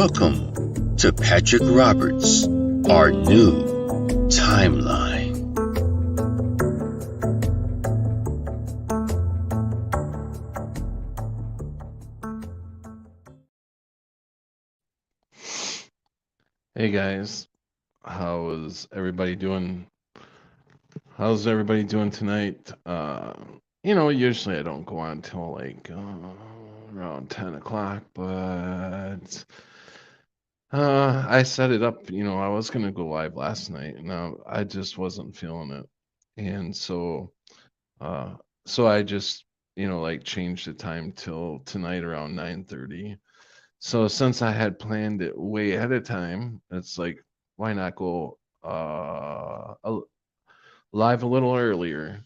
Welcome to Patrick Roberts, Our New Timeline. Hey guys, how's everybody doing? How's everybody doing tonight? Usually I don't go on till like around 10 o'clock, but I set it up. I was gonna go live last night, and I just wasn't feeling it, and uh, so I just like changed the time till tonight around 9:30. So since I had planned it way ahead of time, it's like, why not go live a little earlier?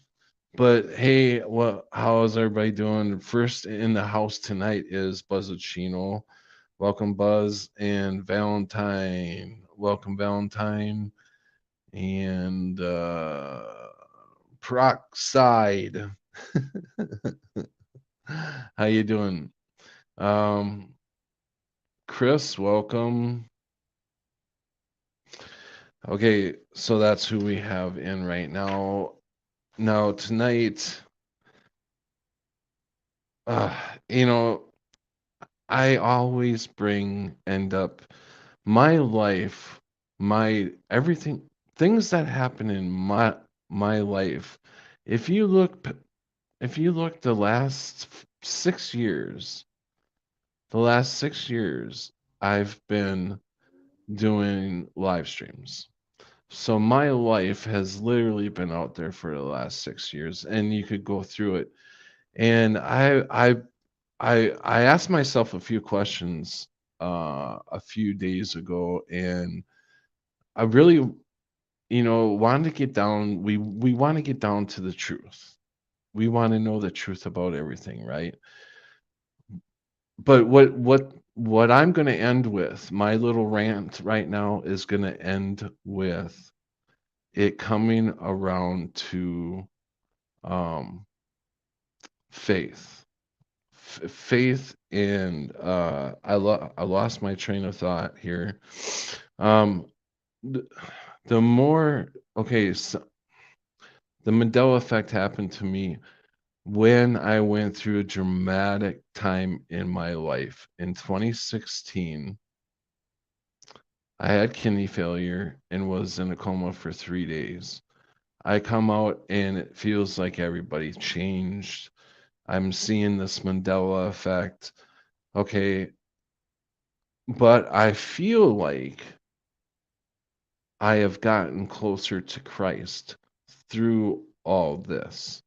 But hey, how is everybody doing? First in the house tonight is Buzzachino. Welcome, Buzz, and Valentine. Welcome, Valentine, and Peroxide. How you doing? Um, Chris, welcome. Okay, so that's who we have in right now. Now tonight, uh, you know, I always end up my life, my everything, things that happen in my life. If you look, if you look the last 6 years, the last 6 years, I've been doing live streams. So my life has literally been out there for the last 6 years, and you could go through it. And I asked myself a few questions a few days ago, and I really, wanted to get down. We want to get down to the truth. We want to know the truth about everything, right? But what I'm going to end with, my little rant right now is going to end with it coming around to um faith. Faith, and I lost my train of thought here. um th- the more okay so the Mandela effect happened to me when I went through a dramatic time in my life in 2016. I had kidney failure and was in a coma for 3 days. I come out and it feels like everybody changed. I'm seeing this Mandela effect. Okay, but I feel like I have gotten closer to Christ through all this.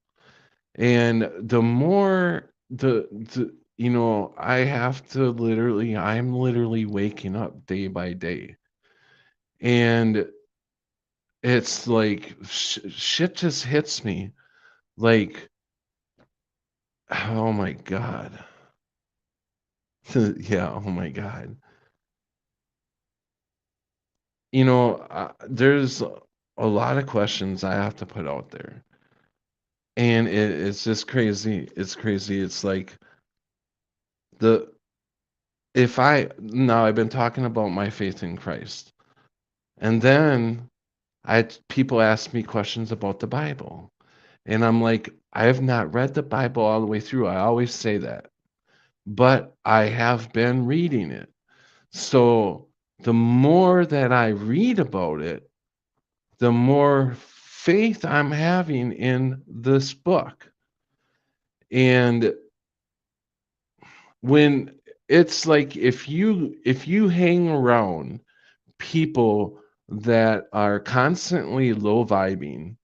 And the more I have to I'm literally waking up day by day. And it's like shit just hits me like, oh my God. Yeah, oh my God. There's a lot of questions I have to put out there. And it's just crazy. It's crazy. It's like the if I now I've been talking about my faith in Christ. And then people ask me questions about the Bible. And I'm like, I have not read the Bible all the way through. I always say that. But I have been reading it. So the more that I read about it, the more faith I'm having in this book. And when it's like if you hang around people that are constantly low vibing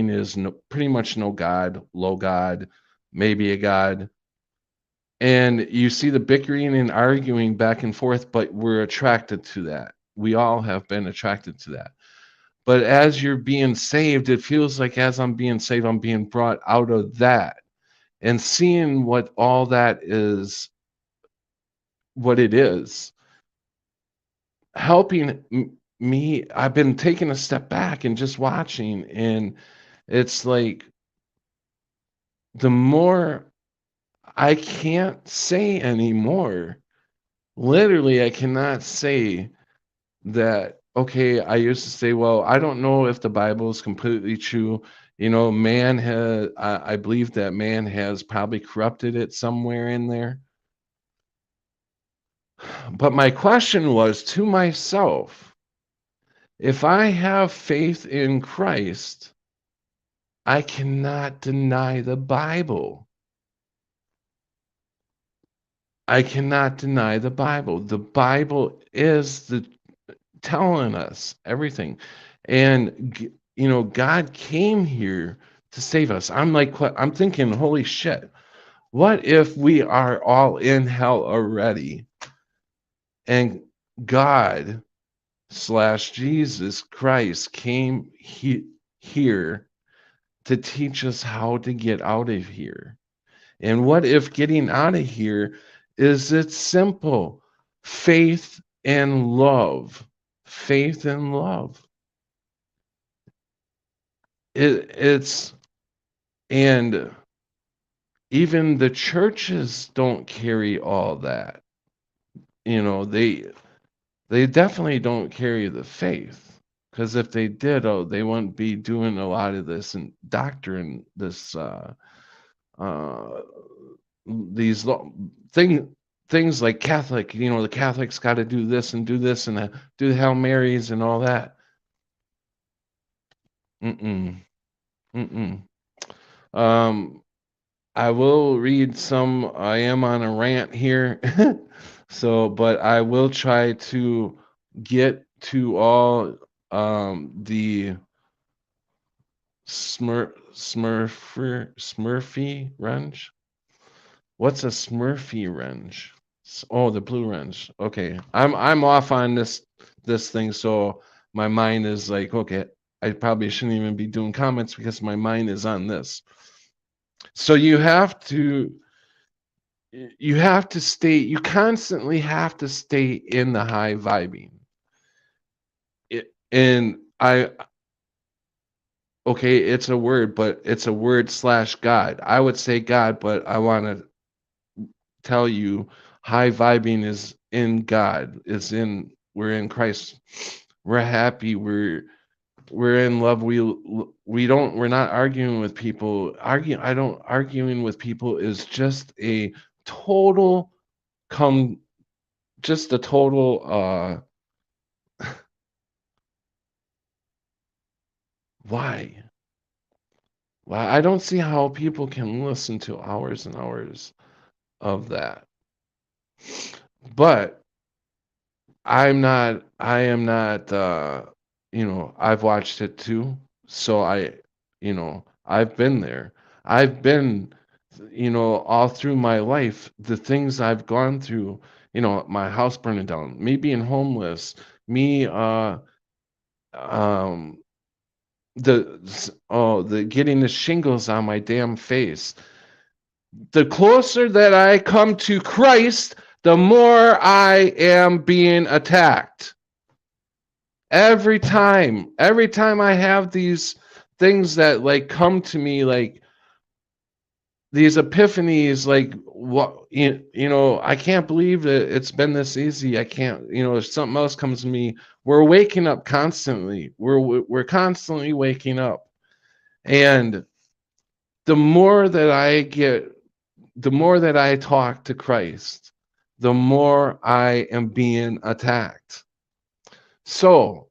is no, pretty much no God, low God, maybe a God, and you see the bickering and arguing back and forth, but we're attracted to that. We all have been attracted to that. But as you're being saved, it feels like as I'm being saved, I'm being brought out of that and seeing what all that is, what it is, helping me. I've been taking a step back and just watching, and it's like the more I can't say anymore Literally, I cannot say that, okay, I used to say, well, I don't know if the Bible is completely true. Man has, I believe that man has probably corrupted it somewhere in there. But my question was to myself, if I have faith in Christ, I cannot deny the Bible. I cannot deny the Bible. The Bible is telling us everything. And God came here to save us. I'm thinking, holy shit. What if we are all in hell already? And God / Jesus Christ came here to teach us how to get out of here. And what if getting out of here is it's simple? Faith and love. Faith and love. It's and even the churches don't carry all that. They definitely don't carry the faith, because if they did, they wouldn't be doing a lot of this and doctrine, uh, these things like Catholic. The Catholics got to do this and do this and do the Hail Marys and all that. Mm-mm. Mm-mm. I will read some. I am on a rant here, but I will try to get to all the Smurfy wrench. What's a Smurfy wrench? Oh, the blue wrench. Okay, I'm off on this thing, so my mind is like, okay, I probably shouldn't even be doing comments because my mind is on this. So you constantly have to stay in the high vibing. Okay, it's a word, but it's a word / God. I would say God, but I want to tell you high vibing is in God, we're in Christ. We're happy, we're in love. We're not arguing with people. Arguing with people is just a total just a total why? I don't see how people can listen to hours and hours of that. But I am not I've watched it too. So I've been there. I've been all through my life, the things I've gone through, my house burning down, me being homeless, me the getting the shingles on my damn face. The closer that I come to Christ, the more I am being attacked. Every time I have these things that like come to me, like these epiphanies, like what I can't believe that it's been this easy. I can't, if something else comes to me, we're waking up constantly. We're constantly waking up. And the more that I talk to Christ, the more I am being attacked. So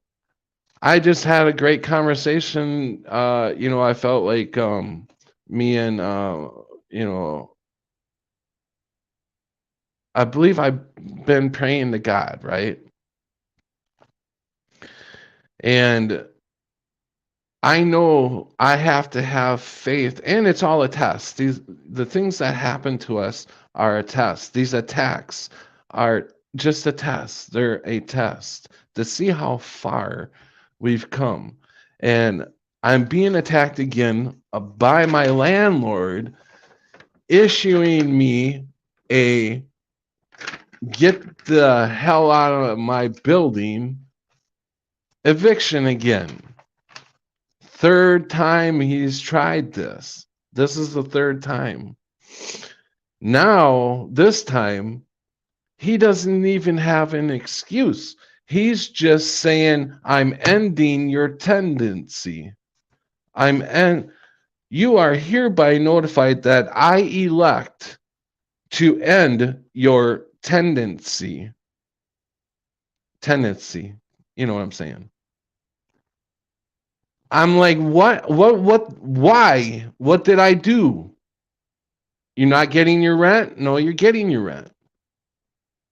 I just had a great conversation. I felt like me and I believe I've been praying to God, right? And I know I have to have faith, and it's all a test. The things that happen to us are a test. These attacks are just a test. They're a test to see how far we've come. And I'm being attacked again by my landlord, issuing me a get the hell out of my building eviction again. Third time he's tried this. This is the third time. Now, this time, He doesn't even have an excuse. He's just saying, I'm ending your tendency. You are hereby notified that I elect to end your tendency. Tendency. You know what I'm saying? I'm like, why? What did I do? You're not getting your rent? No, you're getting your rent.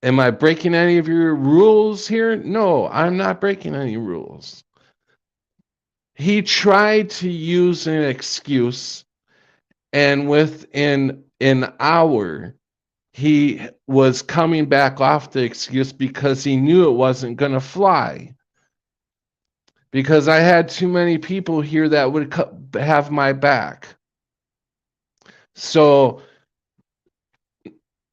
Am I breaking any of your rules here? No, I'm not breaking any rules. He tried to use an excuse, and within an hour, he was coming back off the excuse because he knew it wasn't going to fly. Because I had too many people here that would have my back. So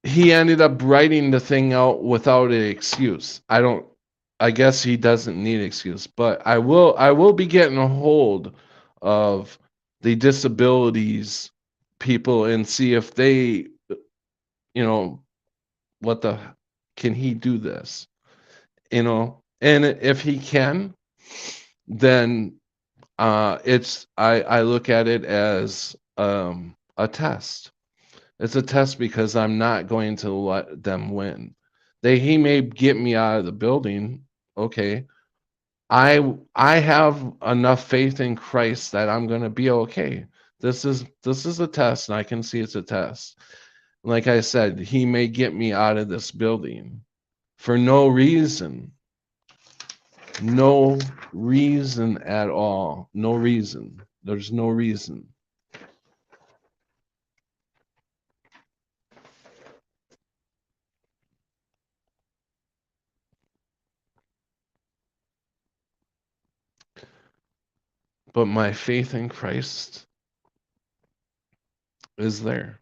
he ended up writing the thing out without an excuse. I guess he doesn't need an excuse, but I will be getting a hold of the disabilities people and see if they, you know, what the can he do this? And if he can, then I look at it as a test. It's a test because I'm not going to let them win. He may get me out of the building. Okay. I have enough faith in Christ that I'm going to be okay. This is a test, and I can see it's a test. Like I said, he may get me out of this building for no reason. No reason at all. No reason. There's no reason. But my faith in Christ is there.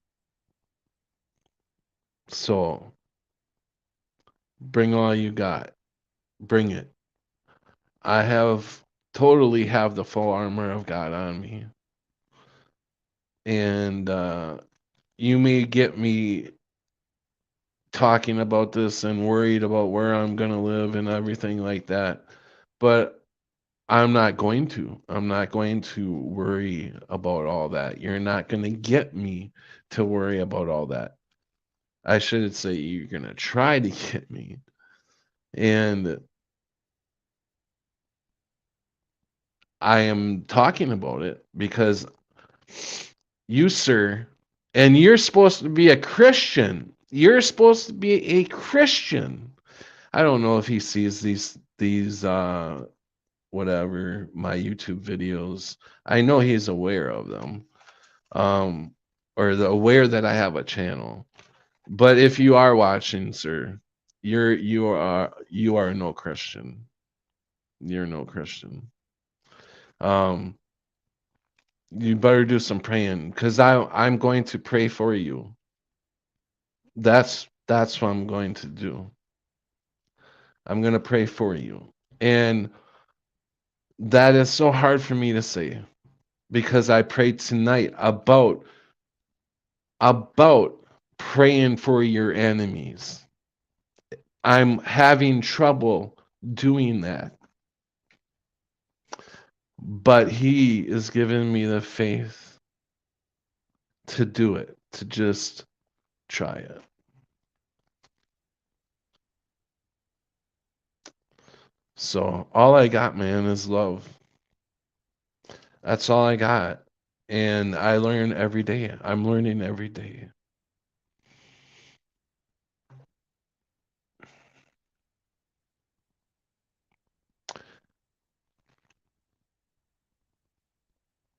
So bring all you got. Bring it. I totally have the full armor of God on me. And you may get me talking about this and worried about where I'm going to live and everything like that. But I'm not going to. I'm not going to worry about all that. You're not going to get me to worry about all that. I should say you're going to try to get me. And I am talking about it because you, sir, and you're supposed to be a Christian. You're supposed to be a Christian. I don't know if he sees these whatever my YouTube videos. I know he's aware of them. Or aware that I have a channel. But if you are watching, sir, you are no Christian. You're no Christian. You better do some praying because I'm going to pray for you. That's what I'm going to do. I'm going to pray for you. And that is so hard for me to say because I prayed tonight about praying for your enemies. I'm having trouble doing that. But he is giving me the faith to do it, to just try it. So all I got, man, is love. That's all I got. And I learn every day. I'm learning every day.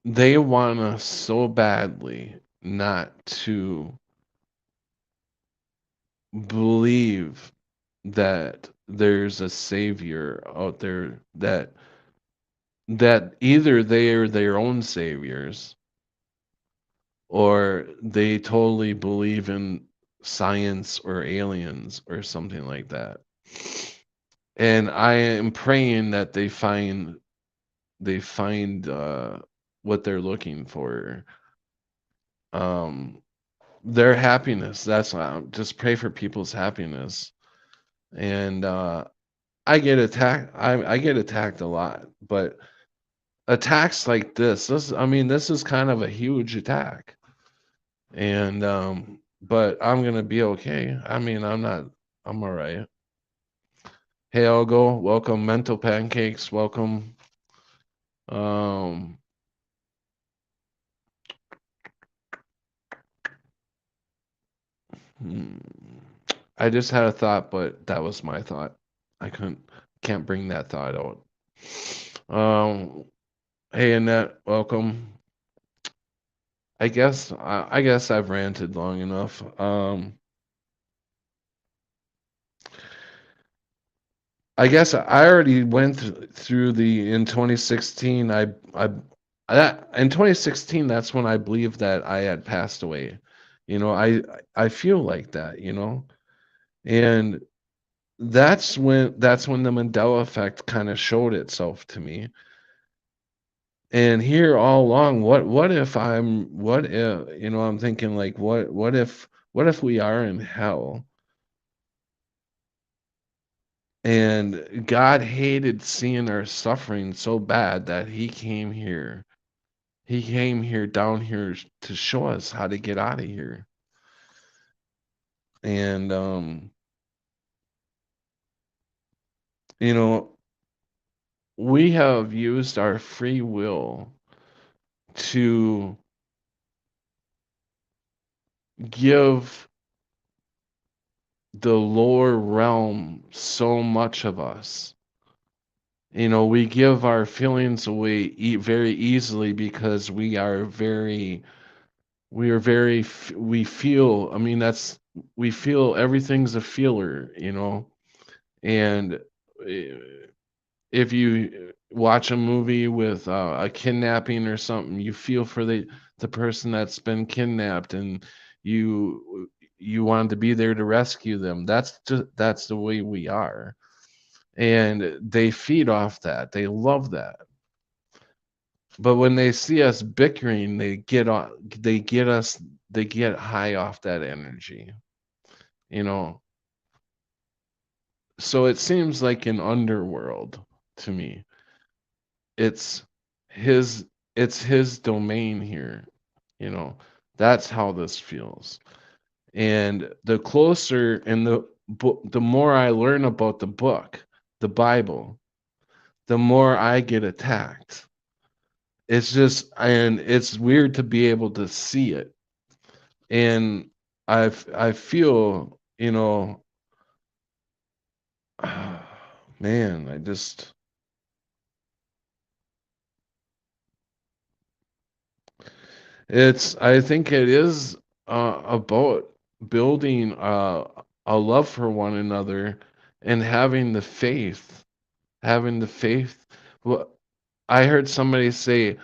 They want us so badly not to believe that there's a savior out there, that either they are their own saviors or they totally believe in science or aliens or something like that. And I am praying that they find what they're looking for. Their happiness. That's just pray for people's happiness. And I get attacked. I get attacked a lot, but attacks like this, I mean, this is kind of a huge attack. And but I'm gonna be okay. I mean, I'm all right. Hey, Algo, welcome. Mental Pancakes, welcome. Um, hmm, I just had a thought, but that was my thought. I can't bring that thought out. Um, hey, Annette, welcome. I guess I've ranted long enough. I guess I already went through the in 2016. That in 2016, that's when I believed that I had passed away. I feel like that, and that's when the Mandela effect kind of showed itself to me. And here all along, what if, I'm thinking like, what if we are in hell? And God hated seeing our suffering so bad that he came here. He came here down here to show us how to get out of here. And you know, we have used our free will to give the lower realm so much of us. We give our feelings away very easily because we feel, I mean, we feel everything's a feeler. And eh, if you watch a movie with a kidnapping or something, you feel for the person that's been kidnapped, and you want to be there to rescue them. That's the way we are. And they feed off that. They love that. But when they see us bickering, they get high off that energy, you know. So it seems like an underworld to me. It's his it's his domain here, you know. That's how this feels. And the closer and the more I learn about the book, the Bible, the more I get attacked. And it's weird to be able to see it. And I feel, man, I think it is about building a love for one another and having the faith. Well, I heard somebody say,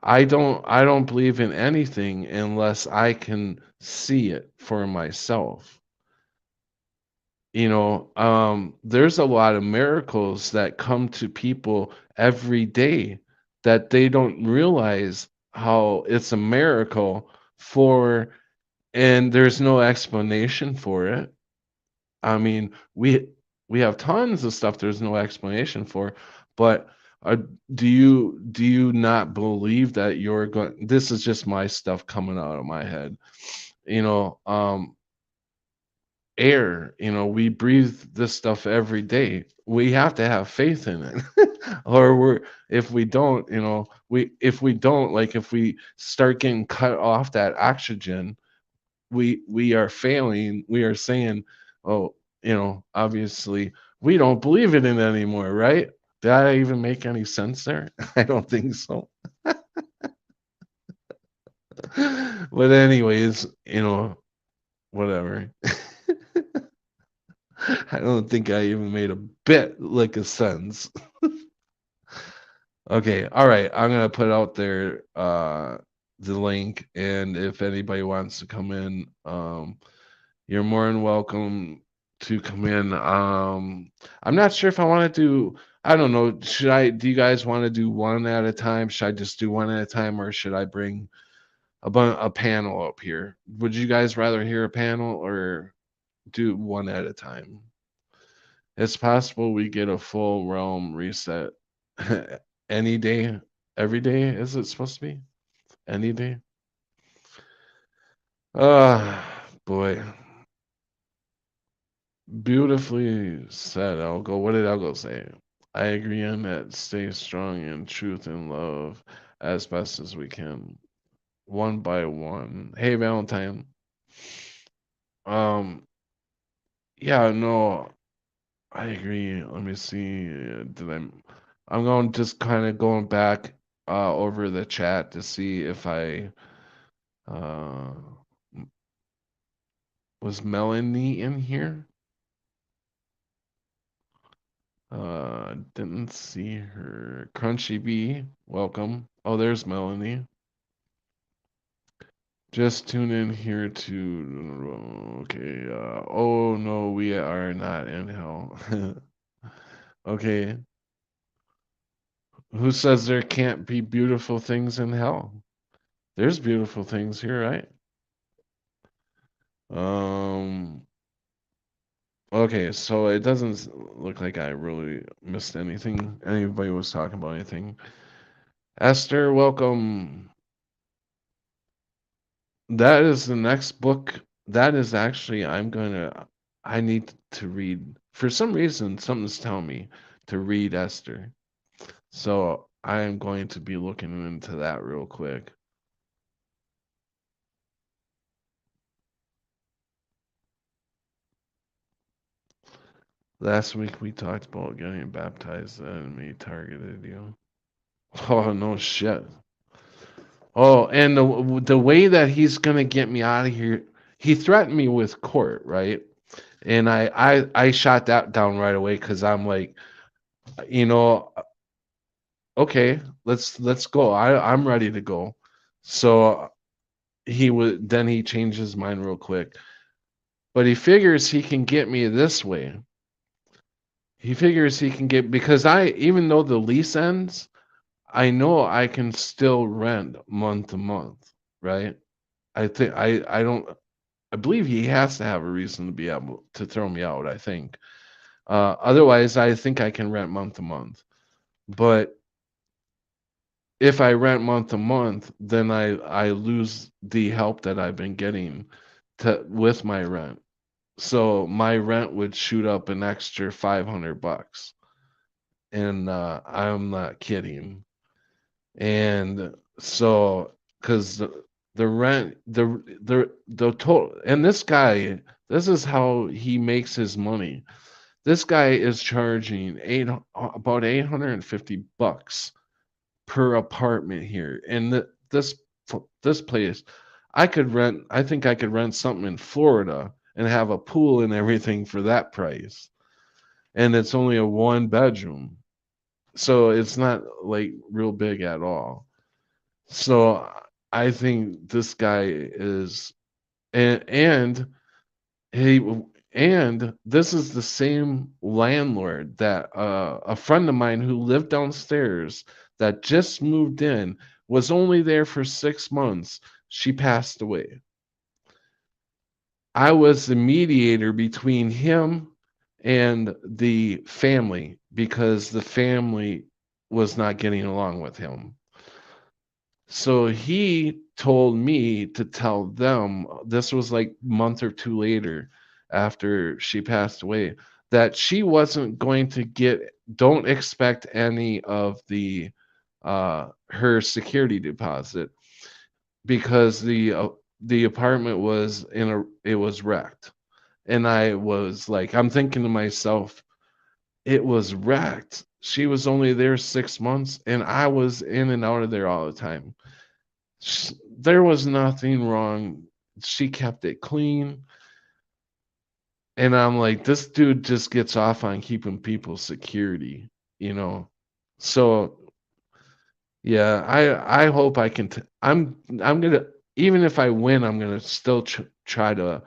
I don't believe in anything unless I can see it for myself. There's a lot of miracles that come to people every day that they don't realize how it's a miracle for, and there's no explanation for it. I mean, we have tons of stuff there's no explanation for, but uh, do you not believe that you're going? This is just my stuff coming out of my head. You know, air, we breathe this stuff every day. We have to have faith in it. Or if we don't, like if we start getting cut off that oxygen, we are failing. We are saying, oh, obviously we don't believe it in anymore, right? Did that even make any sense there? I don't think so. But anyways, whatever. I don't think I even made a bit like a sense. Okay, all right. I'm gonna put out there the link, and if anybody wants to come in, you're more than welcome to come in. I'm not sure if I want to do. I don't know. Do you guys want to do one at a time? Should I just do one at a time, or should I bring a panel up here? Would you guys rather hear a panel or do one at a time? It's possible we get a full realm reset any day, every day. Is it supposed to be any day? Boy, beautifully said, Elgo. What did Elgo say? I agree on that. Stay strong in truth and love as best as we can, one by one. Hey, Valentine. Um, yeah, no, I agree. Let me see. Did I'm going just kind of going back over the chat to see if I uh was Melanie in here. Didn't see her. Crunchy Bee, welcome. Oh, there's Melanie. Just tune in here to. Okay. Oh no, we are not in hell. Okay. Who says there can't be beautiful things in hell? There's beautiful things here, right? Um. Okay, so it doesn't look like I really missed anything. Anybody was talking about anything. Esther, welcome. That is the next book. That is actually, I need to read. For some reason, something's telling me to read Esther. So I am going to be looking into that real quick. Last week we talked about getting baptized, the enemy targeted you. Oh, no shit. Oh, and the way that he's gonna get me out of here, he threatened me with court, right? And I shot that down right away because I'm like, you know, okay, let's go. I'm ready to go. So he changed his mind real quick. But he figures he can get me this way. He figures he can get because I even though the lease ends, I know I can still rent month to month, right? I don't I believe he has to have a reason to be able to throw me out, I think. Otherwise I think I can rent month to month. But if I rent month to month, then I lose the help that I've been getting to with my rent. So my rent would shoot up an extra $500, and I'm not kidding. And so, because the rent, the total, and this guy, this is how he makes his money. This guy is charging about $850 per apartment here. And this place, I think I could rent something in Florida and have a pool and everything for that price. And it's only a one bedroom. So it's not like real big at all. So I think this guy is and he and this is the same landlord that a friend of mine who lived downstairs that just moved in was only there for 6 months. She passed away. I was the mediator between him and the family because the family was not getting along with him. So he told me to tell them, this was like a month or two later after she passed away, that she wasn't going to don't expect any of her security deposit because the apartment it was wrecked. And I was like, I'm thinking to myself, it was wrecked. She was only there 6 months and I was in and out of there all the time. There was nothing wrong. She kept it clean. And I'm like, this dude just gets off on keeping people's security, you know? So yeah, I hope I can. I'm gonna even if I win, I'm gonna still try to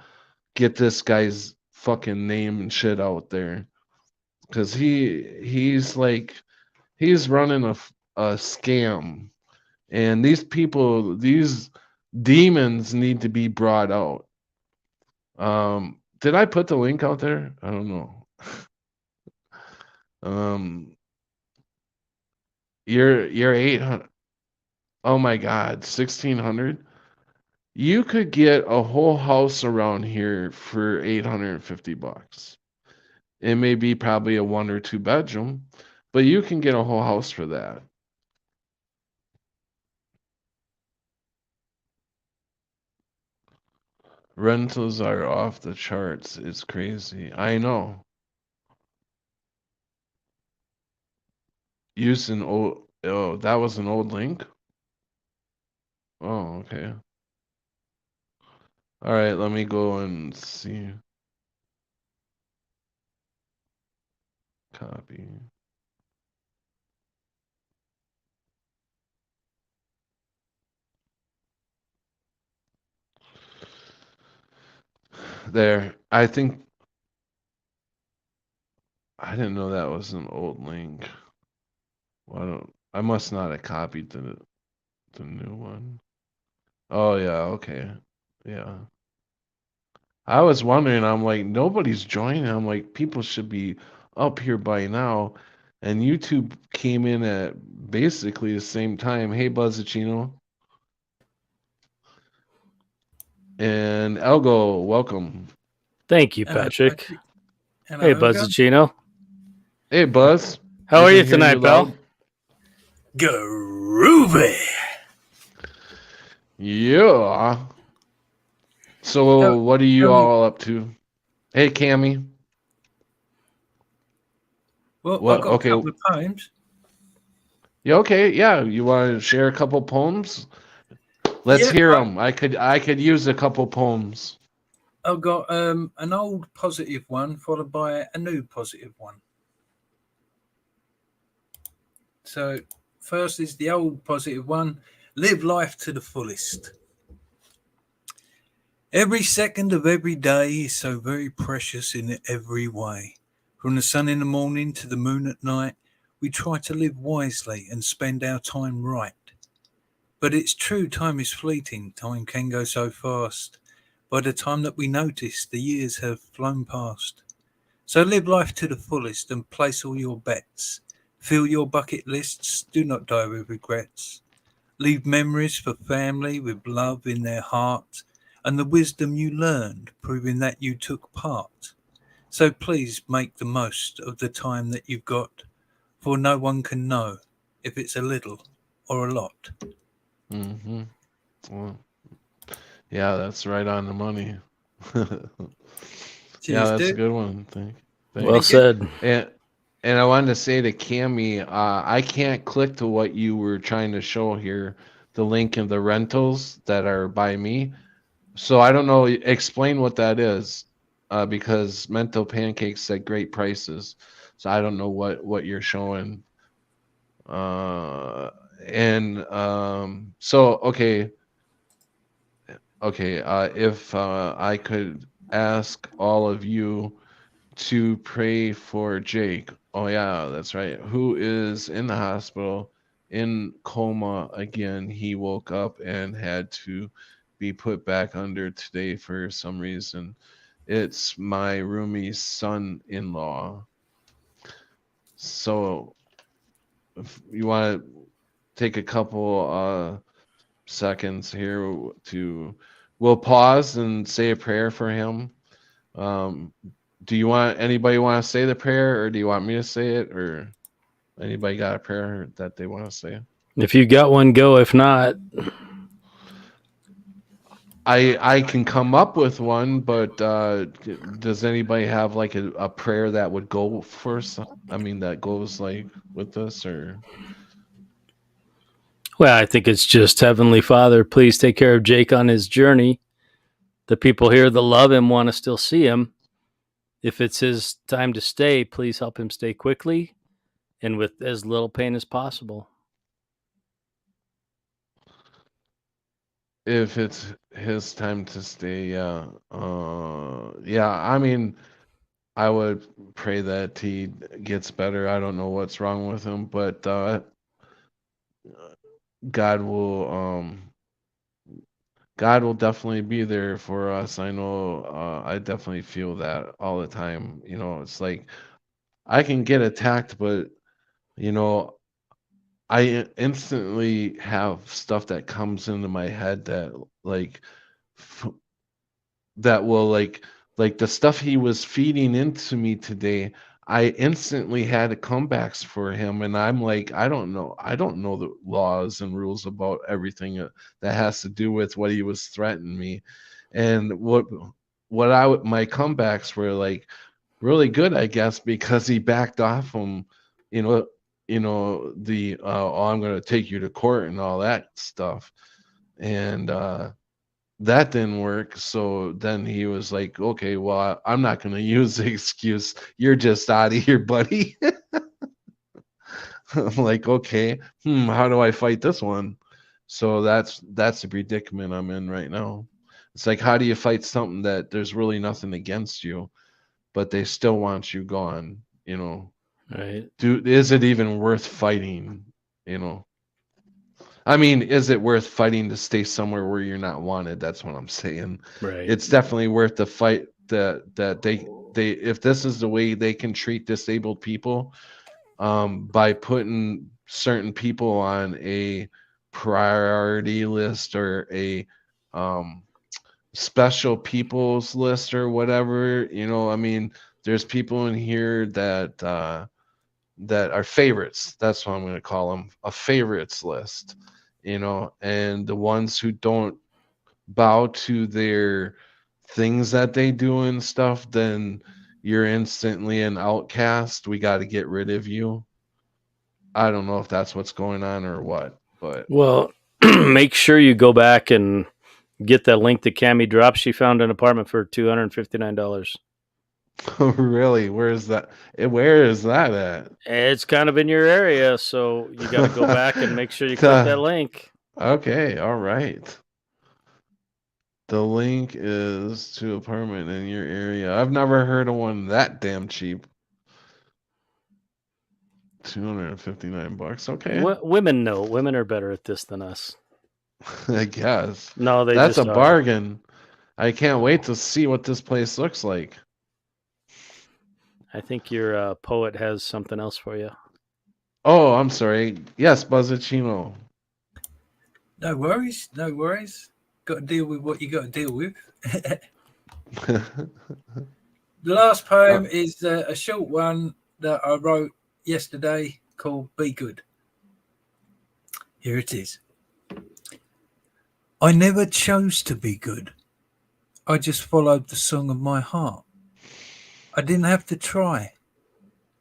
get this guy's fucking name and shit out there because he's like he's running a scam, and these demons need to be brought out. Did I put the link out there? I don't know. Um, you're 800. Oh my God, 1600. You could get a whole house around here for 850 bucks. It may be probably a 1 or 2 bedroom, but you can get a whole house for that. Rentals are off the charts. It's crazy. I know. Use an old. Oh, that was an old link? Oh, okay. All right, let me go and see. Copy. There. I didn't know that was an old link. Why don't I must not have copied the new one. Oh yeah, okay. Yeah. I was wondering, I'm like, nobody's joining. I'm like, people should be up here by now. And YouTube came in at basically the same time. Hey, Buzzacino. And Elgo, welcome. Thank you, Hello, Patrick. Hello, Hey, Elgar. Buzzacino. Hey, Buzz. How I are can you hear tonight, pal? loud. Groovy. Yeah. So, what are you all up to? Hey, Cammy. Well, What? I've got Okay. a couple of poems. Yeah. Okay. Yeah. You want to share a couple poems? Let's Yeah, hear them. I could use a couple poems. I've got an old positive one followed by a new positive one. So, first is the old positive one. Live life to the fullest. Every second of every day is so very precious in every way. From the sun in the morning to the moon at night, we try to live wisely and spend our time right. But it's true, time is fleeting, time can go so fast. By the time that we notice, the years have flown past. So live life to the fullest and place all your bets. Fill your bucket lists, do not die with regrets. Leave memories for family with love in their heart and the wisdom you learned, proving that you took part. So please make the most of the time that you've got, for no one can know if it's a little or a lot. Mm-hmm. Well, yeah, that's right on the money. Yeah, Cheers, that's a dude. good one. Thank Well Thank you. said. And I wanted to say to Cammy, I can't click to what you were trying to show here, the link of the rentals that are by me. So I don't know. Explain what that is, because Mental Pancakes said great prices. So I don't know what you're showing. Uh, and so okay. If I could ask all of you to pray for Jake. Oh yeah, that's right. Who is in the hospital in coma again. He woke up and had to be put back under today for some reason. It's my roomie's son-in-law. So if you want to take a couple seconds here to we'll pause and say a prayer for him. Um, do you want anybody want to say the prayer, or do you want me to say it, or anybody got a prayer that they want to say? If you got one, go. If not, I can come up with one, but does anybody have like a prayer that would go first? I mean, that goes like with this, or well, I think it's just Heavenly Father, please take care of Jake on his journey. The people here that love him want to still see him. If it's his time to stay, please help him stay quickly and with as little pain as possible. if it's his time to stay, yeah. I mean, I would pray that he gets better. I don't know what's wrong with him, but God will God will definitely be there for us. I know I definitely feel that all the time. You know, it's like I can get attacked, but you know, I instantly have stuff that comes into my head that like f- that will like the stuff he was feeding into me today. I instantly had comebacks for him, and I'm like, I don't know the laws and rules about everything that has to do with what he was threatening me, and my comebacks were like really good, I guess, because he backed off from, you know, the oh, I'm going to take you to court and all that stuff, and that didn't work. So then he was like, okay, well, I'm not going to use the excuse. You're just out of here, buddy. I'm like, okay, how do I fight this one? So that's the predicament I'm in right now. It's like, how do you fight something that there's really nothing against you, but they still want you gone? You know, Right. is it even worth fighting? You know, I mean, is it worth fighting to stay somewhere where you're not wanted? That's what I'm saying. Right. It's definitely worth the fight that they if this is the way they can treat disabled people, by putting certain people on a priority list or a special people's list or whatever. You know, I mean, there's people in here that are favorites. That's what I'm going to call them, a favorites list. You know, and the ones who don't bow to their things that they do and stuff, then you're instantly an outcast. We got to get rid of you. I don't know if that's what's going on or what, but Well, make sure you go back and get that link that Cammy dropped. She found an apartment for $259. really, where is that? Where is that at? It's kind of in your area, so you got to go back and make sure you click that link. Okay, all right. The link is to apartment in your area. I've never heard of one that damn cheap. $259. Okay. Women know. Women are better at this than us. I guess. No, That's just a are. bargain. I can't wait to see what this place looks like. I think your poet has something else for you. Oh, I'm sorry. Yes, Buzzacino. No worries. No worries. Got to deal with what you got to deal with. The last poem is a short one that I wrote yesterday called Be Good. Here it is. I never chose to be good. I just followed the song of my heart. I didn't have to try.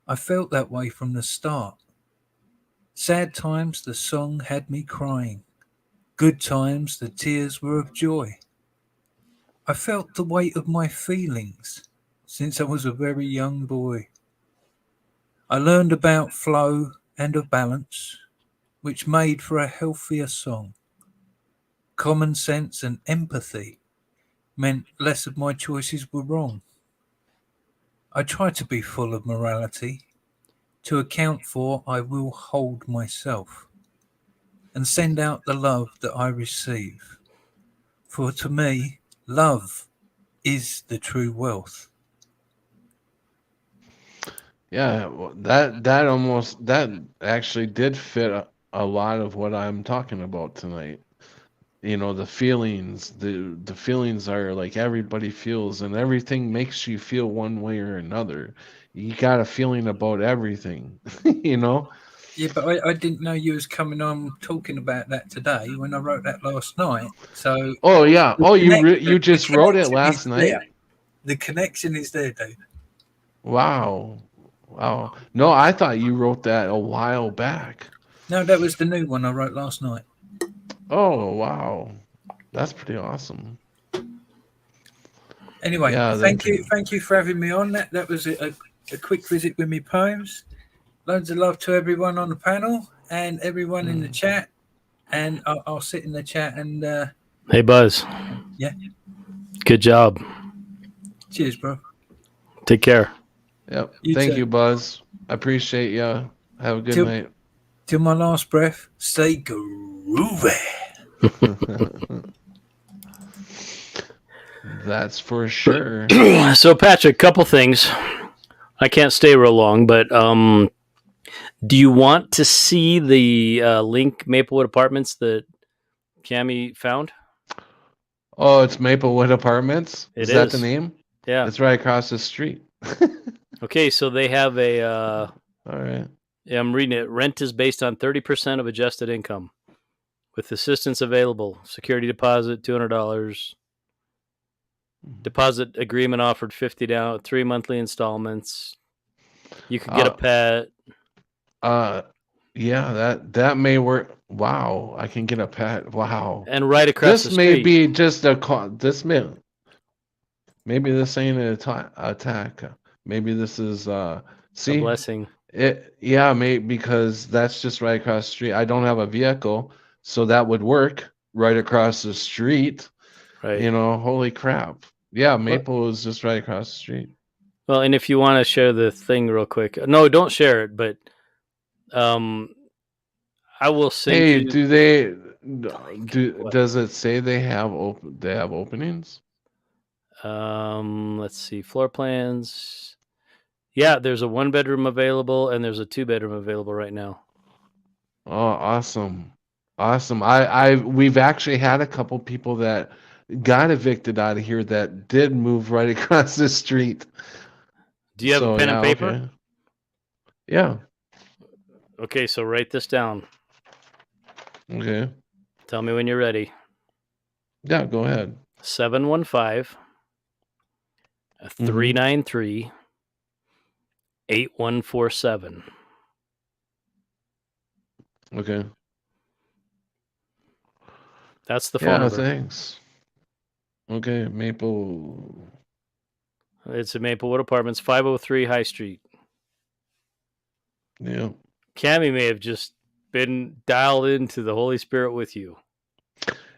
I felt that way from the start. Sad times, the song had me crying. Good times, the tears were of joy. I felt the weight of my feelings since I was a very young boy. I learned about flow and of balance, which made for a healthier song. Common sense and empathy meant less of my choices were wrong. I try to be full of morality. To account for, I will hold myself and send out the love that I receive. For to me, love is the true wealth. Yeah, well, that actually did fit a lot of what I'm talking about tonight. You know, the feelings, the feelings are like everybody feels, and everything makes you feel one way or another. You got a feeling about everything, you know? Yeah, but I didn't know you was coming on talking about that today when I wrote that last night. So Oh yeah. Oh, you just the wrote it connection last is night? there. The connection is there, Dave. Wow. Wow. No, I thought you wrote that a while back. No, that was the new one I wrote last night. Oh, wow. That's pretty awesome. Anyway, Yeah, thank you for having me on. That was a quick visit with me poems. Loads of love to everyone on the panel and everyone in the chat. And I'll sit in the chat and Hey, Buzz. Yeah. Good job. Cheers, bro. Take care. Yep. You Thank too. you, Buzz. I appreciate you. Have a good night. Till my last breath, stay groovy. That's for sure. So, Patrick, couple things. I can't stay real long, but do you want to see the link Maplewood Apartments that Cami found? Oh, it's Maplewood Apartments. It Is that the is. name? Yeah. It's right across the street. Okay, so they have a. All right. Yeah, I'm reading it. Rent is based on 30% of adjusted income, with assistance available. Security deposit $200. Deposit agreement offered 50 down, 3 monthly installments. You could get a pet. Yeah, that may work. Wow, I can get a pet. Wow. And right across This the may street. be just this may maybe this ain't an attack. Maybe this is a see blessing. yeah, because that's just right across the street. I don't have a vehicle, so that would work right across the street. Right. You know, holy crap. Yeah, Maple is just right across the street. Well, and if you want to share the thing real quick. No, don't share it, but I will send Hey, you. does it say they have openings? Let's see, floor plans. Yeah, there's a 1-bedroom available and there's a 2-bedroom available right now. Oh, awesome. Awesome. We've actually had a couple people that got evicted out of here that did move right across the street. Do you have a pen and paper? Okay. Yeah. Okay, so write this down. Okay. Tell me when you're ready. Yeah, go ahead. 715-393-8147. Okay. That's the phone number. Thanks. Okay, Maple. It's at Maplewood Apartments, 503 High Street. Yeah. Cami may have just been dialed into the Holy Spirit with you.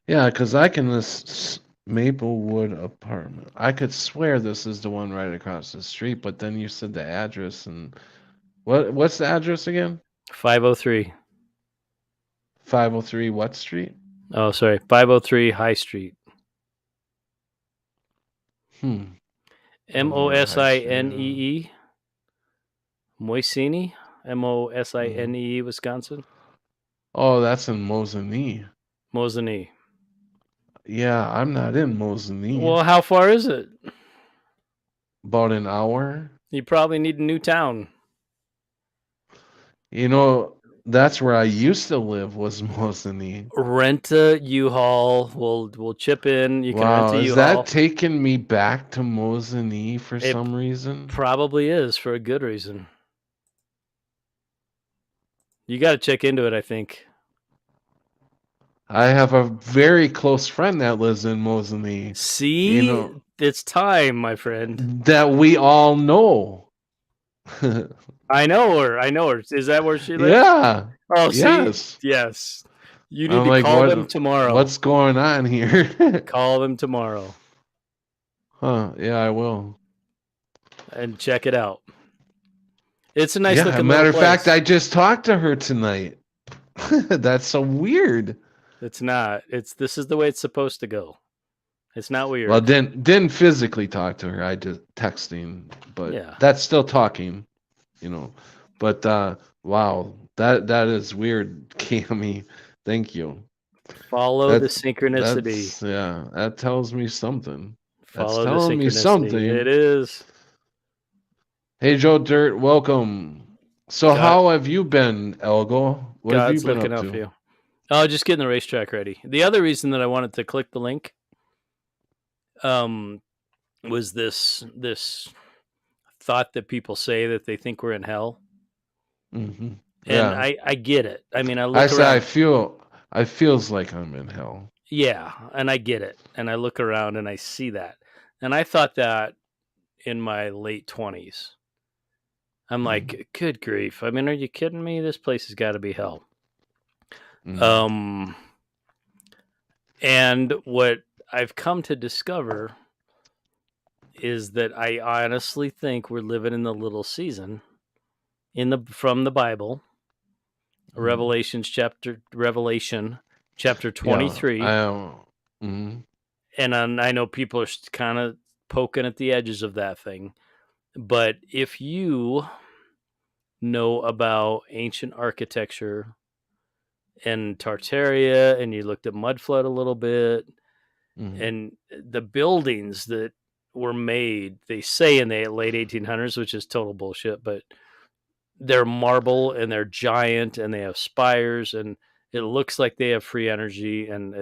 Yeah, because I can this Maplewood apartment. I could swear this is the one right across the street, but then you said the address and what's the address again? 503. 503 what street? Oh, sorry. 503 High Street. Mosinee. Moisini. Mosinee, Wisconsin. Oh, that's in Mosinee. Mosinee. Yeah, I'm not in Mosinee. Well, how far is it? About an hour. You probably need a new town. You know, that's where I used to live was Mosinee. Rent a U-Haul. We'll chip in. You can rent a U-Haul. Is that taking me back to Mosinee for some reason? Probably is, for a good reason. You got to check into it, I think. I have a very close friend that lives in Mosinee. See? It's time, my friend. That we all know. I know her. Is that where she lives? Yeah. Oh, see? Yes. Yes. You need to call them tomorrow. What's going on here? Call them tomorrow. Huh. Yeah, I will. And check it out. It's a nice looking matter of place. fact, I just talked to her tonight. That's so weird. It's not. This is the way it's supposed to go. It's not weird. Well, didn't physically talk to her. I just texting, but that's still talking, But wow, that is weird, Cami. Thank you. Follow the synchronicity. That tells me something. Follow that's telling me something. It is. Hey, Joe Dirt, welcome. So how have you been, Elgo? What have you been looking up out to? for you. Oh, just getting the racetrack ready. The other reason that I wanted to click the link was this thought that people say that they think we're in hell. Mm-hmm. And I get it. I mean, I look around. I feels like I'm in hell. Yeah, and I get it. And I look around and I see that. And I thought that in my late 20s. I'm like, good grief. I mean, are you kidding me? This place has got to be hell. And what I've come to discover is that I honestly think we're living in the little season from the Bible, Revelation chapter 23. And I know people are kind of poking at the edges of that thing, But if you know about ancient architecture and Tartaria, and you looked at Mudflood a little bit, Mhm. and the buildings that were made, they say in the late 1800s, which is total bullshit, but they're marble and they're giant and they have spires and it looks like they have free energy, and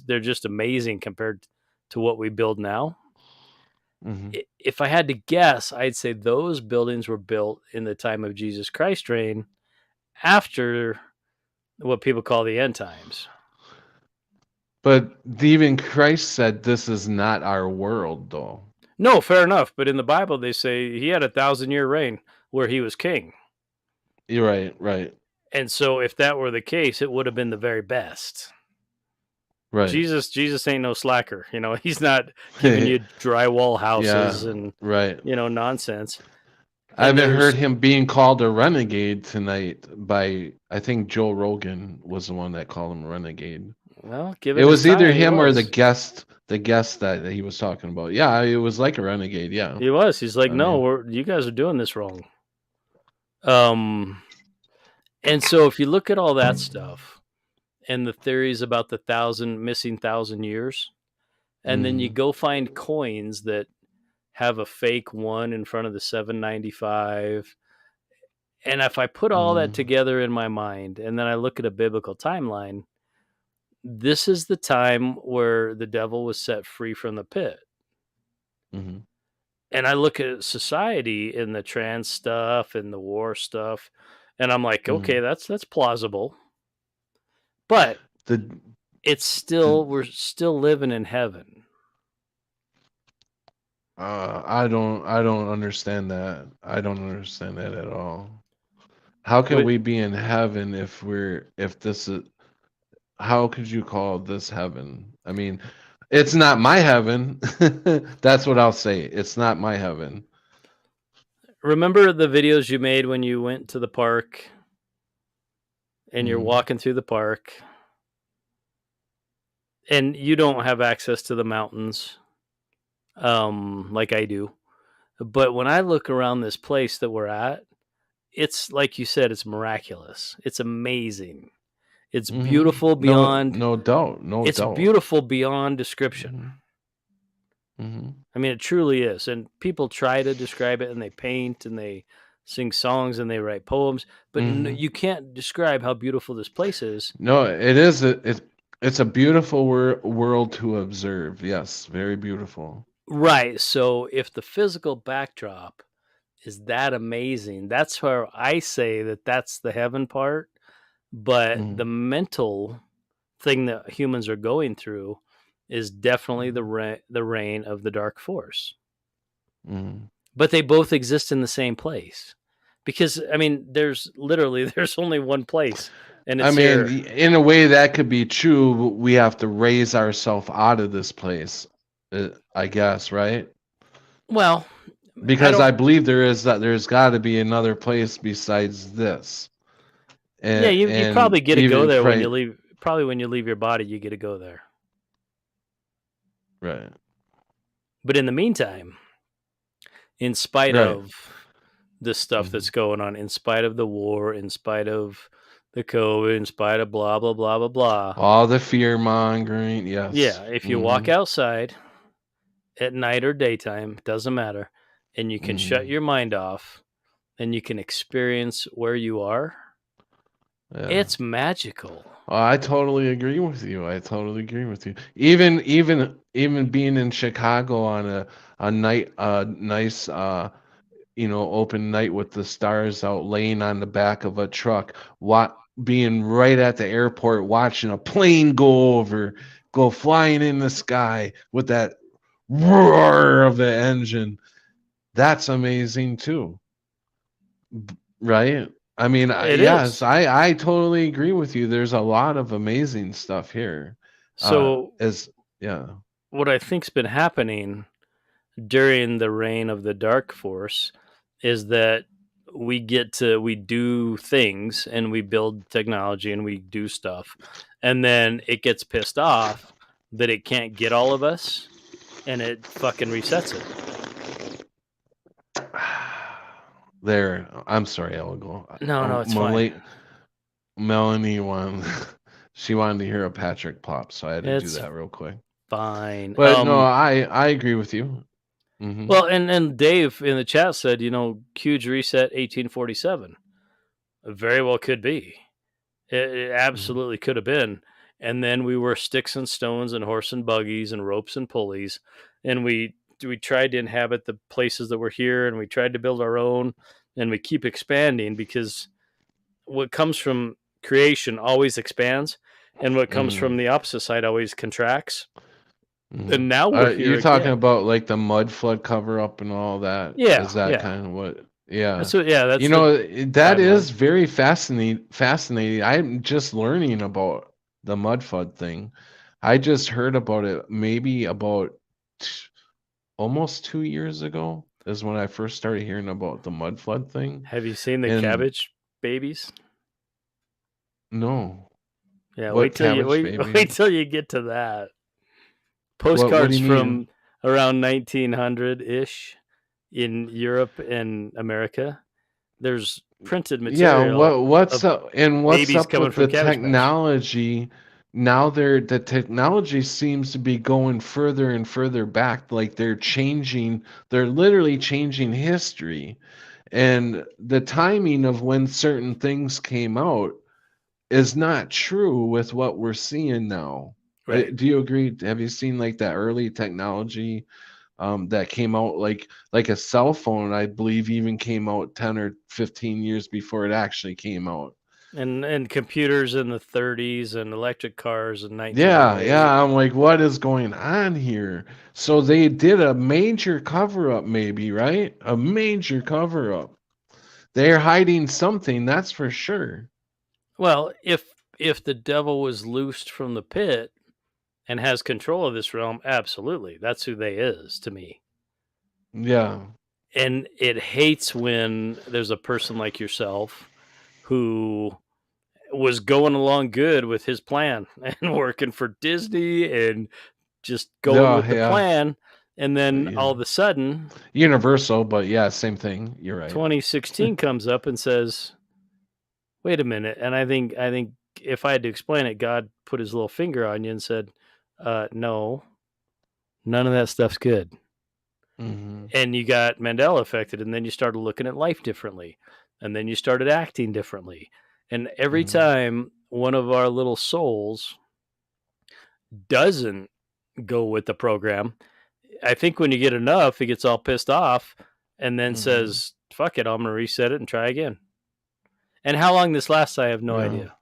they're just amazing compared to what we build now. Mhm. If I had to guess, I'd say those buildings were built in the time of Jesus Christ reign after what people call the end times. But even Christ said this is not our world, though. No, fair enough. But in the Bible, they say he had a 1,000-year reign where he was king. You're right, right, And so if that were the case, it would have been the very best. right. Jesus ain't no slacker. You know, he's not giving you drywall houses Yeah, and, right. you know, nonsense. I And haven't heard there's, him being called a renegade tonight by, I think Joe Rogan was the one that called him a renegade. well, given It his was either time, he him or was. the guest that he was talking about. Yeah, it was like a renegade. Yeah, He was. He's like, I no, mean, you guys are doing this wrong. And so if you look at all that stuff and the theories about the missing 1,000 years, and then you mhm, go find coins that have a fake 1 in front of the 795, and if I put all that mhm, together in my mind and then I look at a biblical timeline, this is the time where the devil was set free from the pit. mhm, And I look at society and the trans stuff and the war stuff, and I'm like, okay, mhm. that's plausible. But The it's the still, we're still living in heaven. I don't understand that. I don't understand that at all. How can But we be in heaven if this is, how could you call this heaven? I mean, it's not my heaven. That's what I'll say. It's not my heaven. remember the videos you made when you went to the park and you're Mhm, walking through the park and you don't have access to the mountains like I do. But when I look around this place that we're at, it's like you said, it's miraculous. It's amazing. It's mhm. beautiful No, beyond no doubt, no it's doubt. beautiful beyond description. Mhm, mhm, I mean, it truly is. And people try to describe it and they paint and they sing songs and they write poems, but mhm. you can't describe how beautiful this place is. No, it is it's a beautiful world to observe. Yes, very beautiful. Right. So if the physical backdrop is that amazing, that's where I say that that's the heaven part. But the Mhm, mental thing that humans are going through is definitely mhm, the reign of the dark force. mhm. But they both exist in the same place. Because I mean, there's only one place, and I it's mean, here. in a way that could be true, but we have to raise ourselves out of this place, I guess, right? Well, I Because don't. I believe there's got to be another place besides this, Yeah, you and probably get to go even there when you Christ, leave. Probably when you leave your body, you get to go there. right, But in the meantime, in spite right, of the stuff hmm that's going on, in spite of the war, in spite of the COVID, in spite of blah blah blah blah blah. all the fear mongering, yes, Yeah, if you walk outside at night or daytime, doesn't matter, and you can shut hmm your mind off and you can experience where you are, yeah. it's magical. Oh, I totally agree with you. I totally agree with you. Even being in Chicago on a night nice open night with the stars out laying on the back of a truck, being right at the airport watching a plane go flying in the sky with that roar of the engine. That's amazing too. Right? I mean, It yes, is. I totally agree with you. There's a lot of amazing stuff here. So, As yeah. what I think's been happening during the reign of the dark force is that we do things and we build technology and we do stuff, and then it gets pissed off that it can't get all of us and it fucking resets it. There, I'm sorry, Elgo. No, it's fine. Melanie she wanted to hear a Patrick Plop, so I had to do It's that real quick. fine. But no, I agree with you. Mhm. Well, and Dave in the chat said, huge reset 1847. Very well could be. It absolutely could have been. And then we were sticks and stones and horse and buggies and ropes and pulleys, and we tried to inhabit the places that were here, and we tried to build our own, and we keep expanding because what comes from creation always expands, and what comes from the opposite side always contracts. And now we're here You're talking again. about like the mud flood cover up and all that. Yeah, Is that yeah. kind of what? Yeah. That's what. Yeah, that's You know, that is timeline. very fascinating. I'm just learning about the mud flood thing. I just heard about it maybe about almost 2 years ago is when I first started hearing about the mud flood thing. Have you seen the And cabbage babies? no. Yeah, What wait till you cabbage wait, baby? wait till you get to that. What do Postcards you from mean? around 1900-ish in Europe and America. There's printed Yeah, material what's of up and what's babies up coming with the from Cabbage Patch. technology? Now the technology seems to be going further and further back, like they're literally changing history. And the timing of when certain things came out is not true with what we're seeing now. Right. Do you agree? Have you seen like that early technology that came out like a cell phone? I believe even came out 10 or 15 years before it actually came out. And computers in the 30s and electric cars in Yeah, 1908. yeah. I'm like, what is going on here? So they did a major cover up, maybe, right? A major cover up. They're hiding something, that's for sure. Well, if the devil was loosed from the pit and has control of this realm, absolutely. That's who they is to me. Yeah. And it hates when there's a person like yourself who was going along good with his plan and working for Disney and just going Yeah, with the yeah. plan. And then Yeah. all of a sudden, Universal, but yeah, same thing. You're right. 2016 comes up and says, wait a minute. And I think if I had to explain it, God put his little finger on you and said, no, none of that stuff's good. Mm-hmm. And you got Mandela affected, and then you started looking at life differently, and then you started acting differently. And every Mm-hmm. time one of our little souls doesn't go with the program, I think when you get enough, he gets all pissed off and then says, fuck it, I'm going to reset it and try again. And how long this lasts, I have no idea.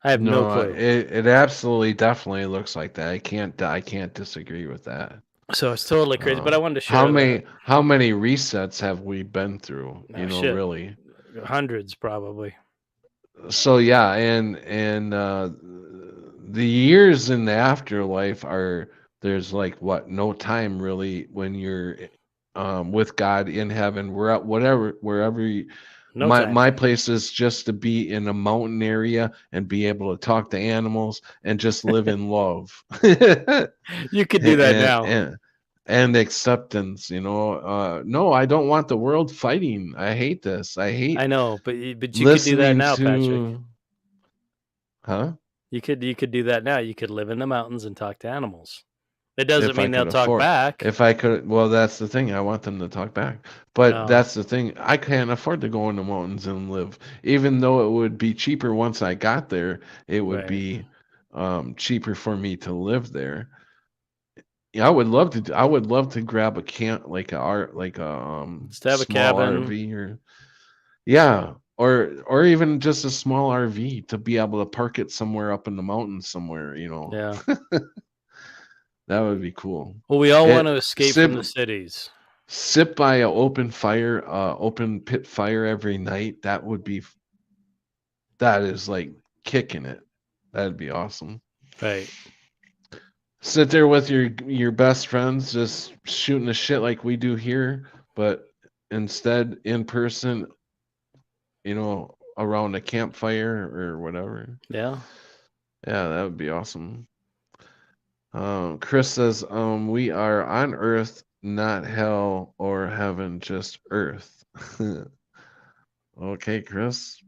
I have no clue. It absolutely definitely looks like that. I can't disagree with that. So it's totally crazy, but I wanted to share how many resets have we been through? Really hundreds probably. So yeah, and the years in the afterlife there's like no time really when you're with God in heaven. We're at wherever you, my place is just to be in a mountain area and be able to talk to animals and just live in love. You could do that now. And acceptance, no, I don't want the world fighting. I hate this. I know, but you could do that now, Patrick. Huh? You could do that now. You could live in the mountains and talk to animals. It doesn't mean they'll talk back. If I could, well, that's the thing. I want them to talk back. But that's the thing. I can't afford to go in the mountains and live. Even though it would be cheaper once I got there, it would be cheaper for me to live there. Yeah, I would love to grab a camp, like a have a cabin. RV or even just a small RV to be able to park it somewhere up in the mountains somewhere, Yeah. That would be cool. Well, we all want to escape from the cities. Sit by an open pit fire every night. That is like kicking it. That'd be awesome. Right. Sit there with your best friends, just shooting the shit like we do here, but instead in person, around a campfire or whatever. Yeah. Yeah, that would be awesome. Chris says, we are on Earth not hell or heaven, just earth. Okay, Chris.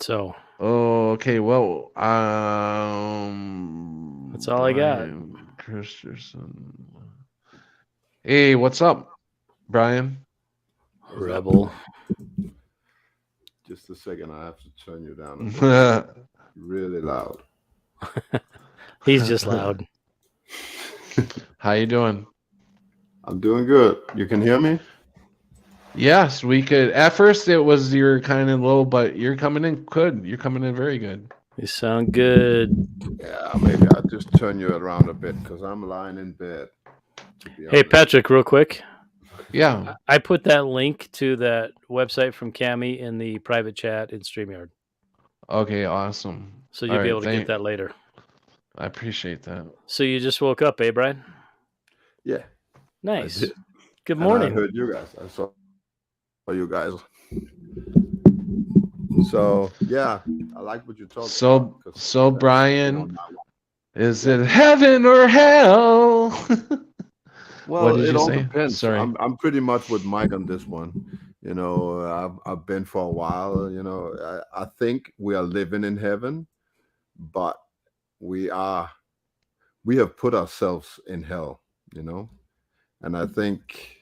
So Oh, okay. Well, that's all I got. Brian Christensen. Hey, what's up, Brian? What's up? Rebel. Just a second, I have to turn you down a bit. Really loud. He's just loud. How you doing? I'm doing good. You can hear me? Yes, we could. At first, it was you're kind of low, but you're coming in good. You're coming in very good. You sound good. Yeah, maybe I'll just turn you around a bit because I'm lying in bed. Hey, Patrick, real quick. Yeah. I put that link to that website from Cami in the private chat in StreamYard. Okay, awesome. So you'll be able to get that later. I appreciate that. So you just woke up, eh, Brian? Yeah. Nice. Good And morning. I heard you guys. I saw you guys. So yeah, I like what you talked about. So Brian, is it heaven or hell? Well, it all say? depends. Sorry. I'm pretty much with Mike on this one. You know, I've been for a while. You know, I think we are living in heaven, but we have put ourselves in hell. You know, and I think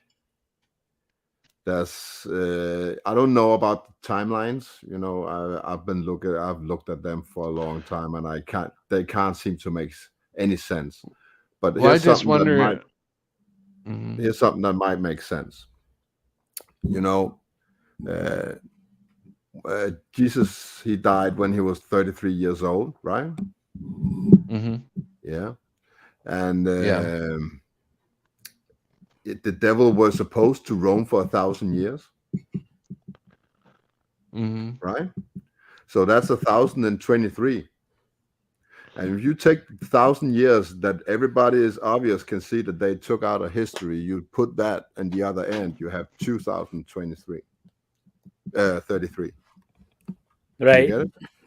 that's I don't know about the timelines. You know, I've looked at them for a long time, and they can't seem to make any sense. But well, I just wonder. Here's something that might make sense. You know, Jesus, he died when he was 33 years old, right? Mm-hmm. Yeah. And the devil was supposed to roam for 1,000 years. Mm-hmm. Right? So that's 1,023. And if you take 1,000 years that everybody is obvious can see that they took out of history, you put that in the other end, you have 2023. 33. Right.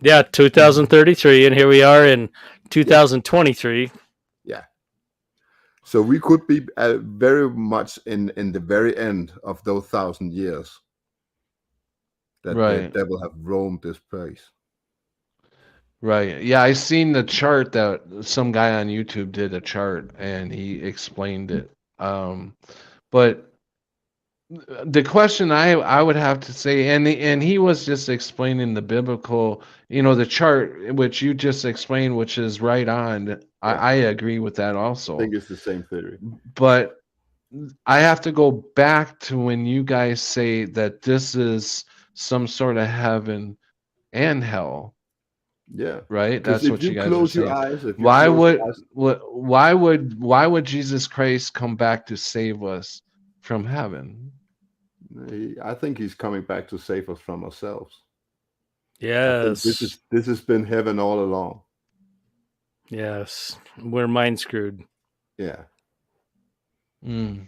Yeah, 2033, and here we are in 2023. Yeah. So we could be very much in the very end of those 1,000 years that the devil have roamed this place. Right. Yeah, I seen the chart that some guy on YouTube did a chart and he explained it. But the question I would have to say, and he was just explaining the biblical, you know, the chart which you just explained, which is right on. Yeah. I agree with that also. I think it's the same theory. But I have to go back to when you guys say that this is some sort of heaven and hell. Yeah. Right. That's what you guys close are your saying. eyes, why would Jesus Christ come back to save us from heaven? I think he's coming back to save us from ourselves. Yes. This has been heaven all along. Yes. We're mind screwed. Yeah. You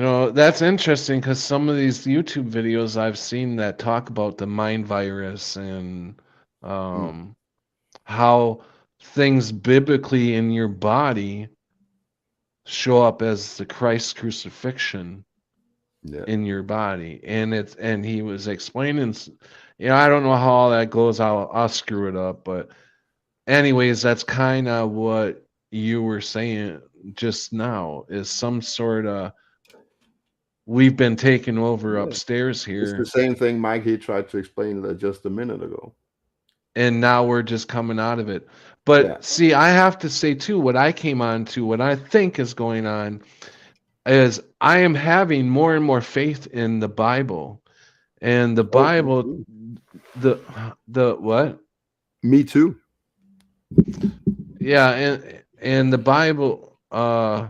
know, that's interesting because some of these YouTube videos I've seen that talk about the mind virus and how things biblically in your body show up as the Christ crucifixion in your body. And he was explaining, you know, I don't know how all that goes. I'll screw it up. But anyways, that's kind of what you were saying just now is some sort of we've been taken over upstairs here. It's the same thing Mike he tried to explain just a minute ago. And now we're just coming out of it. But see, I have to say too, what I came on to, what I think is going on is I am having more and more faith in the Bible. And the Bible, the what? Me too. Yeah, and the Bible, oh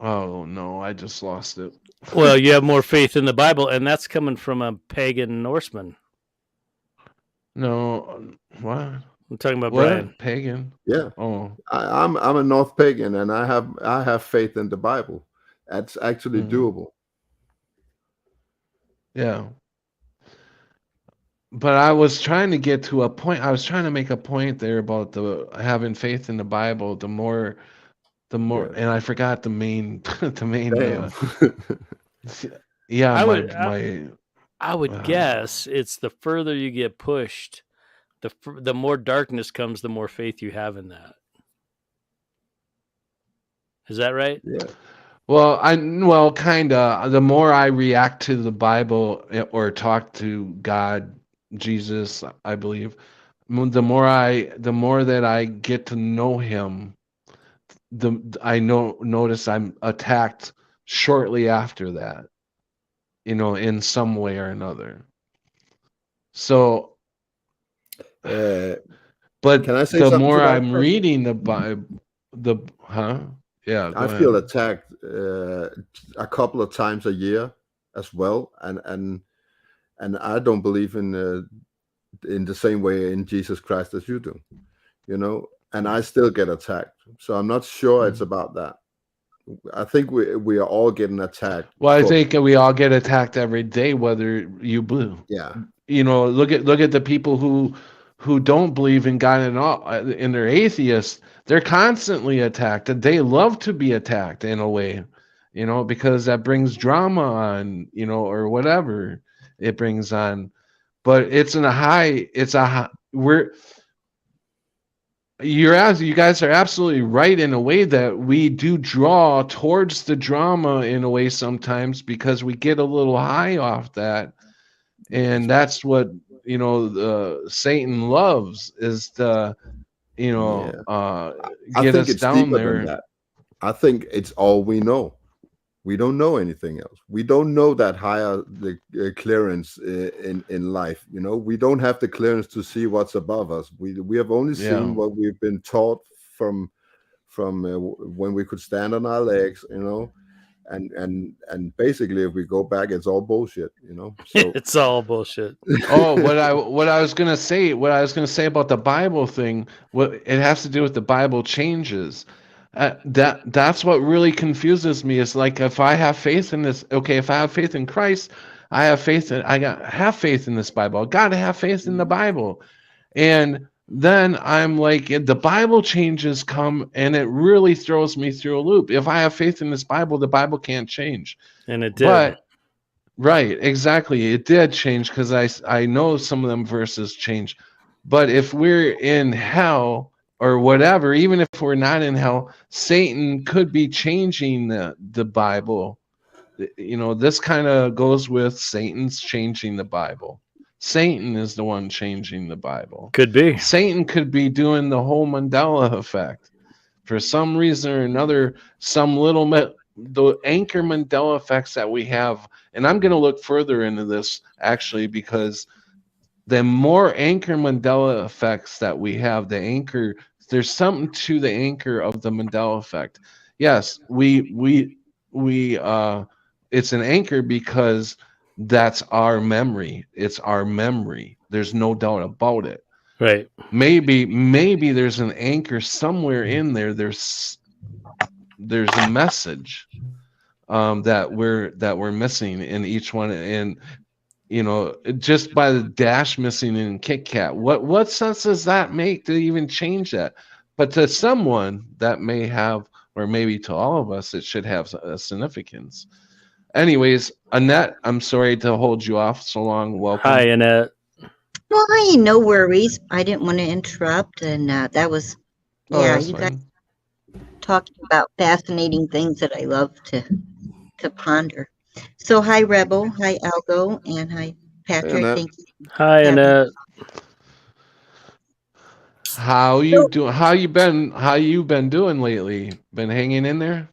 no, I just lost it. Well, you have more faith in the Bible, and that's coming from a pagan Norseman. No, what? I'm talking about what? Brian. Pagan. Yeah. Oh, I'm a North pagan, and I have faith in the Bible. That's actually doable. Yeah. but I was trying to get to a point. I was trying to make a point there about the having faith in the Bible. The more, Yeah. and I forgot the main, the main. Damn. Yeah, I my would- my. I would guess it's the further you get pushed, the more darkness comes, the more faith you have in that. Is that right? Yeah. Well, kind of. The more I react to the Bible or talk to God, Jesus, I believe, the more that I get to know Him, notice I'm attacked shortly after that, in some way or another. So, but Can I say the something more to that? I'm reading the Bible, yeah, go I feel ahead. attacked a couple of times a year as well, and I don't believe in the same way in Jesus Christ as you do, and I still get attacked. So I'm not sure it's about that. I think we are all getting attacked. Well, I think we all get attacked every day, whether you believe. Yeah. Look at the people who don't believe in God at all, and they're atheists. They're constantly attacked, and they love to be attacked in a way, because that brings drama on, or whatever it brings on. But you guys are absolutely right in a way that we do draw towards the drama in a way sometimes because we get a little high off that. And that's what, Satan loves is to, get us down there. That. I think it's all we know. We don't know anything else. We don't know that higher the clearance in life. We don't have the clearance to see what's above us. We have only seen what we've been taught from when we could stand on our legs. And basically, if we go back, it's all bullshit. So it's all bullshit. Oh, what I was gonna say about the Bible thing. What it has to do with the Bible changes. That's what really confuses me. Is like if I have faith in this. Okay, if I have faith in Christ, I have faith in this Bible. I gotta have faith in the Bible, and then I'm like, the Bible changes come and it really throws me through a loop. If I have faith in this Bible, the Bible can't change. And it did. But, right, exactly. It did change because I know some of them verses change. But if we're in hell or whatever, even if we're not in hell, Satan could be changing the Bible. This kind of goes with Satan's changing the Bible. Satan is the one changing the Bible. Could be. Satan could be doing the whole Mandela effect. For some reason or another, the anchor Mandela effects that we have, and I'm going to look further into this actually because the more anchor Mandela effects that we have, there's something to the anchor of the Mandela effect. Yes, it's an anchor because that's our memory. It's our memory. There's no doubt about it. Right. Maybe there's an anchor somewhere in there. There's a message that we're missing in each one. And just by the dash missing in Kit Kat, what sense does that make to even change that? But to someone that may have, or maybe to all of us, it should have a significance. Anyways, Annette, I'm sorry to hold you off so long. Welcome. Hi, Annette. Well, hey, no worries. I didn't want to interrupt, and that was, that's you fine. guys talking about fascinating things that I love to ponder. So, hi, Rebel, hi, Algo, and hi, Patrick. Annette. Thank you. Hi, Yeah. Annette. How you doing? How you been doing lately? Been hanging in there?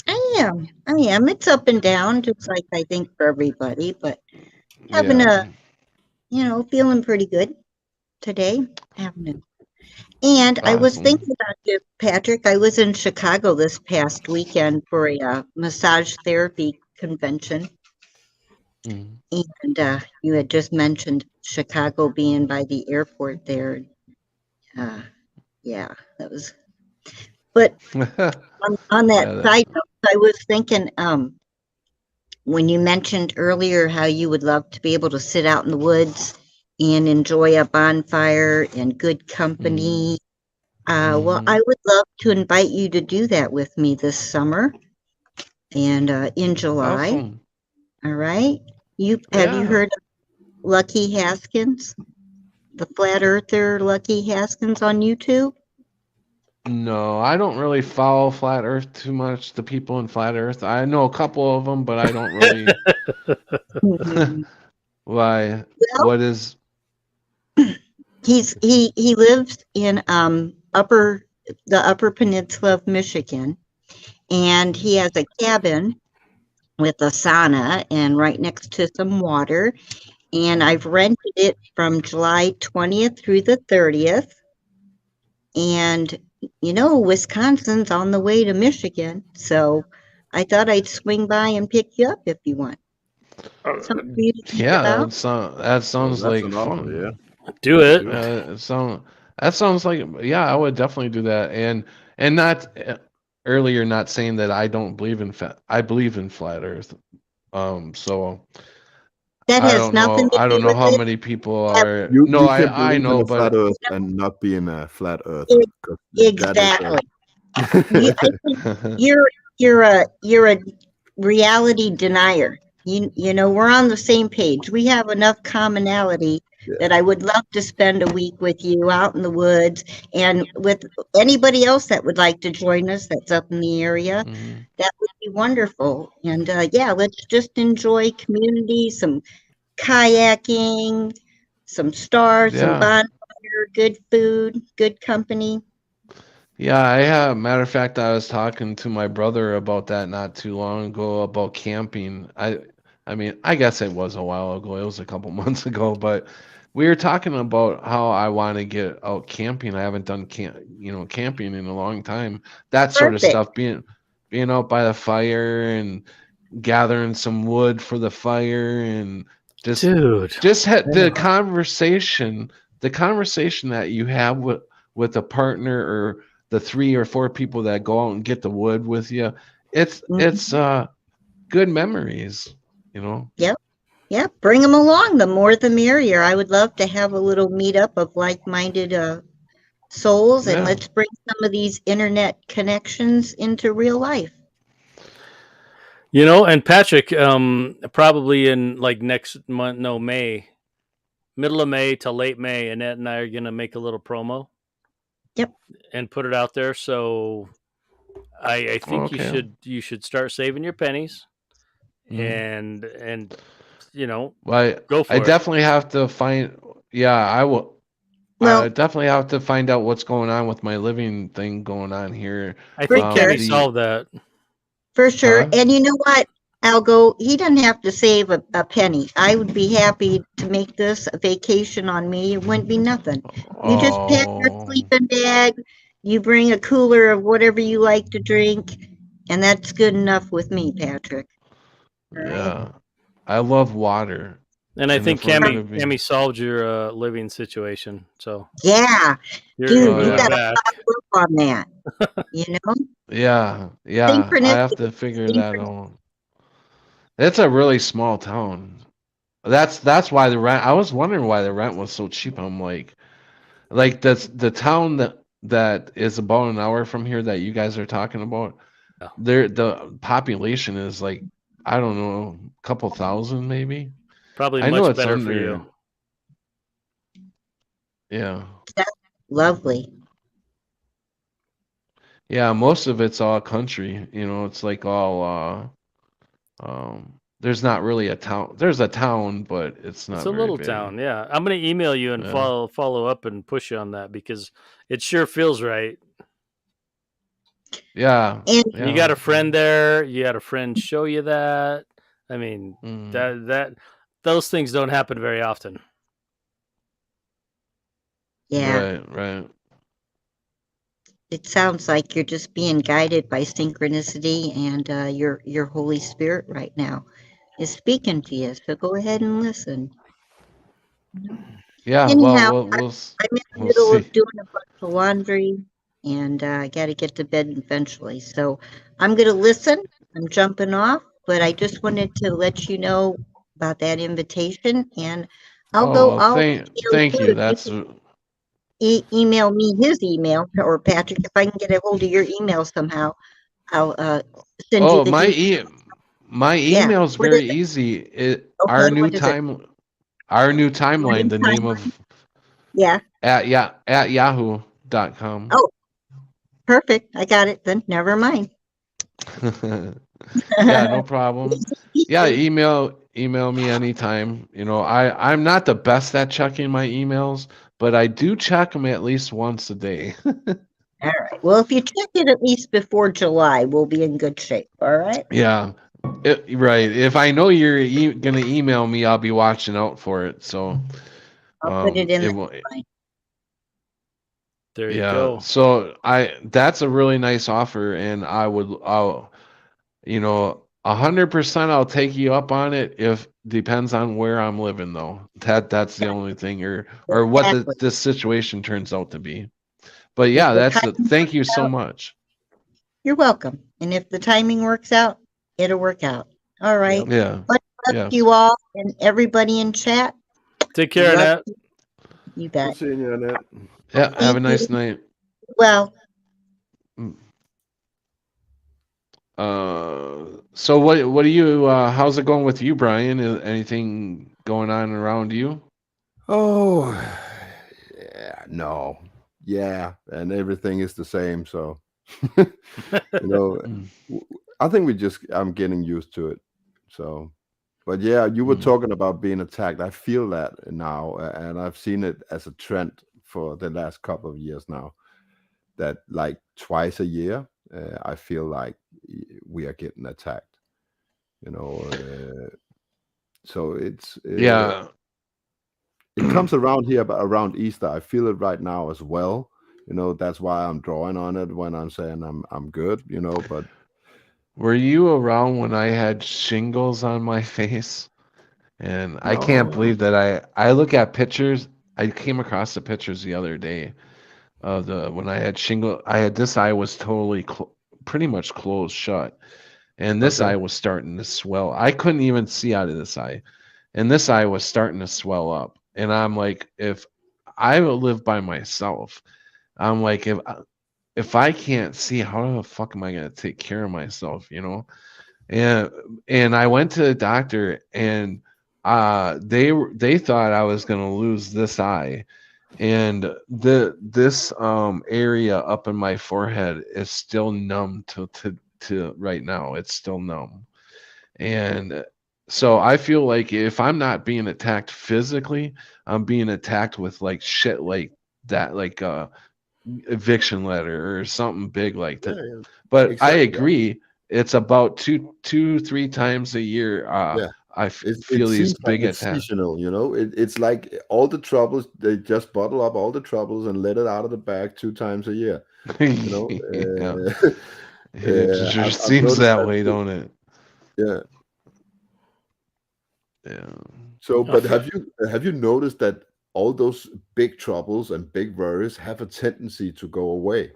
I am. It's up and down, just like I think for everybody, but having feeling pretty good today. And I was Awesome. thinking about you, Patrick. I was in Chicago this past weekend for a massage therapy convention. Mhm. And you had just mentioned Chicago being by the airport there. Yeah, that was. But on that side note, I was thinking, when you mentioned earlier how you would love to be able to sit out in the woods and enjoy a bonfire and good company. Well, I would love to invite you to do that with me this summer and in July. Awesome. All right. Have you Yeah. heard of Lucky Haskins, the flat earther Lucky Haskins on YouTube? No, I don't really follow Flat Earth too much. The people in Flat Earth, I know a couple of them, but I don't really. Mhm. Why? Well, What is? he lives in the upper peninsula of Michigan, and he has a cabin with a sauna and right next to some water. And I've rented it from July 20th through the 30th. And you know, Wisconsin's on the way to Michigan, so I thought I'd swing by and pick you up if you want. Something for you to think Yeah, about. that sounds That's like an offer, fun. yeah. Do it. That sounds like, yeah, I would definitely do that. And not earlier, not saying that I don't believe in I believe in flat Earth. So That I has don't nothing know. to I do don't know with how it. many people are. You No, can I believe in know, a flat but Earth and not being a flat earther. It- 'cause that is Exactly. I think you're a reality denier. You know, we're on the same page. We have enough commonality Yeah. that I would love to spend a week with you out in the woods and with anybody else that would like to join us that's up in the area. Mhm. That would be wonderful. And yeah, let's just enjoy community, some kayaking, some stars, some Yeah. bonfire, good food, good company. Yeah, matter of fact, I was talking to my brother about that not too long ago about camping. I mean, I guess it was a while ago. It was a couple months ago, but we were talking about how I want to get out camping. I haven't done camping in a long time. That sort of Perfect. stuff, being out by the fire and gathering some wood for the fire and just Dude. the conversation that you have with a partner or the 3 or 4 people that go out and get the wood with you, it's good memories, you know. Yeah, bring them along. The more the merrier. I would love to have a little meetup of like-minded souls, and Yeah. let's bring some of these internet connections into real life. You know, and Patrick, probably in like next month, no, May, middle of May to late May, Annette and I are going to make a little promo. Yep. And put it out there. So I think Okay. you should start saving your pennies Mhm. and you know, Well, go for I it. definitely have to find. Yeah, I will. Well, I definitely have to find out what's going on with my living thing going on here. I think For Kemi sure. solved that. For sure. Huh? And you know what, Algo, he doesn't have to save a penny. I would be happy to make this a vacation on me. It wouldn't be nothing. You just pack your Oh, sleeping bag, you bring a cooler of whatever you like to drink, and that's good enough with me, Patrick. All right? yeah. I love water. And I And think if we're gonna be- Kemi solved your living situation. So Yeah, you're dude, Oh, you yeah. got to back. follow up on that. You know, Yeah, I have synchronicity. to figure that out. It's a really small town. That's why the rent. I was wondering why the rent was so cheap. I'm like that's the town that is about an hour from here that you guys are talking about. Yeah. The population is like, I don't know, a couple thousand maybe. Probably I know much it's better under. for you. Yeah, Lovely. yeah. Most of it's all country. You know, it's like all. There's not really a town. There's a town, but it's not It's a very little big. town, yeah. I'm gonna email you and Yeah. follow up and push you on that because it sure feels right. Yeah. And Yeah. You got a friend there. You had a friend show you that. I mean, Mm. that those things don't happen very often. yeah, Right. it sounds like you're just being guided by synchronicity, and your Holy Spirit right now is speaking to you. So go ahead and listen. Yeah. Anyhow, Well, we'll I'm in the we'll middle see. of doing a bunch of laundry, and I got to get to bed eventually. So I'm going to listen. I'm jumping off, but I just wanted to let you know about that invitation, and I'll Oh, well, I'll thank email you. too. If That's you can email me his email, or Patrick, if I can get a hold of your email somehow, I'll send you oh the details. my Yeah. email's What is very it? easy. Okay. What is it? Our new Your timeline. new The name timeline? of Yeah. at yahoo.com. Oh, perfect. I got it then. Never mind. Yeah, no problem. Yeah, Easy. email me anytime. You know, I'm not the best at checking my emails, but I do check them at least once a day. All right. Well, if you check it at least before July, we'll be in good shape. All right. Yeah, right. If I know you're gonna email me, I'll be watching out for it. So, I'll put it in it the will. line. There you Yeah. go. So that's a really nice offer, and I'll, 100% I'll take you up on it. If depends on where I'm living, though. That's the only thing, or what Exactly. this situation turns out to be. But If yeah, the that's it. timing Thank you works so out, much. you're welcome. And if the timing works out, it'll work out. All right. Yep. Yeah. Much love Yes. to you all and everybody in chat. Take care, Love Nat. you. You Good bet. seeing you, Annette. Yeah. Have a Thank nice you. night. Well, So what do you how's it going with you, Brian? Anything going on around you? Oh, yeah, no, yeah, and everything is the same. So, you know, Mm, I think I'm getting used to it. So, but yeah, you were mm. talking about being attacked. I feel that now, and I've seen it as a trend for the last couple of years now. That like twice a year, I feel like we are getting attacked. You know, so Yeah. it comes around here, but around Easter, I feel it right now as well. You know, that's why I'm drawing on it when I'm saying I'm good. You know, but Were you around when I had shingles on my face? And I can't no, believe that I look at pictures. I came across the pictures the other day of the when I had shingle. I had this eye was totally pretty much closed shut, and this okay, eye was starting to swell. I couldn't even see out of this eye, and this eye was starting to swell up. And I'm like, if I live by myself, I'm like, if I can't see, how the fuck am I gonna take care of myself? You know? And I went to the doctor, and they thought I was gonna lose this eye, and this area up in my forehead is still numb to right now. It's still numb, and so I feel like if I'm not being attacked physically, I'm being attacked with like shit like that, like eviction letter or something big like yeah, that. yeah, But I exactly. agree, it's about three times a year. Yeah, it Feel these seems like big it's attacks. seasonal. You know, it's like all the troubles. They just bottle up all the troubles and let it out of the bag 2 times a year. You know, Yeah, it sure I've seems noticed that that way, too. don't it? Yeah. Yeah. So, I but fe- have you noticed that all those big troubles and big worries have a tendency to go away?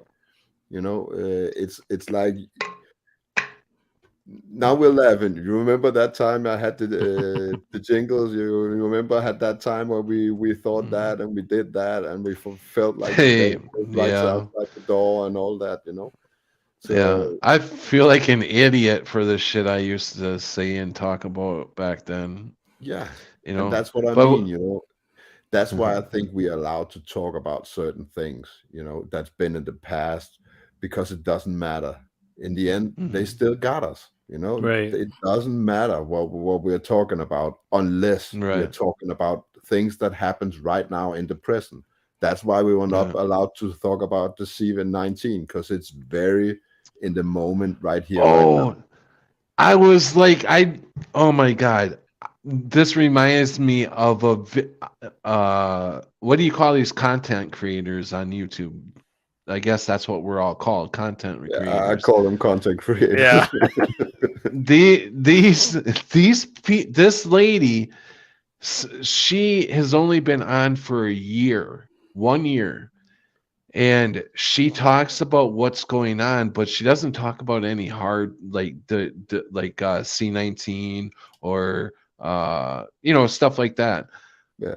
You know, it's like now we're laughing. You remember that time I had the jingles? You remember I had that time where we thought Mm. that and we did that and we felt like the Hey, devil was right yeah, outside the door and all that. You know, yeah. so I feel like an idiot for the shit I used to say and talk about back then, yeah, you and know. that's what I mean. But You know, that's why I Mhm. think we are allowed to talk about certain things, you know, that's been in the past because it doesn't matter. In the end, they Mhm. still got us, you know. right. It doesn't matter what we're talking about unless we're Right, talking about things that happens right now in the present. That's why we were not yeah. allowed to talk about the COVID-19 because it's very in the moment right here, right now. Oh, I was like, oh my God. This reminds me of what do you call these content creators on YouTube? I guess that's what we're all called, content Yeah, I creators. call them content Yeah. creators. This lady, she has only been on for a year, 1 year, and she talks about what's going on, but she doesn't talk about any hard like the like C19 or stuff like that. Yeah.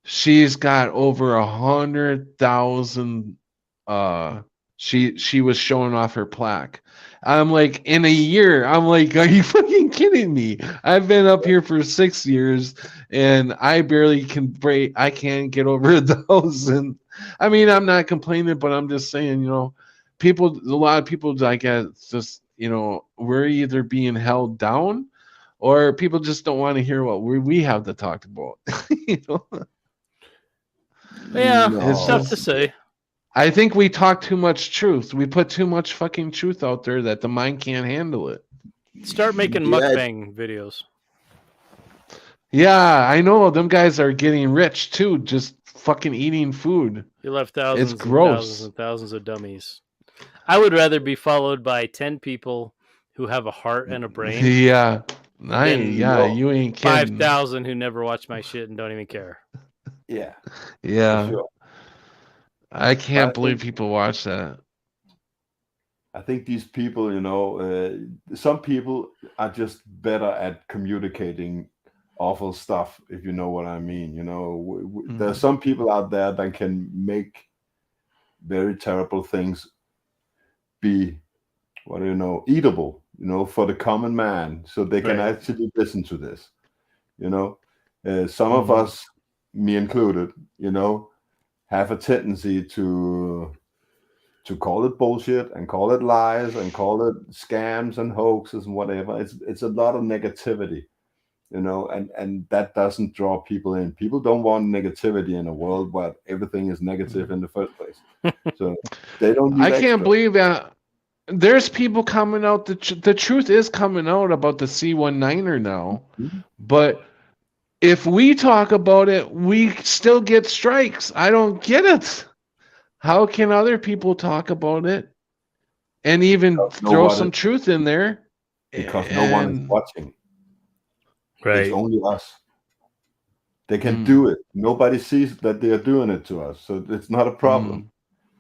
She's got over 100,000. She was showing off her plaque. I'm like, in a year. I'm like, are you fucking kidding me? I've been up here for 6 years, and I barely can break. I can't get over 1,000. I mean, I'm not complaining, but I'm just saying, people. A lot of people, I guess, just we're either being held down, or people just don't want to hear what we have to talk about. Yeah, No. it's tough to say. I think we talk too much truth. We put too much fucking truth out there that the mind can't handle it. Start making Yeah. mukbang videos. Yeah, I know them guys are getting rich too, just fucking eating food. You'll have thousands and gross. thousands and thousands of dummies. I would rather be followed by 10 people who have a heart and a brain Yeah. Then You ain't kidding. 5,000 who never watch my shit and don't even care. Yeah. Yeah. For sure. I can't I believe think- people watch that. I think these people, some people are just better at communicating awful stuff, if you know what I mean. There's some people out there that can make very terrible things be, eatable, for the common man, so they can Right. actually listen to this. Some of us, me included, have a tendency to call it bullshit and call it lies and call it scams and hoaxes and whatever. It's a lot of negativity, and that doesn't draw people in. People don't want negativity in a world where everything is negative in the first place. So they don't. I can't believe that there's people coming out. The truth is coming out about the C19er now, but if we talk about it, we still get strikes. I don't get it. How can other people talk about it and even throw some truth in there? Because no one is watching. Right. It's only us. They can do it. Nobody sees that they are doing it to us, so it's not a problem.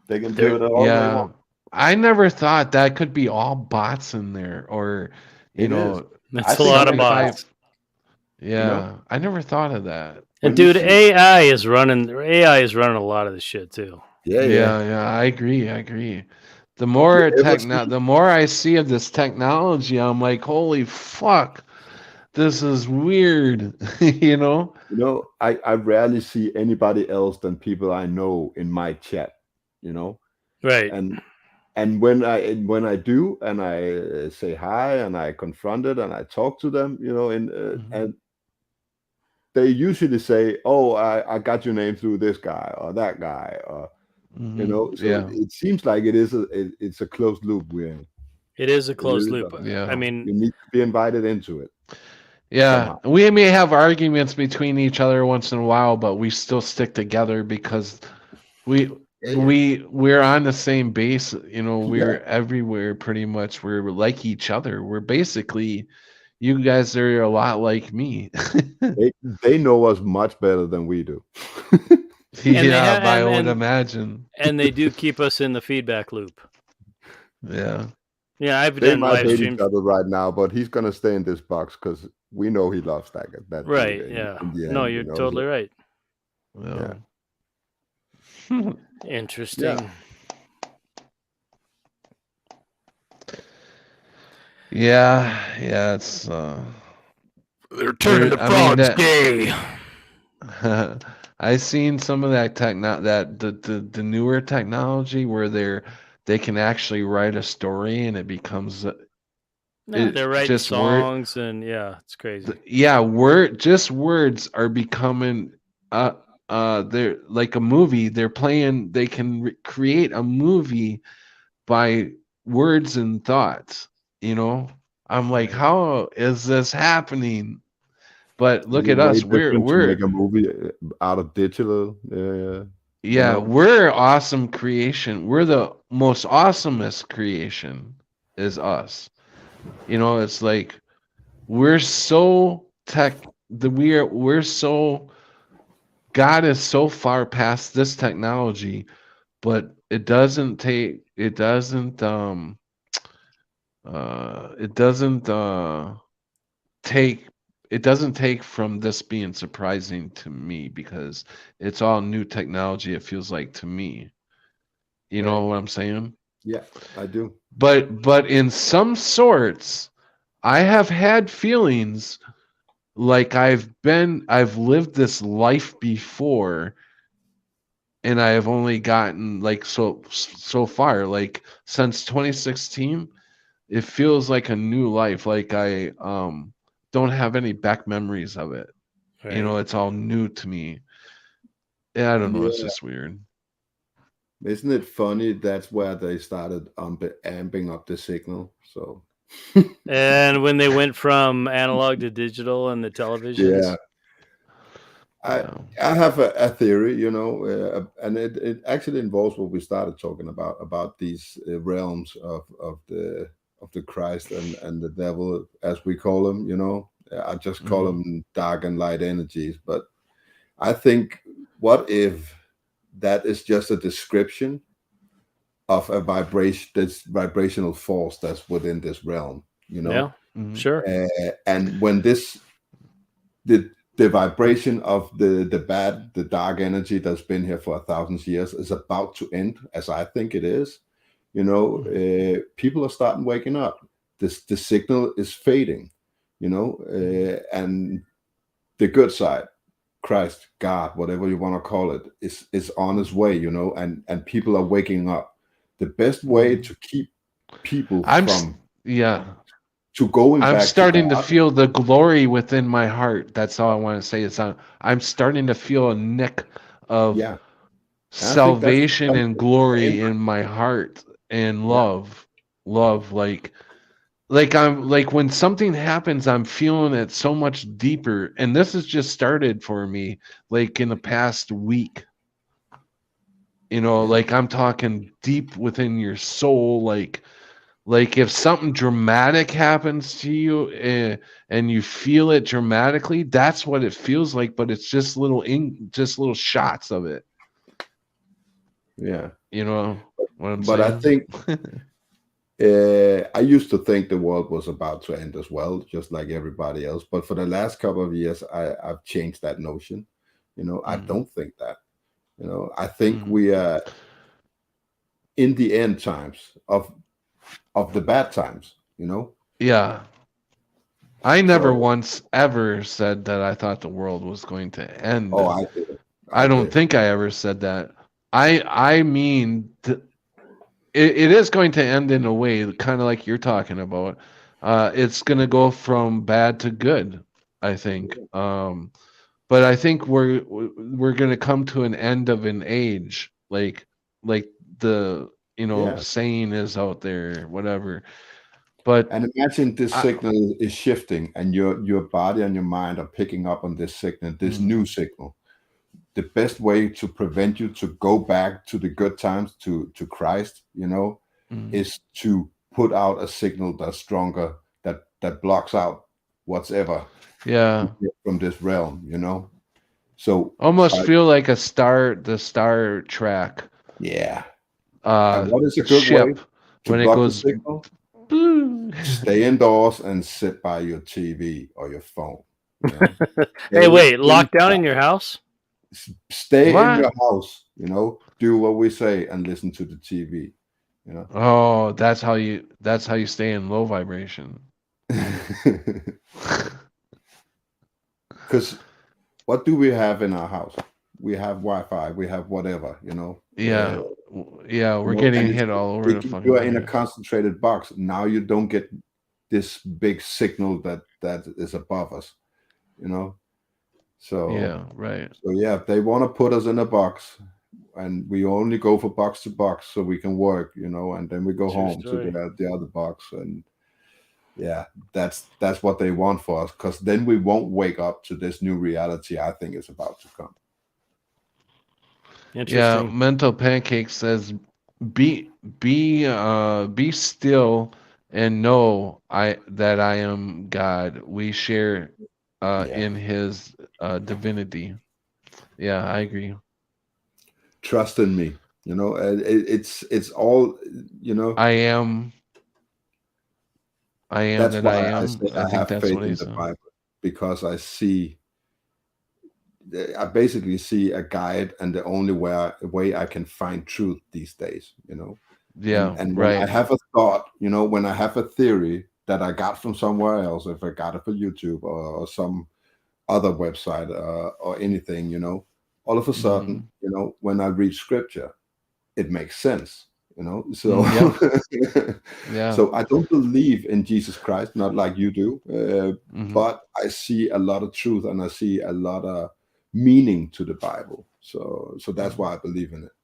They can do it all they want. I never thought that could be all bots in there, or That's a lot of bots. Yeah, I never thought of that. And dude, AI is running a lot of this shit too. Yeah. I agree. The more the more I see of this technology, I'm like, holy fuck, this is weird. I rarely see anybody else than people I know in my chat. Right. And when I do, and I say hi, and I confront it, and I talk to them, and they usually say, "Oh, I got your name through this guy or that guy," or it seems like it's a closed loop we're in. It is a closed loop. Yeah. I mean, you need to be invited into it. Yeah, we may have arguments between each other once in a while, but we still stick together because we're on the same base. We're everywhere pretty much. We're like each other. We're basically, you guys are a lot like me. They know us much better than we do. I would imagine. And they do keep us in the feedback loop. Yeah. Yeah, I've They done might live hate streams. each other right now, but he's gonna stay in this box because we know he loves that. Right? dude Yeah. in the No, end, you're totally right. Yeah. Interesting. Yeah. It's they're turning the frogs gay. I seen some of that the newer technology where they can actually write a story and it becomes they're writing songs and it's crazy. Words are becoming they're like a movie. They can create a movie by words and thoughts. I'm like, how is this happening? But look at us. We're make a movie out of digital. Yeah, we're awesome creation. We're the most awesomest creation is us. It's like we're so we're so God is so far past this technology, but it doesn't take it doesn't take from this being surprising to me because it's all new technology. It feels like to me. You know Right. what I'm saying? Yeah, I do. But in some sorts, I have had feelings like I've lived this life before, and I have only gotten like so far, like since 2016, it feels like a new life. Like I don't have any back memories of it. You know, it's all new to me. Yeah, I don't know. It's Yeah. just weird. Isn't it funny? That's where they started amping up the signal. So And when they went from analog to digital and the televisions, yeah, I Yeah. I have a theory, and it actually involves what we started talking about these realms of the Christ and the devil, as we call them. I just call them dark and light energies. But I think, what if that is just a description of a this vibrational force that's within this realm? yeah, Mhm. sure. And when the vibration of the dark energy that's been here for 1,000 years is about to end, as I think it is, people are starting waking up. The signal is fading, and the good side, Christ, God, whatever you want to call it, is on its way, and people are waking up. The best way to keep people Yeah. to going I'm back starting to to God, feel the glory within my heart. That's all I want to say. I'm starting to feel a nick of yeah. I think that's salvation and glory in my heart and Yeah. love like I'm like when something happens, I'm feeling it so much deeper. And this has just started for me like in the past week. Like I'm talking deep within your soul, like if something dramatic happens to you, and you feel it dramatically, that's what it feels like, but it's just just little shots of it. Yeah. You know what I'm But I saying? think I used to think the world was about to end as well, just like everybody else. But for the last couple of years, I've changed that notion. I don't think that. I think we are in the end times of the bad times. Yeah. I never So, once ever said that I thought the world was going to end. oh, I did. I don't did. think I ever said that. I mean, it is going to end in a way, kind of like you're talking about. It's going to go from bad to good, I think. But I think we're going to come to an end of an age, like the Yeah. saying is out there, whatever. But And imagine this I, signal is shifting, and your body and your mind are picking up on this signal, this new signal. The best way to prevent you to go back to the good times, to Christ, is to put out a signal that's stronger, that blocks out whatever yeah, from this realm, So almost feel like the Star Trek yeah. And what is a good ship way to when it block the goes signal? blue. Stay indoors and sit by your TV or your phone. Hey, wait, locked down in your house? Stay in What? your house, do what we say and listen to the TV, Oh, that's how you stay in low vibration. Because what do we have in our house? We have Wi-Fi, we have whatever, Yeah, yeah, we're and getting it's- hit all over the fucking you are in a place. concentrated box. Now you don't get this big signal that is above us, So Yeah, right. So yeah, they want to put us in a box, and we only go for box to box so we can work, and then we go True home story. to the other box, and yeah, that's what they want for us, because then we won't wake up to this new reality I think is about to come. Yeah, Interesting. Mental Pancake says, be still and know that I am God. We share in his divinity. Yeah, I agree. Trust in me, it's all, I am that's that why I I am. say I I think have that's faith what in he the said. Bible, because I basically see a guide, and the only way I can find truth these days, Yeah, and when I right. have a thought, when I have a theory that I got from somewhere else, if I got it from YouTube or some other website or anything, all of a sudden, Hmm. when I read scripture, it makes sense, so Yeah, yeah. so I don't believe in Jesus Christ, not like you do, Hmm. but I see a lot of truth, and I see a lot of meaning to the Bible, so that's why I believe in it.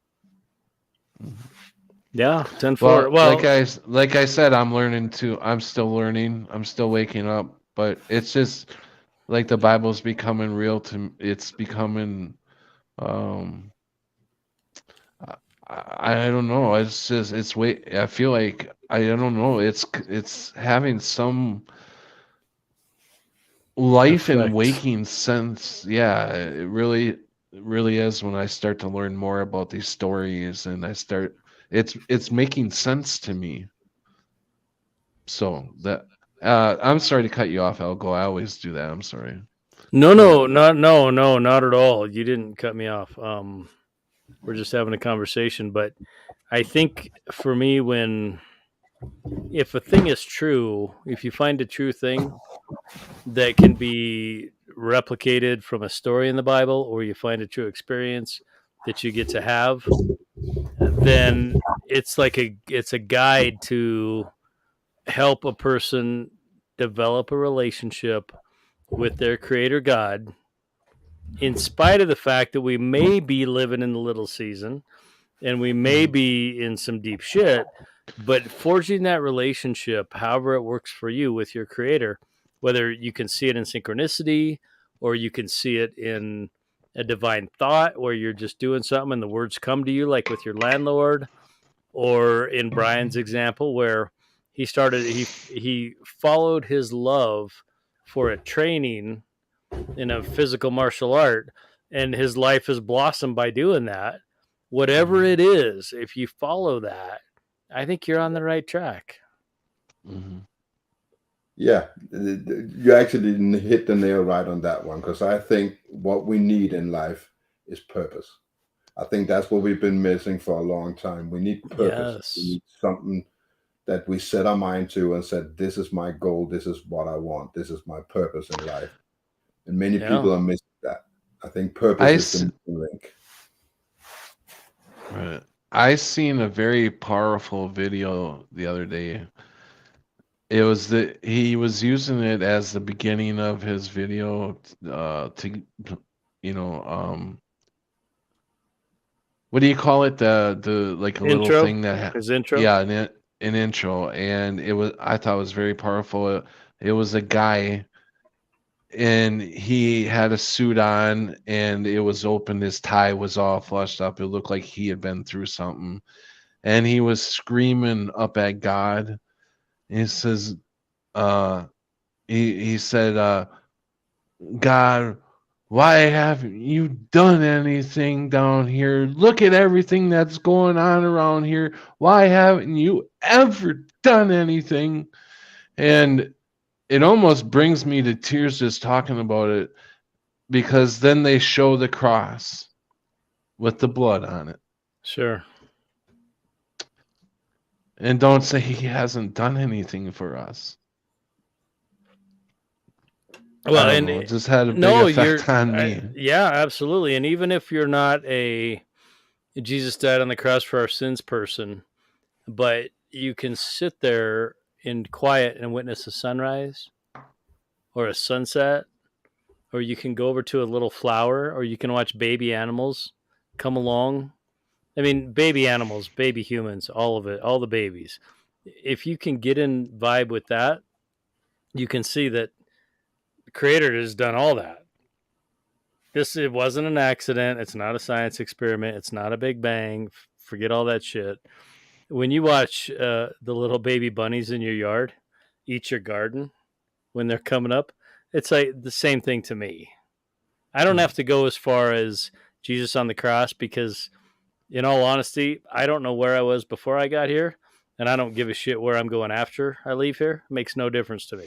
Yeah, 10-4. Well, Well, like I said, I'm learning too. I'm still learning. I'm still waking up, but it's just like the Bible's becoming real to me. It's becoming um I don't know. It's just it's wait. I feel like I don't know. It's having some life and effect. waking sense. Yeah, it really is when I start to learn more about these stories and it's making sense to me. So that I'm sorry to cut you off, Elgo. I always do that. I'm sorry. No, Go ahead. not at all. You didn't cut me off. We're just having a conversation, but I think for me, if a thing is true, if you find a true thing that can be replicated from a story in the Bible, or you find a true experience that you get to have, then it's a guide to help a person develop a relationship with their creator God, in spite of the fact that we may be living in the little season and we may Mhm. be in some deep shit, but forging that relationship, however it works for you with your creator, whether you can see it in synchronicity or you can see it in a divine thought where you're just doing something and the words come to you, like with your landlord, or in Brian's example where he followed his love for a training in a physical martial art, and his life has blossomed by doing that. Whatever Mhm. it is, if you follow that, I think you're on the right track. Mhm. Yeah, you actually hit the nail right on that one, because I think what we need in life is purpose. I think that's what we've been missing for a long time. We need purpose. We Yes. need something that we set our mind to and said, this is my goal. This is what I want. This is my purpose in life. And many Yeah. people are missing that. I think purpose I is the s- missing link. right. I seen a very powerful video the other day. It was he was using it as the beginning of his video to you know what do you call it, the like a little Intro. thing that His intro. yeah, an intro, and I thought it was very powerful. It was a guy and he had a suit on and it was open, his tie was all flushed up, it looked like he had been through something, and he was screaming up at God. He says uh he said God, why haven't you done anything down here? Look at everything that's going on around here. Why haven't you ever done anything? And it almost brings me to tears just talking about it, because then they show the cross with the blood on it. Sure. And don't say he hasn't done anything for us. I Well, don't and know. It just had a big no, effect on me. yeah, absolutely. And even if you're not a Jesus died on the cross for our sins person, but you can sit there in quiet and witness a sunrise or a sunset, or you can go over to a little flower, or you can watch baby animals come along. I mean, baby animals, baby humans, all of it, all the babies. If you can get in vibe with that, you can see that the creator has done all that. It wasn't an accident. It's not a science experiment. It's not a big bang. Forget all that shit. When you watch the little baby bunnies in your yard eat your garden when they're coming up, it's like the same thing to me. I don't have to go as far as Jesus on the cross because, in all honesty, I don't know where I was before I got here, and I don't give a shit where I'm going after I leave here. It makes no difference to me.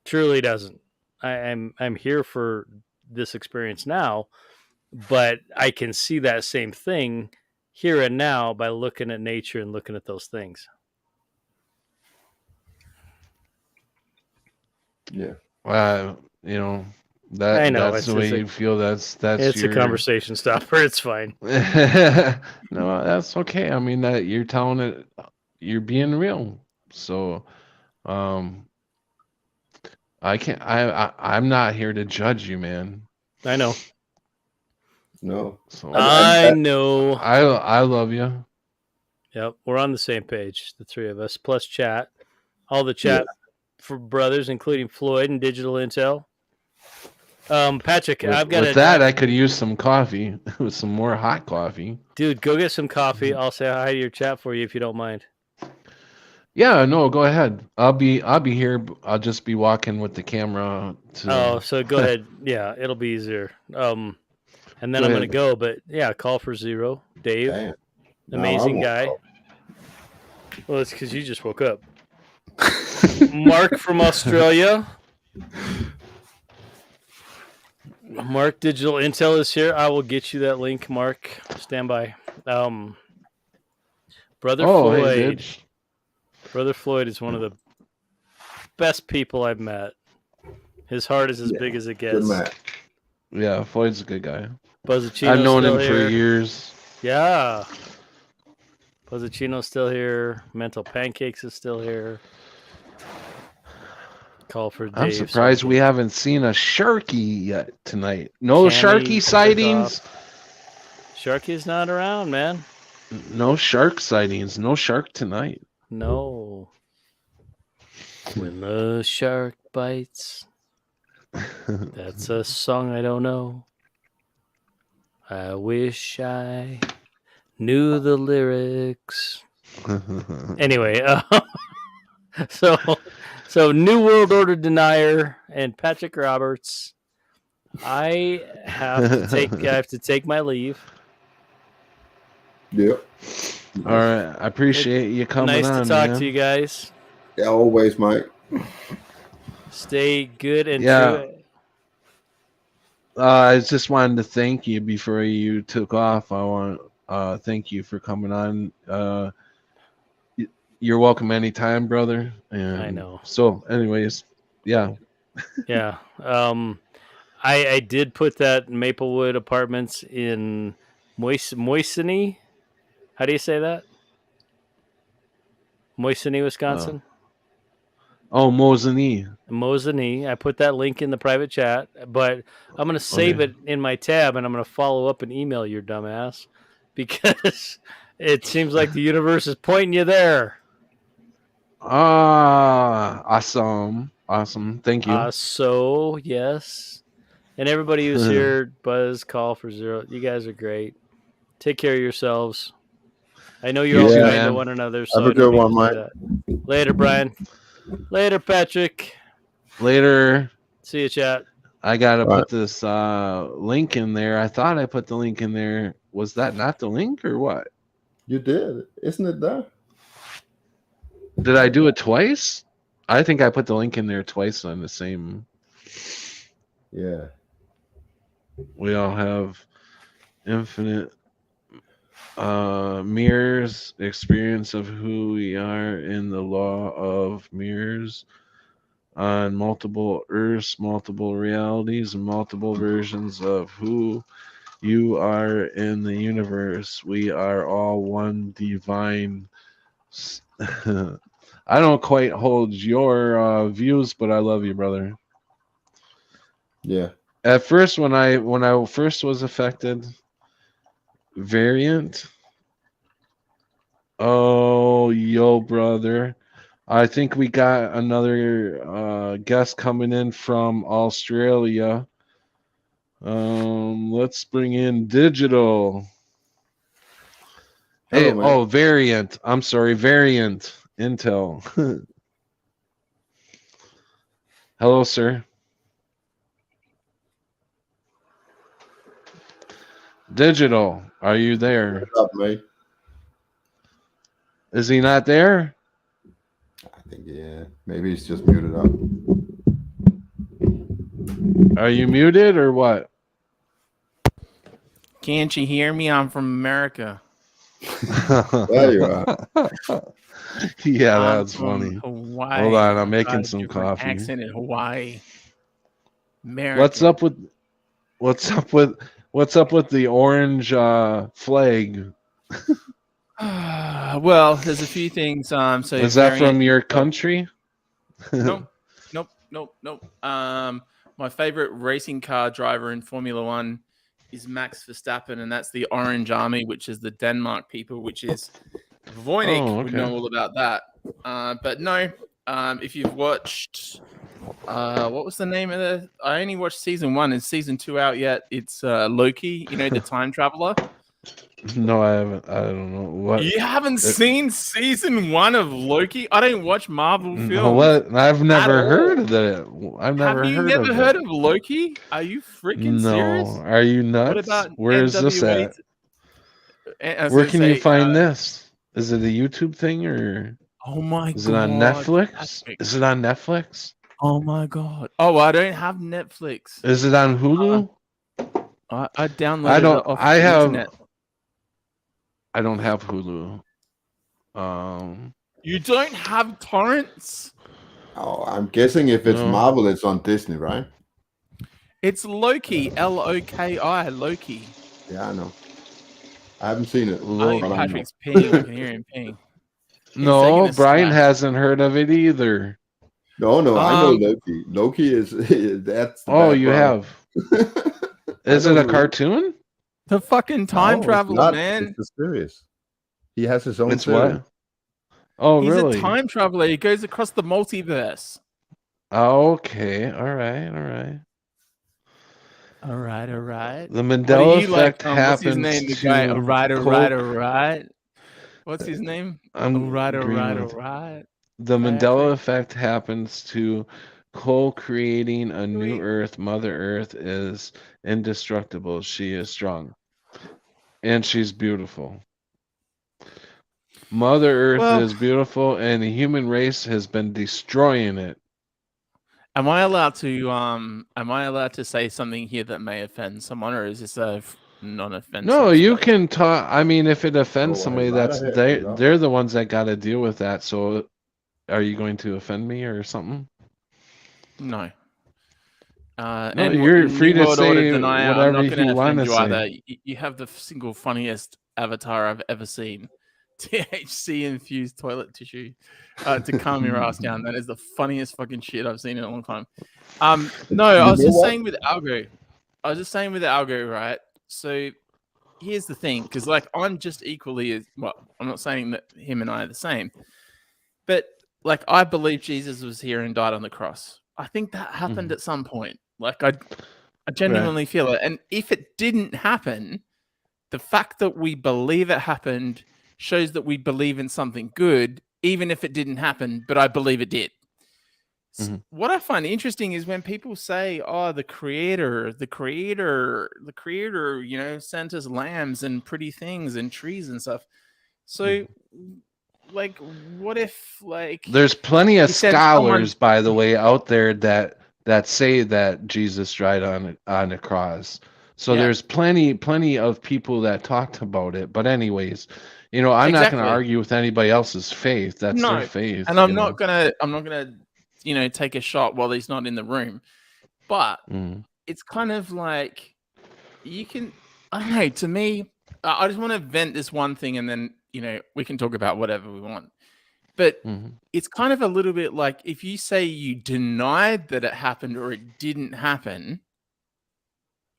Truly doesn't. I'm here for this experience now, but I can see that same thing here and now by looking at nature and looking at those things. Yeah. You know, I know, that's the way you feel. That's It's your a conversation stopper. It's fine. No, that's okay. I mean, that you're telling it, you're being real. So, I can't. I'm not here to judge you, man. I know. No. So I know. I love you. Yep, we're on the same page, the three of us, plus chat. All the chat for brothers, including Floyd and Digital Intel. Patrick, I've got with that. I could use some coffee, with some more hot coffee. Dude, go get some coffee. I'll say hi to your chat for you if you don't mind. Yeah, no, go ahead. I'll be here. I'll just be walking with the camera. So go ahead. Yeah, it'll be easier. And then I'm gonna go. But yeah, call for Zero, Dave, Damn. amazing guy. Well, it's because you just woke up. Mark from Australia. Mark, Digital Intel is here. I will get you that link, Mark. Stand by. Brother Floyd. Hey, Brother Floyd is one of the best people I've met. His heart is as big as it gets. Yeah, Floyd's a good guy. Buzzacino's I've known him here. for years. Yeah. Buzzacino's still here. Mental Pancakes is still here. Call for Dave. I'm surprised we haven't seen a Sharky yet tonight. No Sharky sightings. Sharky's not around, man. No shark sightings. No shark tonight. No. When the shark bites. That's a song I don't know. I wish I knew the lyrics. Anyway, so New World Order denier and Patrick Roberts. I have to take my leave. Yep. All right, I appreciate you coming nice on. Nice to talk man. to you guys. Yeah, always, Mike. Stay good and true. I just wanted to thank you before you took off. I want thank you for coming on. You're welcome anytime, brother. And I know. So, anyways, yeah. Yeah. I did put that Maplewood Apartments in Moisany. How do you say that? Moisany, Wisconsin. Moisany. Moisany. I put that link in the private chat, but I'm going to save it in my tab, and I'm going to follow up and email your dumbass because it seems like the universe is pointing you there. Awesome. Thank you. So, yes. And everybody who's here, Buzz, Call for Zero, you guys are great. Take care of yourselves. I know you're all kind to one another. So have a good one, Mike. Later, Brian. Later, Patrick. Later. See you, chat. I got to put this link in there. I thought I put the link in there. Was that not the link or what? You did. Isn't it there? Did I do it twice? I think I put the link in there twice on the same. Yeah. We all have infinite mirrors, experience of who we are in the law of mirrors on multiple earths, multiple realities, and multiple versions of who you are in the universe. We are all one divine. I don't quite hold your views, but I love you, brother. Yeah. At first, when I first was affected, variant. Oh, yo, brother. I think we got another guest coming in from Australia. Let's bring in Digital. Hey, Hello, Variant. I'm sorry, Variant Intel. Hello, sir. Digital, are you there? What's up, mate? Is he not there? I think, yeah. Maybe he's just muted up. Are you muted or what? Can't you hear me? I'm from America. There you are. Yeah, I'm that's from funny. Hawaii. Hold on, I'm I've making got a some different coffee. accent in Hawaii. American. What's up with the orange flag? Well, there's a few things. So Is that from your variant- country? Nope. My favorite racing car driver in Formula One is Max Verstappen, and that's the Orange Army, which is the Denmark people, which is Voynich Oh, would okay. know all about that. But no, if you've watched, what was the name of the? I only watched season 1. Is season 2 out yet? It's Loki. You know, the time traveler. No, I haven't. I don't know what. You haven't seen season 1 of Loki? I don't watch Marvel films. No, what? I've never all. heard of that. I've never Have you heard never of heard it. of Loki? Are you freaking serious? No, are you nuts? What about Where is this NWA? at? Where can you find this? Is it a YouTube thing or Oh my god! is it on Netflix? Patrick. Is it on Netflix? Oh my god! Oh, I don't have Netflix. Is it on Hulu? I downloaded I don't. it off I the have. internet. I don't have Hulu. You don't have torrents? Oh, I'm guessing if it's No. Marvel, it's on Disney, right? It's Loki, Loki, Loki. Yeah, I know. I haven't seen it. I Lo- think but I know. Patrick's peeing. I can hear him peeing. No, taking a Brian slap. hasn't heard of it either. No, I know Um, Loki. Loki is that's. The Oh, you background. have. Is it know a who- cartoon? The fucking time No, it's traveler, not. man. It's a series. He has his own. It's series. what? Oh, He's really? a time traveler. He goes across the multiverse. Okay. All right. All right. The What Mandela do you like? effect What's happens his name? The to guy. All Coke- right. What's his name? I'm All right. agreeing with- Right. The Mandela Patrick. effect happens to co-creating a new Sweet. Earth. Mother Earth is indestructible. She is strong, and she's beautiful. Mother Earth Well- is beautiful, and the human race has been destroying it. Am I allowed to say something here that may offend someone, or is this a non-offensive? No, you space? can talk. I mean, if it offends Oh, somebody, right that's ahead, they. no. They're the ones that got to deal with that. So, are you going to offend me or something? No. No, and you're New free to World Order say denier, I'm whatever not you gonna wanna offend you say. either. You have the single funniest avatar I've ever seen. THC infused toilet tissue to calm your ass down. That is the funniest fucking shit I've seen in a long time. No, I was know just what? saying with Algo, right? So here's the thing, because like I'm just equally as well. I'm not saying that him and I are the same, but like I believe Jesus was here and died on the cross. I think that happened at some point. Like I genuinely feel it. And if it didn't happen, the fact that we believe it happened shows that we believe in something good, even if it didn't happen, but I believe it did. Mhm. What I find interesting is when people say, oh, the creator, you know, sent us lambs and pretty things and trees and stuff. So like, what if like There's plenty of He said scholars, by the way, out there that say that Jesus died on a cross. So Yeah. there's plenty of people that talked about it. But anyways, you know, I'm not going Exactly. to argue with anybody else's faith. That's No, their faith. and I'm you not know? gonna, you know, take a shot while he's not in the room. But Mm. it's kind of like you can, I don't know, to me, I just want to vent this one thing and then, you know, we can talk about whatever we want. But Mhm. it's kind of a little bit like if you say you denied that it happened or it didn't happen,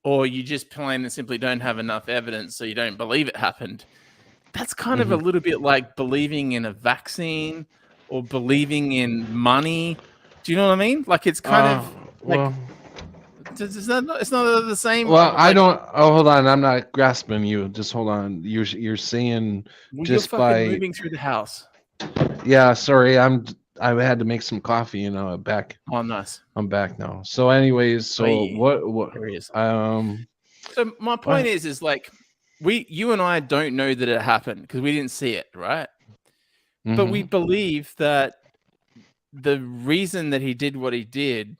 or you just plain and simply don't have enough evidence, so you don't believe it happened. That's kind of a little bit like believing in a vaccine or believing in money. Do you know what I mean? Like it's kind of like well, it's not the same. well, I like, don't. Oh, hold on. I'm not grasping you. Just hold on. You're saying well, just you're fucking by moving through the house. yeah. Sorry, I had to make some coffee. You know, Oh, nice. I'm back now. So, anyways, so Hey. what? There he is. So my point is like you and I don't know that it happened because we didn't see it, right? mm-hmm. But we believe that the reason that he did what he did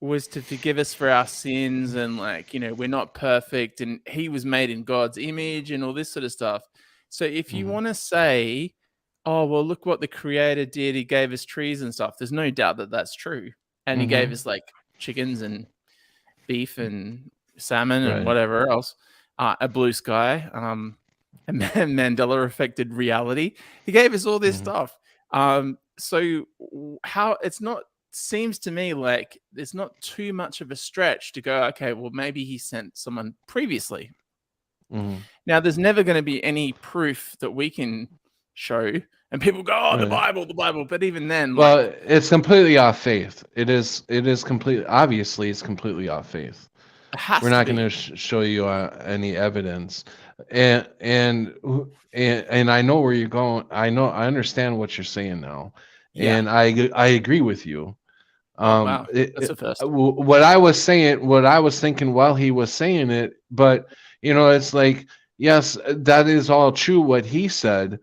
was to forgive us for our sins, and like, we're not perfect, and he was made in God's image and all this sort of stuff. So if you want to say, oh, well, look what the creator did, he gave us trees and stuff, there's no doubt that that's true. And he gave us like chickens and beef and salmon and whatever else, a blue sky, a Mandela affected reality. He gave us all this stuff. So how it's not, seems to me like there's not too much of a stretch to go, okay, well, maybe he sent someone previously. Now, there's never going to be any proof that we can show, and people go, oh, the Bible. But even then, well, it's completely off faith. It is completely, obviously, it's completely off faith. We're not going to show you any evidence, and I know where you're going. I understand what you're saying now, and I agree with you. Wow, that's a first. What I was thinking while he was saying it, but it's like, yes, that is all true what he said,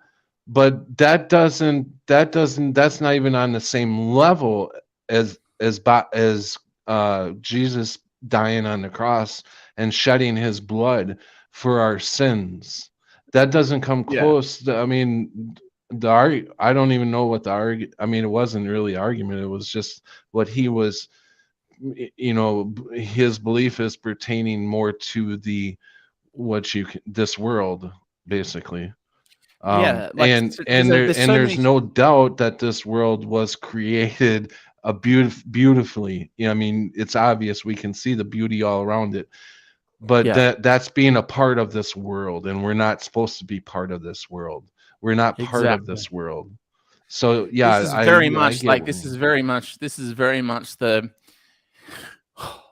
but that's not even on the same level as Jesus dying on the cross and shedding his blood for our sins. That doesn't come close. I mean, I don't even know what it wasn't really argument. It was just what he was, his belief is pertaining more to this world, basically. There's no doubt that this world was created beautifully. I mean, it's obvious, we can see the beauty all around it, but that's being a part of this world, and we're not supposed to be part of this world. We're not part of this world. So this is very much the,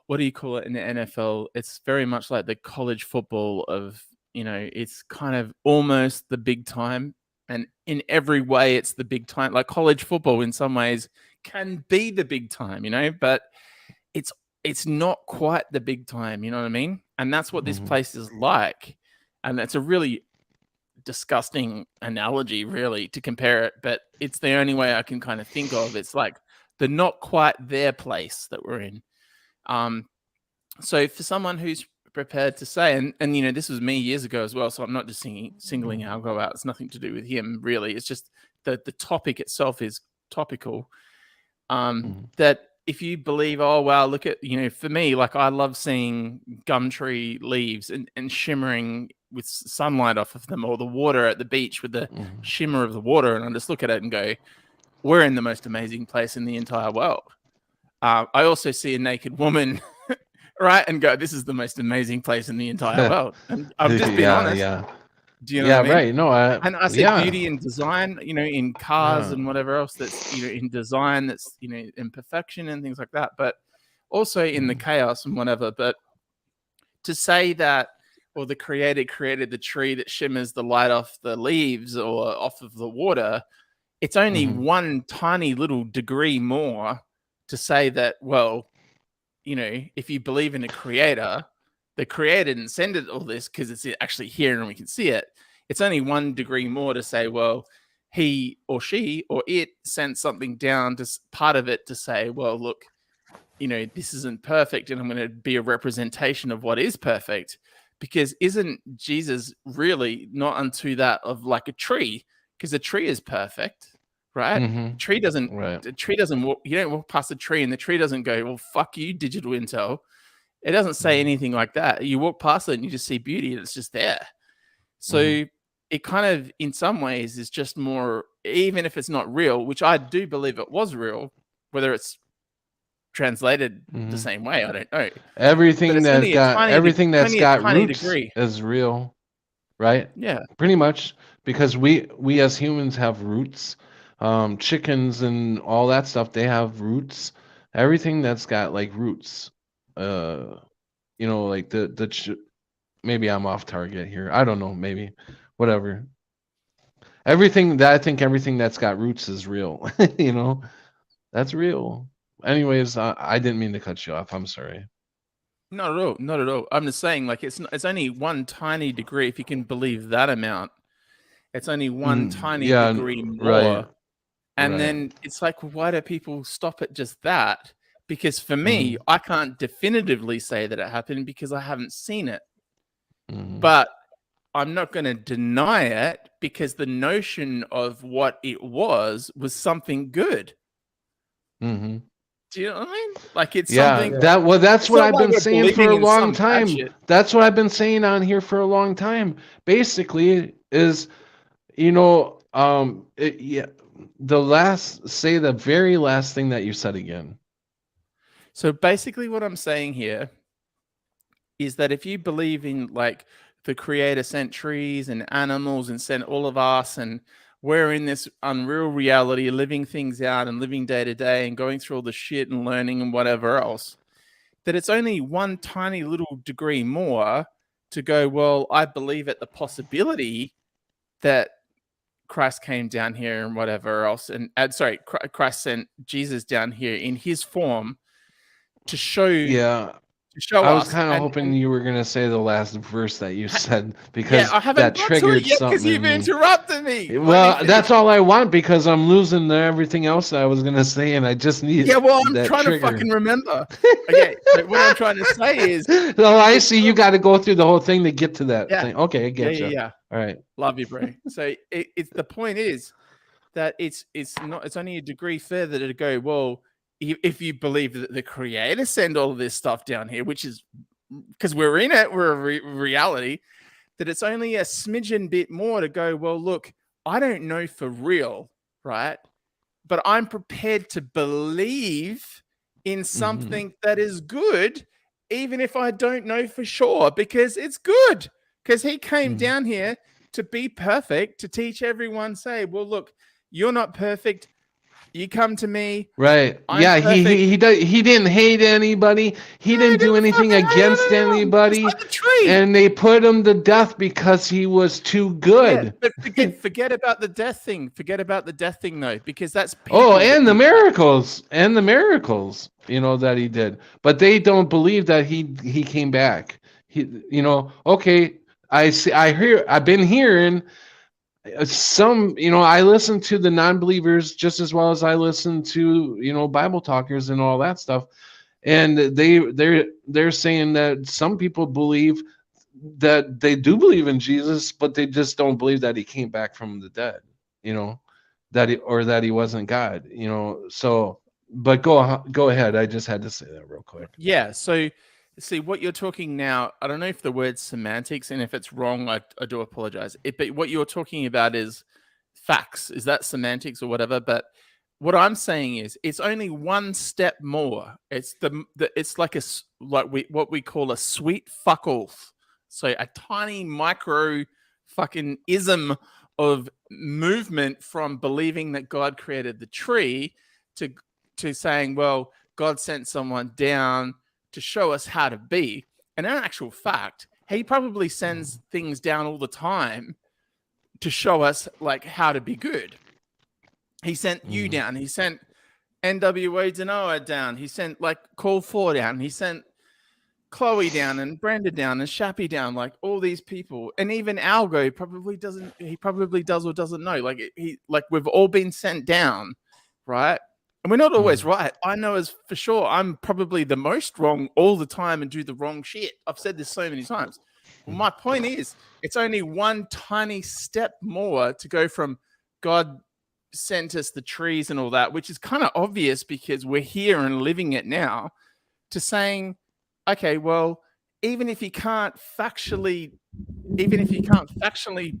what do you call it in the NFL? It's very much like the college football of, it's kind of almost the big time, and in every way it's the big time. Like college football in some ways can be the big time, but it's not quite the big time, you know what I mean? And that's what this place is like. And that's a really disgusting analogy, really, to compare it, but it's the only way I can kind of think of. It's like the not quite their place that we're in. So for someone who's prepared to say, and this was me years ago as well, so I'm not just singling Algo out. It's nothing to do with him, really. It's just the topic itself is topical. That if you believe, oh wow, look at, for me, like I love seeing gum tree leaves and shimmering with sunlight off of them, or the water at the beach with the shimmer of the water, and I just look at it and go, we're in the most amazing place in the entire world. I also see a naked woman, right, and go, this is the most amazing place in the entire world. And I'm just being honest. Do you know what I mean? Right. No, I see beauty in design, in cars and whatever else that's, in design, that's, in perfection and things like that, but also in the chaos and whatever. But to say that, or the creator created the tree that shimmers the light off the leaves or off of the water, it's only one tiny little degree more to say that, well, if you believe in a creator, the creator didn't send it all this because it's actually here and we can see it. It's only 1 degree more to say, well, he or she or it sent something down to part of it to say, well, look, this isn't perfect, and I'm going to be a representation of what is perfect. Because isn't Jesus really not unto that of like a tree? Because a tree is perfect, right? A tree doesn't. Right. The tree doesn't walk. You don't walk past a tree, and the tree doesn't go, well, fuck you, digital intel. It doesn't say anything like that. You walk past it and you just see beauty, and it's just there. So it kind of, in some ways, is just more, even if it's not real, which I do believe it was real, whether it's translated the same way, I don't know. Everything that's got roots is real, right? Yeah, pretty much, because we as humans have roots. Chickens and all that stuff, they have roots. Everything that's got like roots, like maybe I'm off target here. I don't know, maybe whatever. Everything that's got roots is real. That's real. Anyways, I didn't mean to cut you off. I'm sorry. Not at all. I'm just saying, like, it's only 1 tiny degree, if you can believe that amount. It's only 1 tiny degree more. Right. And then it's like, why do people stop at just that? Because for me, I can't definitively say that it happened because I haven't seen it. But I'm not going to deny it because the notion of what it was something good. Mm-hmm. Do you know what I mean? Like it's Yeah, something. that's what not I've like been we're saying for believing a in long some bad time. shit. That's what I've been saying on here for a long time. Basically, is the very last thing that you said again. So basically, what I'm saying here is that if you believe in like the Creator sent trees and animals and sent all of us, and we're in this unreal reality, living things out and living day to day and going through all the shit and learning and whatever else, that it's only one tiny little degree more to go, well, I believe at the possibility that Christ came down here and whatever else. And Christ sent Jesus down here in his form to show I was us. kind of hoping you were going to say the last verse that you said, Yeah, because I haven't that got to triggered it yet because something you've in me. interrupted me. Well, that's all I want, because I'm losing everything else that I was going to say, and I just need I'm that trying trigger. to fucking remember. Okay, so what I'm trying to say is... Oh, I see. You got to go through the whole thing to get to that thing. Okay, I get you. Yeah. All right. Love you, bro. So it's the point is that it's only a degree further to go, well, if you believe that the Creator sent all of this stuff down here, which is because we're in it, we're a reality, that it's only a smidgen bit more to go, well, look, I don't know for real, right? But I'm prepared to believe in something that is good, even if I don't know for sure, because it's good. Because he came down here to be perfect, to teach everyone, say, well, look, you're not perfect. You come to me. Right. I'm yeah, perfect. he didn't hate anybody. He didn't do anything against anybody. It's like the tree. And they put him to death because he was too good. Yeah, but forget about the death thing. Forget about the death thing, though, because that's people and the miracles. And the miracles, that he did. But they don't believe that he came back. Okay, I've been hearing some, I listen to the non-believers just as well as I listen to, Bible talkers and all that stuff. And they're saying that some people believe that they do believe in Jesus, but they just don't believe that he came back from the dead, that he wasn't God, so, but go ahead. I just had to say that real quick. Yeah. So see what you're talking now. I don't know if the word's semantics, and if it's wrong, I do apologize. But what you're talking about is facts. Is that semantics or whatever? But what I'm saying is, it's only one step more. It's it's like what we call a sweet fuckle. So a tiny micro fucking ism of movement from believing that God created the tree to saying, well, God sent someone down to show us how to be. And in actual fact, he probably sends things down all the time to show us like how to be good. He sent you down. He sent NWA Denoa down. He sent like Call 4 down. He sent Chloe down and Brenda down and Shappy down, like all these people. And even Algo probably does or doesn't know. Like we've all been sent down, right? And we're not always right. I know as for sure I'm probably the most wrong all the time and do the wrong shit. I've said this so many times. Well, my point is, it's only one tiny step more to go from God sent us the trees and all that, which is kind of obvious because we're here and living it now, to saying, okay, well, even if you can't factually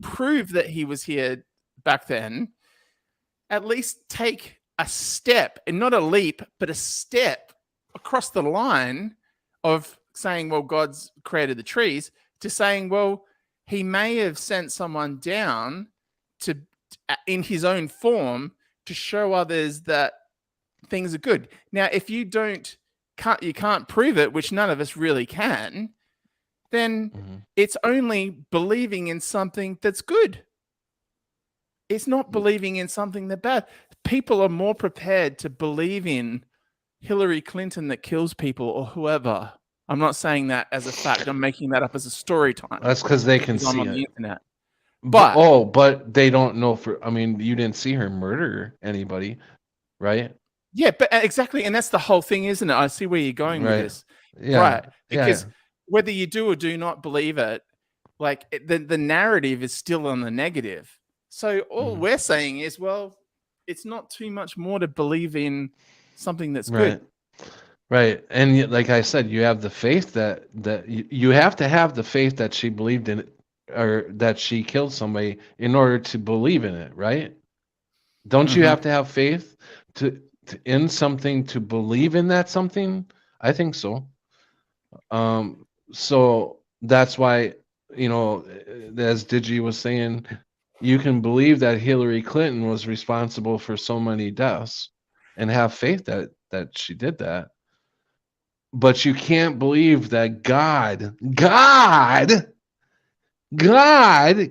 prove that he was here back then, at least take a step, and not a leap, but a step across the line of saying, well, God's created the trees, to saying, well, he may have sent someone down in his own form to show others that things are good. Now, if you can't prove it, which none of us really can, then it's only believing in something that's good. It's not believing in something that's bad. People are more prepared to believe in Hillary Clinton that kills people or whoever. I'm not saying that as a fact. I'm making that up as a story time. That's because they can see on it. the internet. But they don't know you didn't see her murder anybody, right? Yeah, but exactly, and that's the whole thing, isn't it? I see where you're going with Right. this, Yeah. right? Yeah. Because whether you do or do not believe it, like the narrative is still on the negative. So all Mhm. we're saying is, well, it's not too much more to believe in something that's Right. good. Right. And like I said, you have the faith that you have to have the faith that she believed in it, or that she killed somebody in order to believe in it, right? Don't you Mhm. have to have faith in something to believe in that something? I think so. So that's why, as Digi was saying, you can believe that Hillary Clinton was responsible for so many deaths and have faith that she did that. But you can't believe that God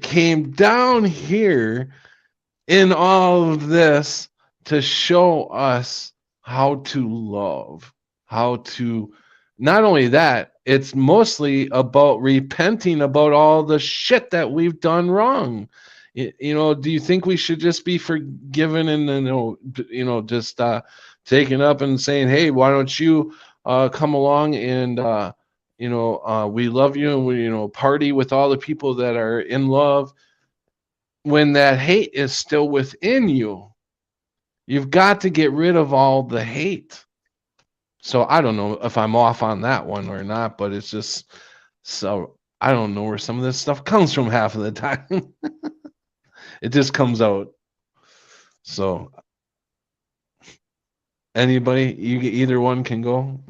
came down here in all of this to show us how to love, how to, not only that, it's mostly about repenting about all the shit that we've done wrong. Do you think we should just be forgiven and just taking up and saying, hey, why don't you come along and we love you, and we party with all the people that are in love, when that hate is still within you? You've got to get rid of all the hate. So I don't know if I'm off on that one or not, but it's just, so I don't know where some of this stuff comes from half of the time. It just comes out. So anybody, either one can go.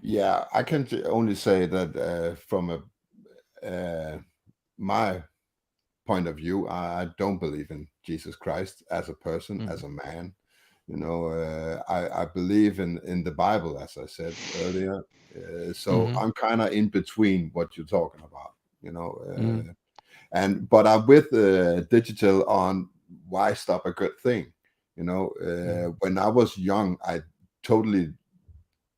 Yeah, I can only say that from my point of view, I don't believe in Jesus Christ as a person, as a man. I believe in the Bible, as I said earlier. So Mhm. I'm kind of in between what you're talking about. Mhm. But I'm with Digital on why stop a good thing. When I was young, I totally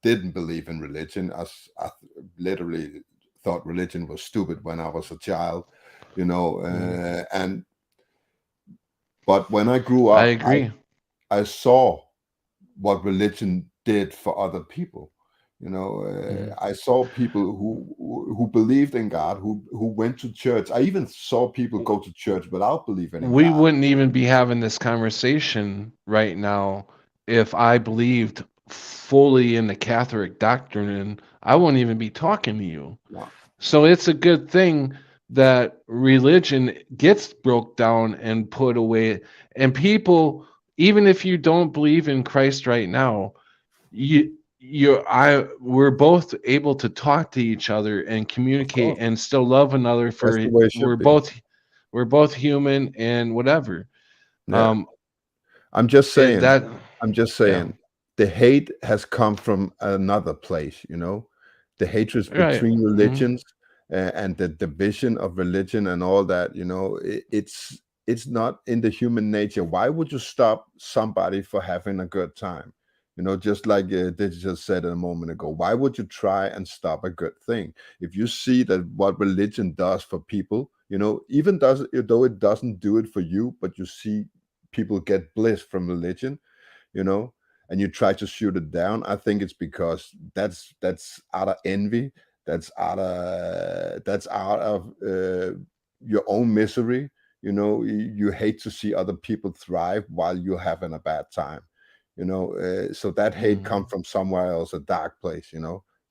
didn't believe in religion. I literally thought religion was stupid when I was a child. But when I grew I up, agree. I saw what religion did for other people. Mhm. I saw people who believed in God, who went to church. I even saw people go to church without believing in We God. wouldn't even be having this conversation right now if I believed fully in the Catholic doctrine, and I wouldn't even be talking to you. No. So it's a good thing that religion gets broke down and put away. And people, even if you don't believe in Christ right now, we're both able to talk to each other and Of communicate course, and still love another. that's For the way it we're should be. both human and whatever. Yeah. I'm just saying. That yeah, The hate has come from another place. The hatreds right. between Mhm. religions and the division of religion and all that. It's not in the human nature. Why would you stop somebody for having a good time? Just like Digital said a moment ago. Why would you try and stop a good thing? If you see that what religion does for people, even though it doesn't do it for you, but you see people get bliss from religion, and you try to shoot it down, I think it's because that's out of envy, that's out of your own misery. You hate to see other people thrive while you're having a bad time. So that hate Mhm. comes from somewhere else, a dark place,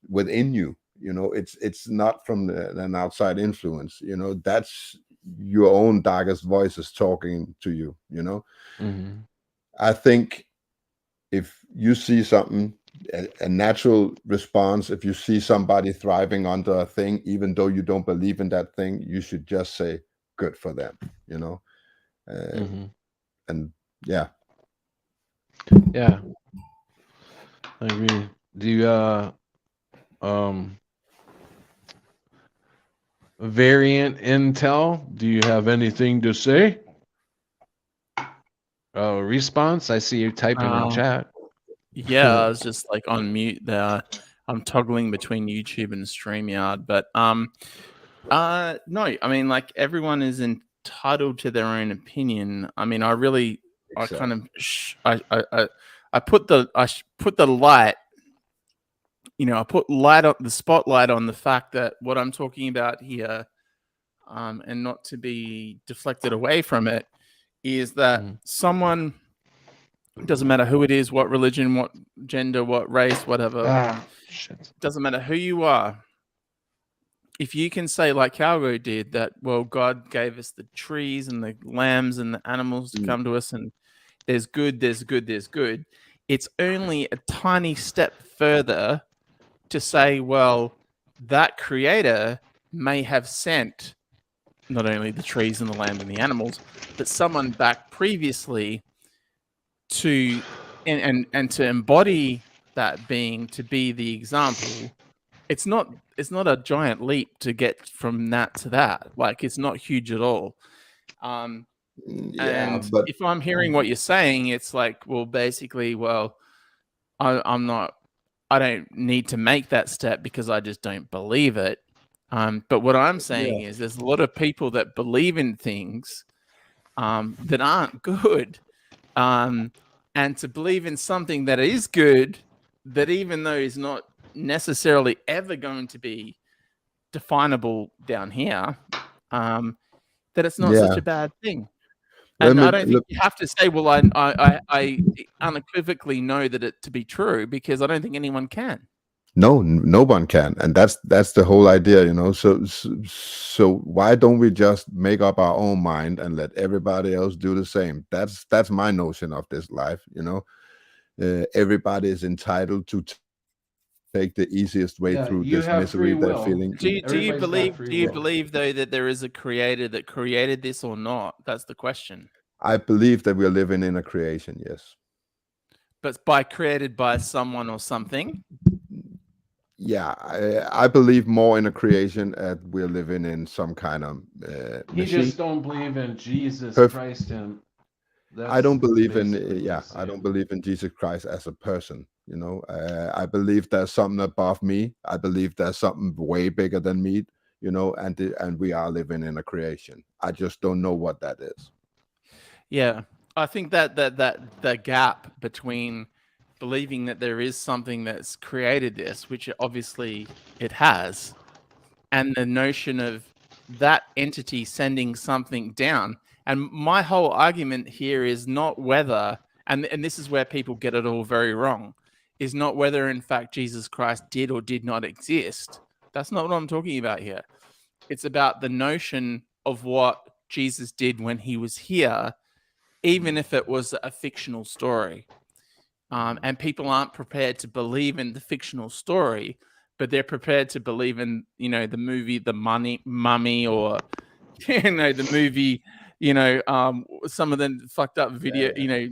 within you. It's not from an outside influence. That's your own darkest voices talking to you. Mhm. I think if you see something, a natural response, if you see somebody thriving under a thing, even though you don't believe in that thing, you should just say, good for them, Mhm. and yeah. Yeah, I agree. Do you um variant intel? Do you have anything to say? Response? I see you typing in chat. Yeah, I was just like on mute there. I'm toggling between YouTube and StreamYard, but no, I mean, like everyone is entitled to their own opinion. I mean, I Exactly. kind of, I put the light, I put the spotlight on the fact that what I'm talking about here, and not to be deflected away from it, is that someone, doesn't matter who it is, what religion, what gender, what race, whatever, Shit. doesn't matter who you are. If you can say, like Calgo did, that, well, God gave us the trees and the lambs and the animals to come to us, and there's good, there's good, there's good. It's only a tiny step further to say, well, that creator may have sent not only the trees and the land and the animals, but someone back previously to and to embody that being, to be the example. It's not a giant leap to get from that to that. Like, it's not huge at all. And but if I'm hearing what you're saying, it's like, well, basically, well, I don't need to make that step because I just don't believe it. But what I'm saying is there's a lot of people that believe in things that aren't good. And to believe in something that is good, that even though is not necessarily ever going to be definable down here, that it's not such a bad thing. And I don't think you have to say, well, I unequivocally know that it to be true, because I don't think anyone can. no one can, and that's the whole idea, so why don't we just make up our own mind and let everybody else do the same? That's my notion of this life. Everybody is entitled to take the easiest way through you this have misery free they're will. feeling. Do you Everybody's got believe free do you will. believe though that there is a creator that created this or not? That's the question. I believe that we're living in a creation, yes. But created by someone or something. Yeah, I believe more in a creation that we're living in some kind of You machine. just don't believe in Jesus Christ, and I don't believe in basically what he's I don't saying. believe in Jesus Christ as a person. I believe there's something above me. I believe there's something way bigger than me. And we are living in a creation. I just don't know what that is. Yeah, I think that the gap between believing that there is something that's created this, which obviously it has, and the notion of that entity sending something down. And my whole argument here is not whether, and this is where people get it all very wrong, is not whether in fact Jesus Christ did or did not exist. That's not what I'm talking about here. It's about the notion of what Jesus did when he was here, even if it was a fictional story. And people aren't prepared to believe in the fictional story, but they're prepared to believe in, the movie, The Mummy, or, the movie, some of the fucked up video,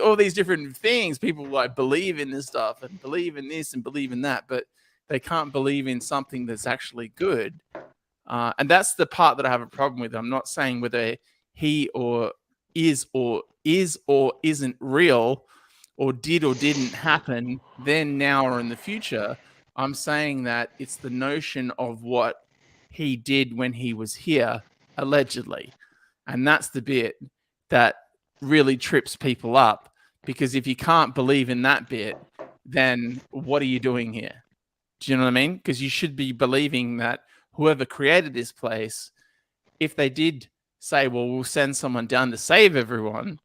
all these different things. People like believe in this stuff and believe in this and believe in that, but they can't believe in something that's actually good. And that's the part that I have a problem with. I'm not saying whether he is or isn't real, or did or didn't happen then, now, or in the future. I'm saying that it's the notion of what he did when he was here, allegedly. And that's the bit that really trips people up, because if you can't believe in that bit, then what are you doing here? Do you know what I mean? Because you should be believing that whoever created this place, if they did say, well, we'll send someone down to save everyone,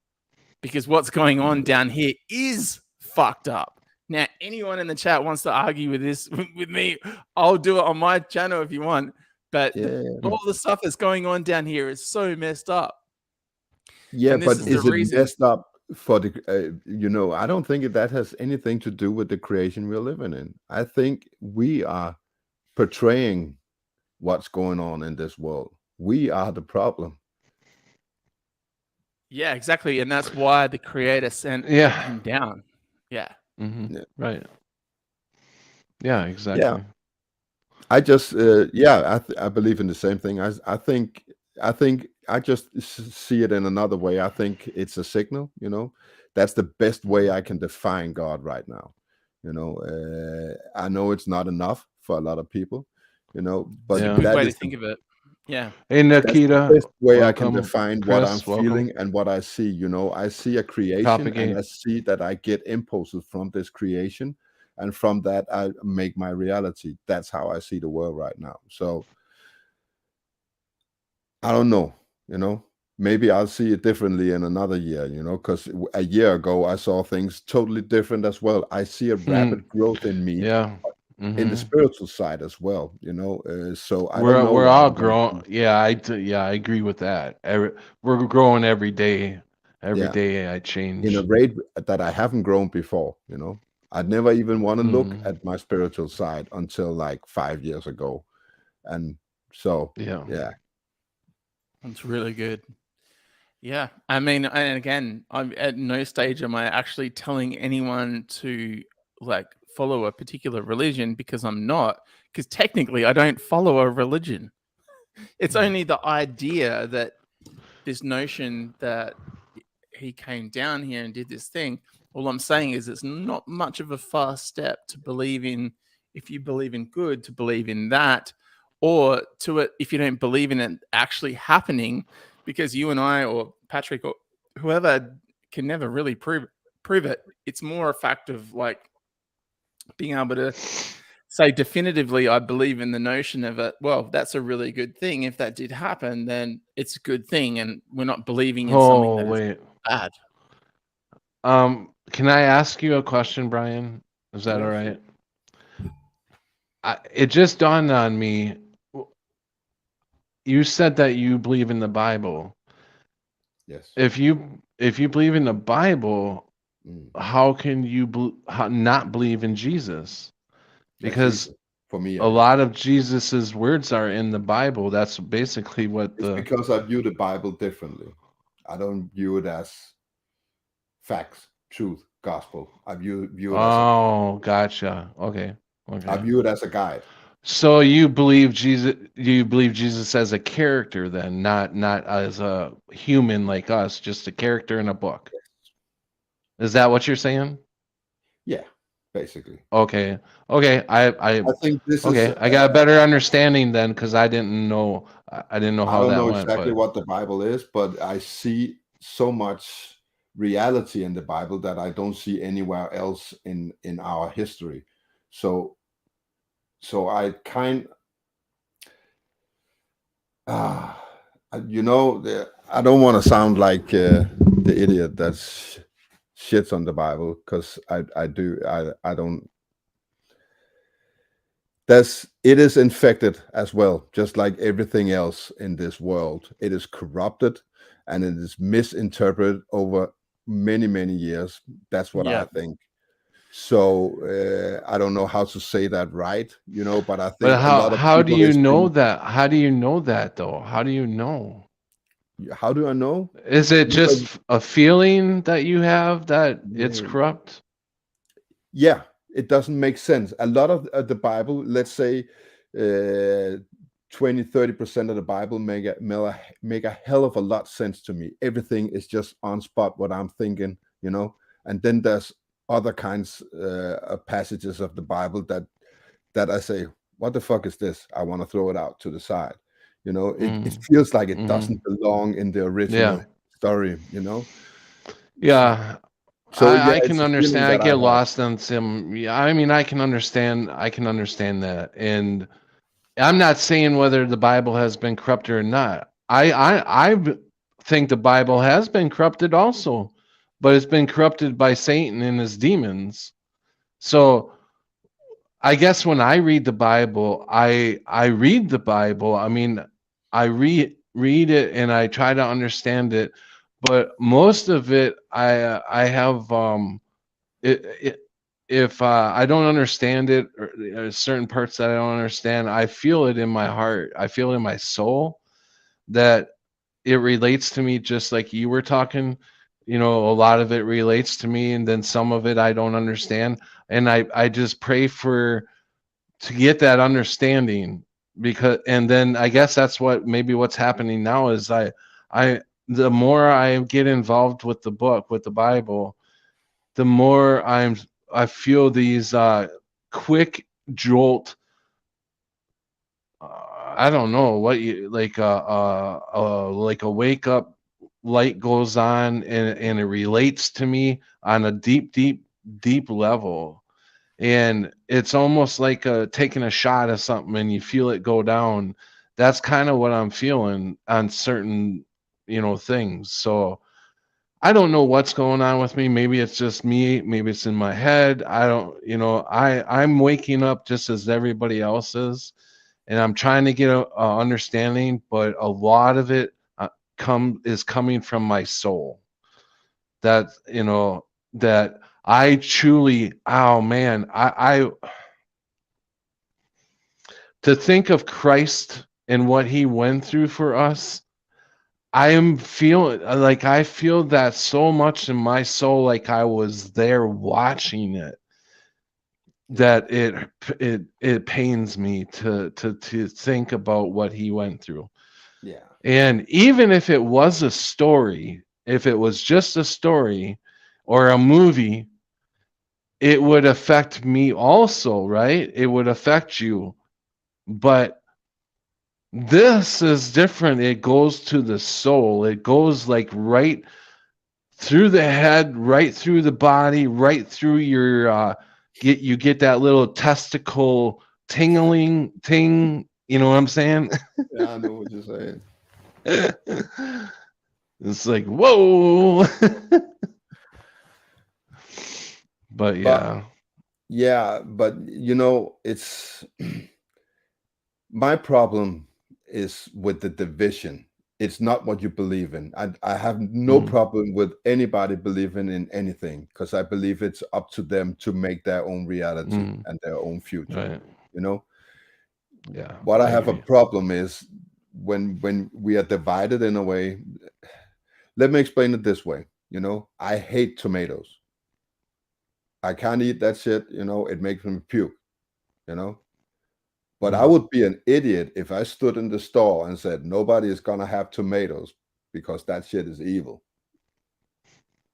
because what's going on down here is fucked up. Now, anyone in the chat wants to argue with this with me, I'll do it on my channel if you want. But all the stuff that's going on down here is so messed up. Yeah, but is it messed up for the, I don't think that has anything to do with the creation we're living in. I think we are portraying what's going on in this world. We are the problem. Yeah, exactly. And that's why the creator sent him down. Yeah. Mm-hmm. Right. Yeah, exactly. Yeah. I just, I believe in the same thing. I think I just see it in another way. I think it's a signal, that's the best way I can define God right now. I know it's not enough for a lot of people, but it's a good way to think of it. Yeah. Hey, That's the Nikita, best way I can welcome. define what I'm Chris, welcome. feeling and what I see. You know, I see a creation Propagate. and I see that I get impulses from this creation. And from that, I make my reality. That's how I see the world right now. So I don't know, you know, maybe I'll see it differently in another year, you know, because a year ago I saw things totally different as well. I see a rapid growth in me Yeah. in the spiritual side as well, you know. So I don't know We're what all I'm gonna growing. do. Yeah, I agree with that. We're growing every day. Every Yeah, day I in a change. rate that I haven't grown before, you know. I'd never even want to look Mhm. at my spiritual side until like 5 years ago. And so, Yeah. yeah. That's really good. Yeah. I mean, and again, I'm at no stage am I actually telling anyone to like follow a particular religion, because I'm not, because technically I don't follow a religion. It's only the idea that this notion that he came down here and did this thing. All I'm saying is it's not much of a fast step to believe in, if you believe in good, to believe in that, or to it if you don't believe in it actually happening, because you and I or Patrick or whoever can never really prove it. It's more a fact of like being able to say definitively, I believe in the notion of it. Well, that's a really good thing. If that did happen, then it's a good thing, and we're not believing in something Oh, that is wait. bad. Can I ask you a question, Brian? Is that all Yes. right? It just dawned on me. You said that you believe in the Bible. Yes. If you believe in the Bible, how can you not believe in Jesus? That's Because easy. For me, a at least. lot of Jesus's words are in the Bible. That's basically what It's because I view the Bible differently. I don't view it as facts, truth, gospel. I view it as Oh, gotcha. Okay. I Okay. view it as a guide. So you believe Jesus? You believe Jesus as a character, then, not as a human like us, just a character in a book. Is that what you're saying? Yeah, basically. Okay. Okay. I think this is. Okay. I got a better understanding then, because I didn't know. I didn't know I how don't that know went. exactly But what the Bible is, but I see so much reality in the Bible that I don't see anywhere else in our history. So I kind you know, I don't want to sound like the idiot that's shits on the Bible, because I don't. It is infected as well, just like everything else in this world. It is corrupted and it is misinterpreted over many years. That's what I Yeah. think. So I don't know how to say that right, you know, but I but think a lot of how do people you is know being, that? How do you know that though? How do you know? how do I know? Is it Because just a feeling that you have that it's yeah, corrupt? yeah, it doesn't make sense. A lot of the Bible, let's say 20-30% of the Bible make a hell of a lot sense to me. Everything is just on spot what I'm thinking, you know. And then there's other kinds of passages of the Bible that I say, what the fuck is this? I want to throw it out to the side. You know, it feels like it doesn't belong in the original story, you know. Yeah. So yeah, I it's can a feeling understand. I that I get have. lost in some. Yeah, I mean, I can understand. I can understand that, and I'm not saying whether the Bible has been corrupted or not. I think the Bible has been corrupted also, but it's been corrupted by Satan and his demons. So I guess when I read the Bible, I read the Bible. I mean, I read it and I try to understand it, but most of it I have it if I don't understand it, or there's certain parts that I don't understand, I feel it in my heart. I feel it in my soul that it relates to me, just like you were talking. You know, a lot of it relates to me, and then some of it I don't understand. And I just pray for to get that understanding, because and then I guess that's what maybe what's happening now is I the more I get involved with the book, with the Bible, the more I feel these quick jolt I don't know what you like like a wake up light goes on and it relates to me on a deep level. And it's almost like taking a shot of something and you feel it go down. That's kind of what I'm feeling on certain, things. So I don't know what's going on with me. Maybe it's just me. Maybe it's in my head. I don't, I'm waking up just as everybody else is, and I'm trying to get a understanding. But a lot of it is coming from my soul. That that I truly. Oh man, I to think of Christ and what He went through for us. I feel that so much in my soul, like I was there watching it, that it pains me to think about what he went through. Yeah. And even if it was a story, if it was just a story or a movie, it would affect me also, right? It would affect you. But this is different. It goes to the soul. It goes like right through the head, right through the body, right through your you get that little testicle tingling ting. You know what I'm saying? Yeah, I know what you're saying. It's like whoa. But yeah. Yeah, but it's my problem is with the division. It's not what you believe in. I have no problem with anybody believing in anything, because I believe it's up to them to make their own reality and their own future. Right. Yeah. What I have agree. a problem is when we are divided in a way. Let me explain it this way. I hate tomatoes. I can't eat that shit. It makes me puke. But I would be an idiot if I stood in the store and said, nobody is going to have tomatoes because that shit is evil.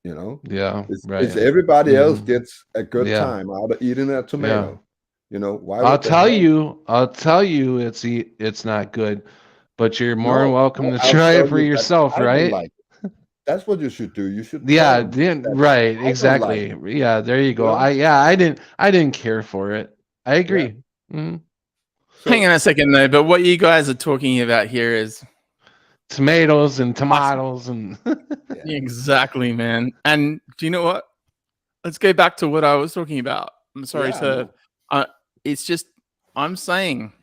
Yeah, right. It's everybody else gets a good time out of eating a tomato. Why? I'll tell you, it's not good, but you're more than welcome to try it for yourself, right? Like it. That's what you should do. You should. Yeah, right, exactly. Yeah, there you go. I didn't care for it. I agree. Yeah. Hang on a second though, but what you guys are talking about here is tomatoes and tomatoes and exactly, man. And do you know what? Let's go back to what I was talking about. I'm sorry it's just I'm saying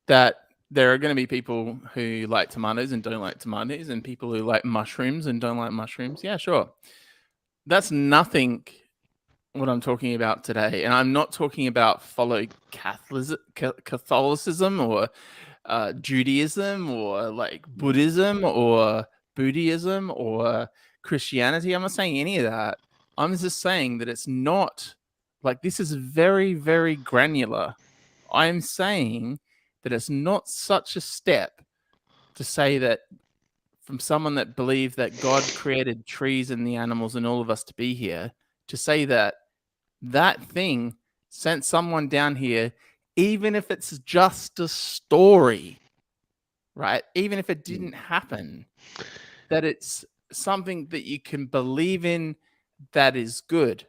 that there are going to be people who like tomatoes and don't like tomatoes, and people who like mushrooms and don't like mushrooms. Yeah, sure. That's nothing what I'm talking about today. And I'm not talking about follow Catholicism or Judaism or like Buddhism or Buddhism or Christianity. I'm not saying any of that. I'm just saying that it's not like, this is very, very granular. I'm saying that it's not such a step to say that from someone that believed that God created trees and the animals and all of us to be here, to say that that thing sent someone down here, even if it's just a story, right? Even if it didn't happen, that it's something that you can believe in that is good,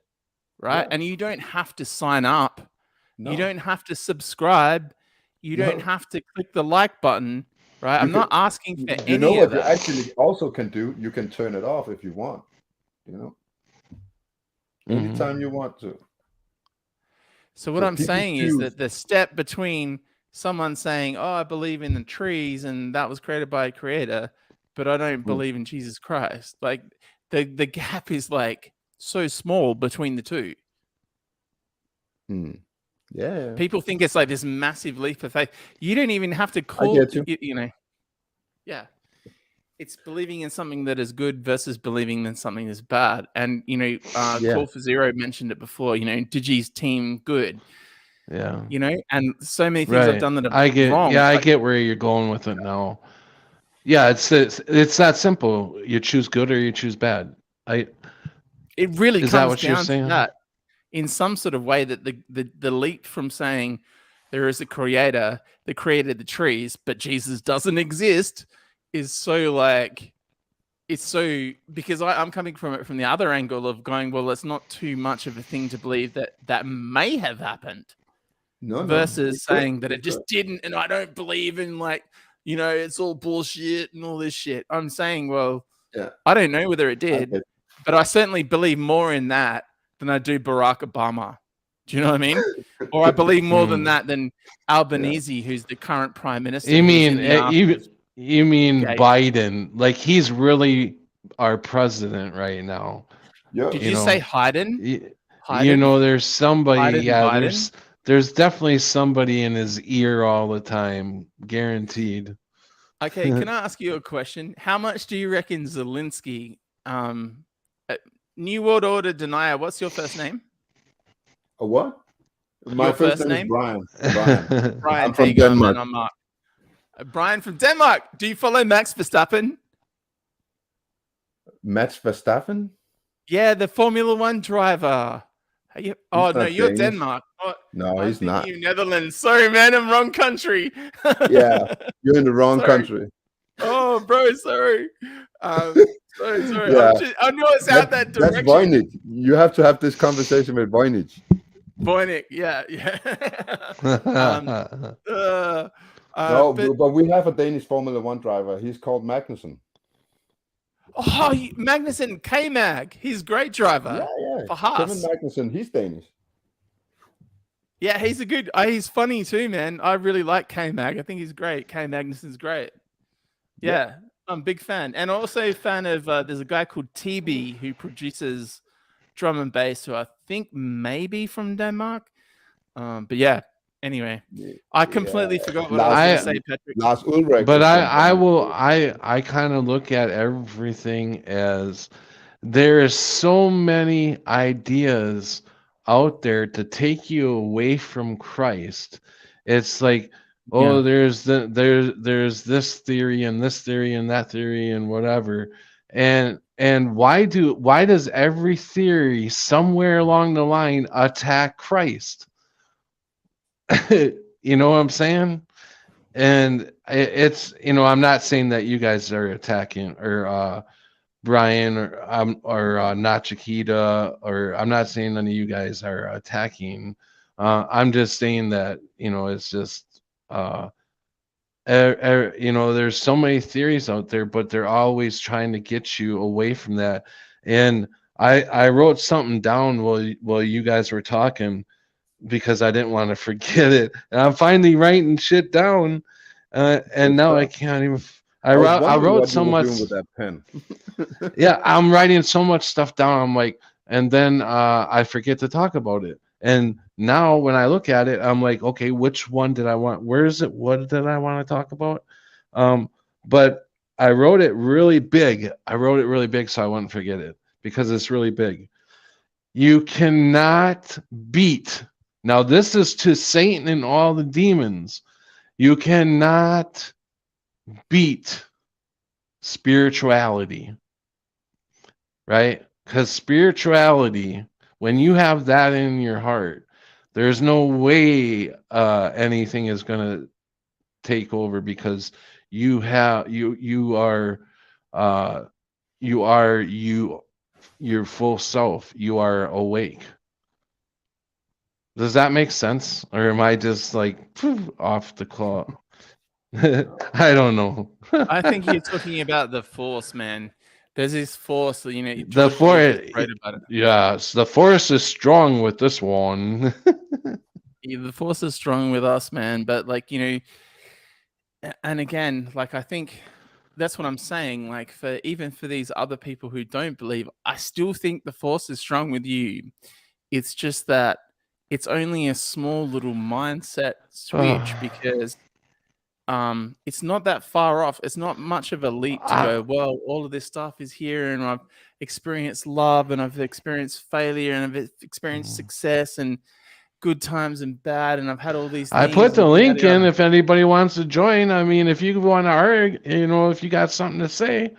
right? Yeah. And you don't have to sign up. No. You don't have to subscribe. You don't have to click the like button, right? I'm not asking for any of that. You know what you actually also can do? You can turn it off if you want, anytime you want to. So what I'm saying is that the step between someone saying, oh, I believe in the trees and that was created by a creator, but I don't believe in Jesus Christ. Like the gap is like so small between the two. Yeah. People think it's like this massive leap of faith. You don't even have to call it, yeah. It's believing in something that is good versus believing in something that's bad. And, Call for Zero mentioned it before, Digi's team good. Yeah. And so many things I've done that are wrong. Yeah, I get where you're going with it now. Yeah, it's that simple. You choose good or you choose bad. It really comes down to that in some sort of way, that the leap from saying there is a creator that created the trees, but Jesus doesn't exist, is so like, it's so, because I'm coming from it from the other angle of going, well, it's not too much of a thing to believe that may have happened No, versus it could, saying that it it just could. didn't, and I don't believe in, like, it's all bullshit and all this shit. I'm saying, well, Yeah. I don't know whether it did, Okay. but I certainly believe more in that than I do Barack Obama. Do you know what I mean? Or I believe more than that than Albanese, who's the current prime minister. You who's mean in the after- you mean Yeah. Biden? Like he's really our president right now. Yeah. Did you you know, say Hayden? You Hayden? there's somebody. Biden, Yeah, Biden? there's definitely somebody in his ear all the time, guaranteed. Okay, can I ask you a question? How much do you reckon Zelensky, New World Order denier, what's your first name? A what? My Your first first name is name? Brian. Brian. Brian, I'm from there you go, man, Denmark. I'm Mark. Brian from Denmark. Do you follow Max Verstappen? Max Verstappen? Yeah, the Formula One driver. Oh, no, not you're Danish. Denmark. Oh, No, I'm he's not. thinking you Netherlands. Sorry, man, I'm wrong country. Yeah, you're in the wrong Sorry. country. Oh, bro, sorry. Sorry. Yeah. I know it's out that That's direction. Voynich. You have to have this conversation with Voynich. Voynich, yeah. No, but but we have a Danish Formula One driver. He's called Magnussen. Magnussen, K-Mag, he's a great driver. Yeah. For Haas. Kevin Magnussen, he's Danish. Yeah, he's a good. He's funny too, man. I really like K-Mag. I think he's great. K Magnussen's great. Yeah, I'm a big fan, and also a fan of. There's a guy called TB who produces drum and bass, who I think maybe from Denmark. But yeah. Anyway, I completely forgot what I was going to say, Patrick. Lars Ulrich. But I kind of look at everything as there is so many ideas out there to take you away from Christ. It's like, oh, there's this theory and this theory and that theory and whatever. And why does every theory somewhere along the line attack Christ? You know what I'm saying? And it's, I'm not saying that you guys are attacking or Brian or not Chiquita, or I'm not saying none of you guys are attacking. I'm just saying that, it's just, there's so many theories out there, but they're always trying to get you away from that. And I wrote something down while you guys were talking, because I didn't want to forget it. And I'm finally writing shit down. And now I can't even. I wrote so much with that pen. Yeah, I'm writing so much stuff down. I'm like, and then I forget to talk about it. And now when I look at it, I'm like, okay, which one did I want? Where is it? What did I want to talk about? But I wrote it really big. So I wouldn't forget it, because it's really big. You cannot beat. Now, this is to Satan and all the demons. You cannot beat spirituality, right? Because spirituality, when you have that in your heart, there's no way anything is going to take over, because your full self. You are awake. Does that make sense? Or am I just like off the clock? I don't know. I think you're talking about the force, man. There's this force, the force. Yes, the force is strong with this one. Yeah, the force is strong with us, man. But and again, I think that's what I'm saying. Even for these other people who don't believe, I still think the force is strong with you. It's just that it's only a small little mindset switch, because it's not that far off. It's not much of a leap to go, well, all of this stuff is here, and I've experienced love, and I've experienced failure, and I've experienced success, and good times and bad, and I've had all these things. I put the link in if anybody wants to join. I mean, if you want to argue, if you got something to say,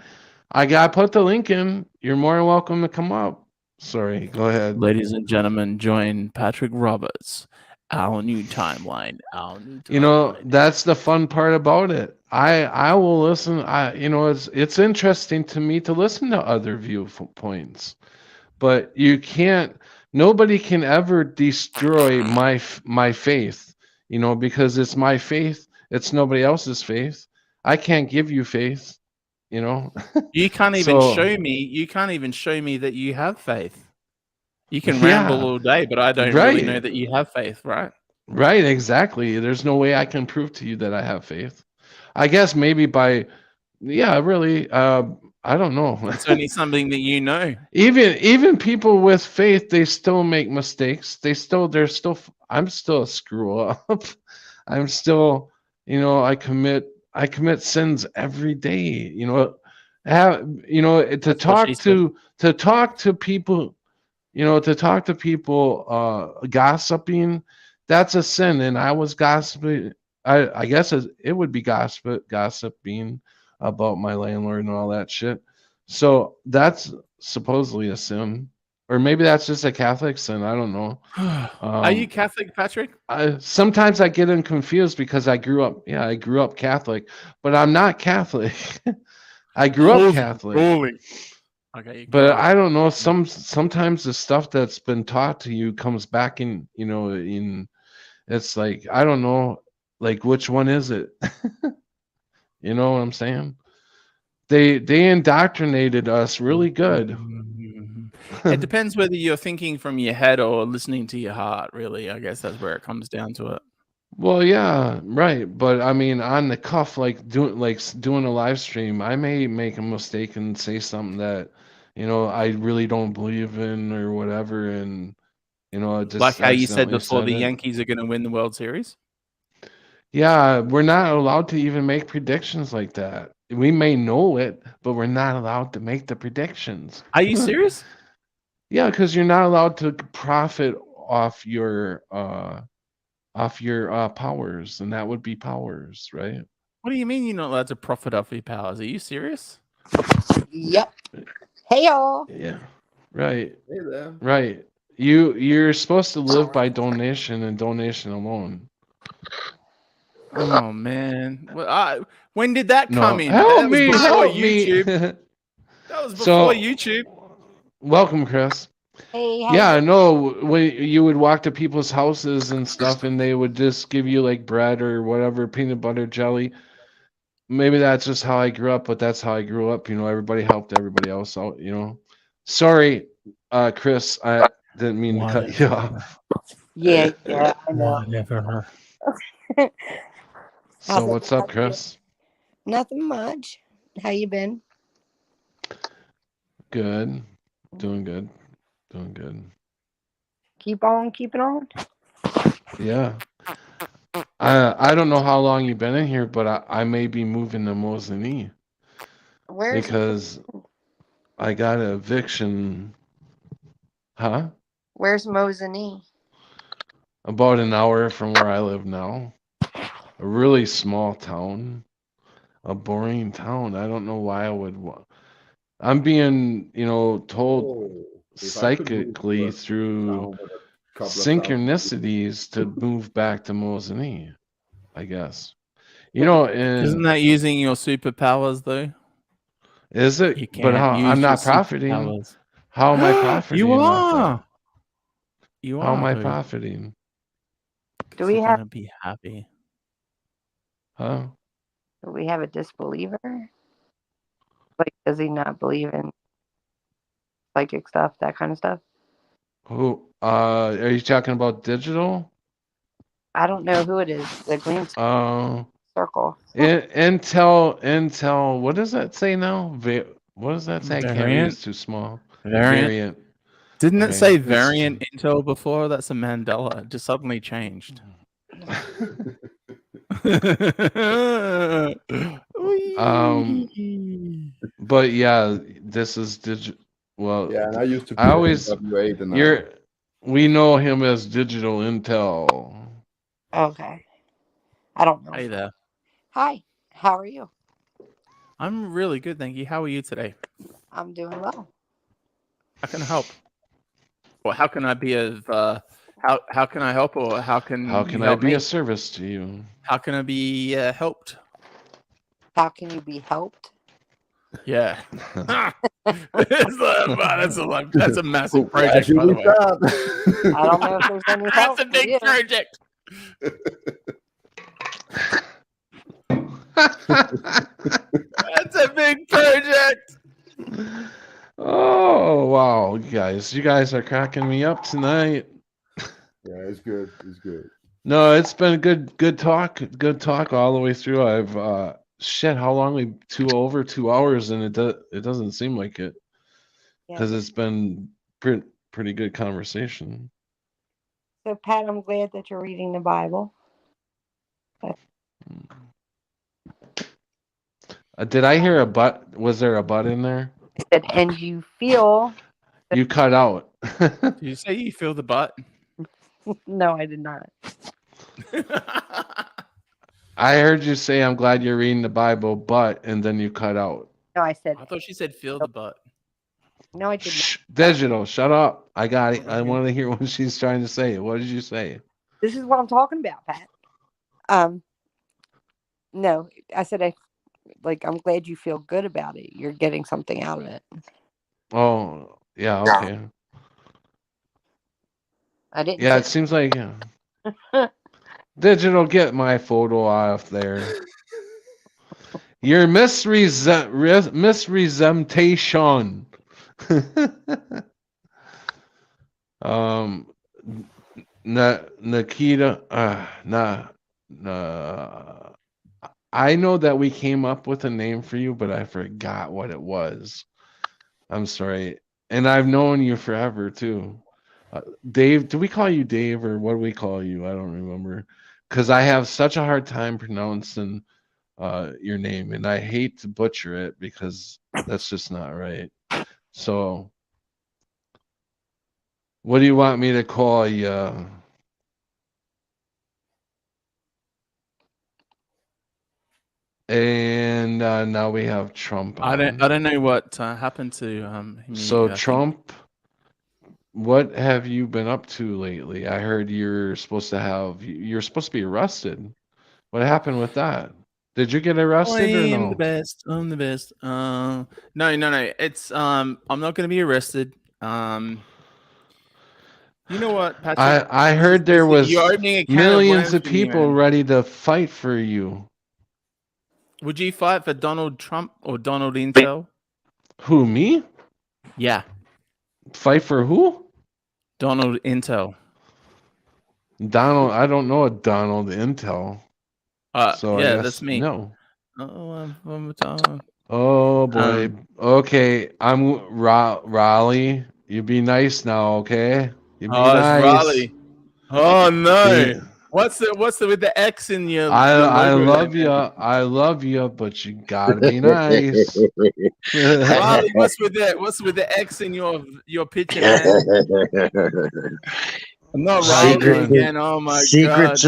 I put the link in. You're more than welcome to come up. Sorry, go ahead. Ladies and gentlemen, join Patrick Roberts Our new timeline. Our new timeline. You know, that's the fun part about it. I will listen. It's interesting to me to listen to other viewpoints, but you can't. Nobody can ever destroy my faith. You know, because it's my faith. It's nobody else's faith. I can't give you faith. You know. You can't even So- show me. You can't even show me that you have faith. You can ramble Yeah. all day, but I don't really know that you have faith, right? Right, exactly. There's no way I can prove to you that I have faith. I guess maybe really, I don't know. It's only something that you know. Even people with faith, they still make mistakes. I'm still a screw up. I'm still, I commit sins every day. To That's what she talk to people, gossiping, that's a sin. And I was gossiping. I guess it would be gossiping about my landlord and all that shit. So that's supposedly a sin, or maybe that's just a Catholic sin. I don't know. Are you Catholic, Patrick? Sometimes I get them confused because I grew up Catholic, but I'm not Catholic. I grew up Catholic. Okay, But I don't know. Sometimes the stuff that's been taught to you comes back in. It's like, I don't know, like, which one is it? You know what I'm saying? They indoctrinated us really good. It depends whether you're thinking from your head or listening to your heart. Really, I guess that's where it comes down to it. Well, yeah, right. But I mean, on the cuff, like doing a live stream, I may make a mistake and say something that, I really don't believe in or whatever, and just Like how you said accidentally before, the it. Yankees are going to win the World Series. Yeah, we're not allowed to even make predictions like that. We may know it, but we're not allowed to make the predictions. Are you serious? Yeah, because you're not allowed to profit off your powers, and that would be powers, right? What do you mean you're not allowed to profit off your powers? Are you serious? Yep. Hey y'all. Yeah, right, Hey there. right. You're supposed to live by donation and donation alone. Oh man, when did that No, come in? help That was me, before help YouTube. me. That was So- before YouTube. Welcome, Chris. Hey. Yeah, no, when you would walk to people's houses and stuff, and they would just give you like bread or whatever, peanut butter, jelly. Maybe that's just how I grew up, but that's how I grew up. Everybody helped everybody else out. Sorry, Chris, I didn't mean to cut you off. Yeah, I know. Whatever. So How's it- what's up, how's it going? Chris? Nothing much. How you been? Good, doing good, doing good. Keep on keeping on. Yeah. I don't know how long you've been in here, but I may be moving to Mosinee Where's because I got an eviction. Huh? Where's Mosinee? About an hour from where I live now. A really small town. A boring town. I don't know why I would I'm being, told Oh, if I could move psychically to a through town with a couple of thousand synchronicities to move back to Mosinee, I guess. Isn't And that using your superpowers though? is it? You But can't how use I'm your not profiting. superpowers. How am I profiting? You off that? are. You How are. am I dude. profiting? Do we You're have gonna be happy. Huh? Do we have a disbeliever? Like, does he not believe in psychic stuff, that kind of stuff? Who? Are you talking about digital? I don't know who it is. The green circle. Intel. What does that say now? What does that say? I can't read. Variant? It's too small. Variant. Didn't Okay, it say it's- variant Intel before? That's a Mandela. It just suddenly changed. But yeah, this is digital. Well, Yeah, and I used to. I always- W8 and we know him as Digital Intel. Okay. I don't know. Hey there. Hi. How are you? I'm really good, thank you. How are you today? I'm doing well. How can I help? Well, how can I be of How can I help, or how can How you can I help be me? a service to you? How can I be helped? How can you be helped? Yeah. That's a massive project, by the way. I don't know if there's any help That's a for big you. project. That's a big project. Oh wow, you guys are cracking me up tonight. Yeah, it's good. It's good. No, it's been a good talk all the way through. I've how long we over 2 hours, and it doesn't seem like it, Yeah. because it's been pretty good conversation. So, Pat, I'm glad that you're reading the Bible. Did I hear a butt? Was there a butt in there? I said, and you feel. You cut out. Did you say you feel the butt? No, I did not. I heard you say, "I'm glad you're reading the Bible," but and then you cut out. No, I said. I thought she said feel the butt. No, I did not. Shh, Digital, shut up. I got it. I want to hear what she's trying to say. What did you say? This is what I'm talking about, Pat. No, I said I'm glad you feel good about it. You're getting something out of it. Oh, yeah, okay. I didn't. Yeah, it seems like Digital, get my photo off there. Your misrepresentation. Nikita, I know that we came up with a name for you, but I forgot what it was. I'm sorry. And I've known you forever too. Dave, do we call you Dave, or what do we call you? I don't remember. Because I have such a hard time pronouncing your name, and I hate to butcher it because that's just not right. So, what do you want me to call you? And now we have Trump on. I don't know what happened to him. So Trump, what have you been up to lately? I heard you're supposed to be arrested. What happened with that? Did you get arrested or no? I'm the best. I'm the best. No. It's I'm not going to be arrested. You know what, Patrick? I heard there was you're opening a can millions of worms for me, people man. ready to fight for you. Would you fight for Donald Trump or Donald Intel? Who, me? Yeah, Fight for who? Donald Intel. Donald, I don't know a Donald Intel. So I yeah, guess that's me. No. Oh, Oh boy. Okay, I'm Raleigh. You be nice now, okay? You be nice. it's Raleigh. Oh no. Be- What's the with the X in your? I your logo love there, you. man? I love you, but you gotta be nice. Raleigh, what's with that? What's with the X in your picture, man? I'm not Raleigh again. Oh my god.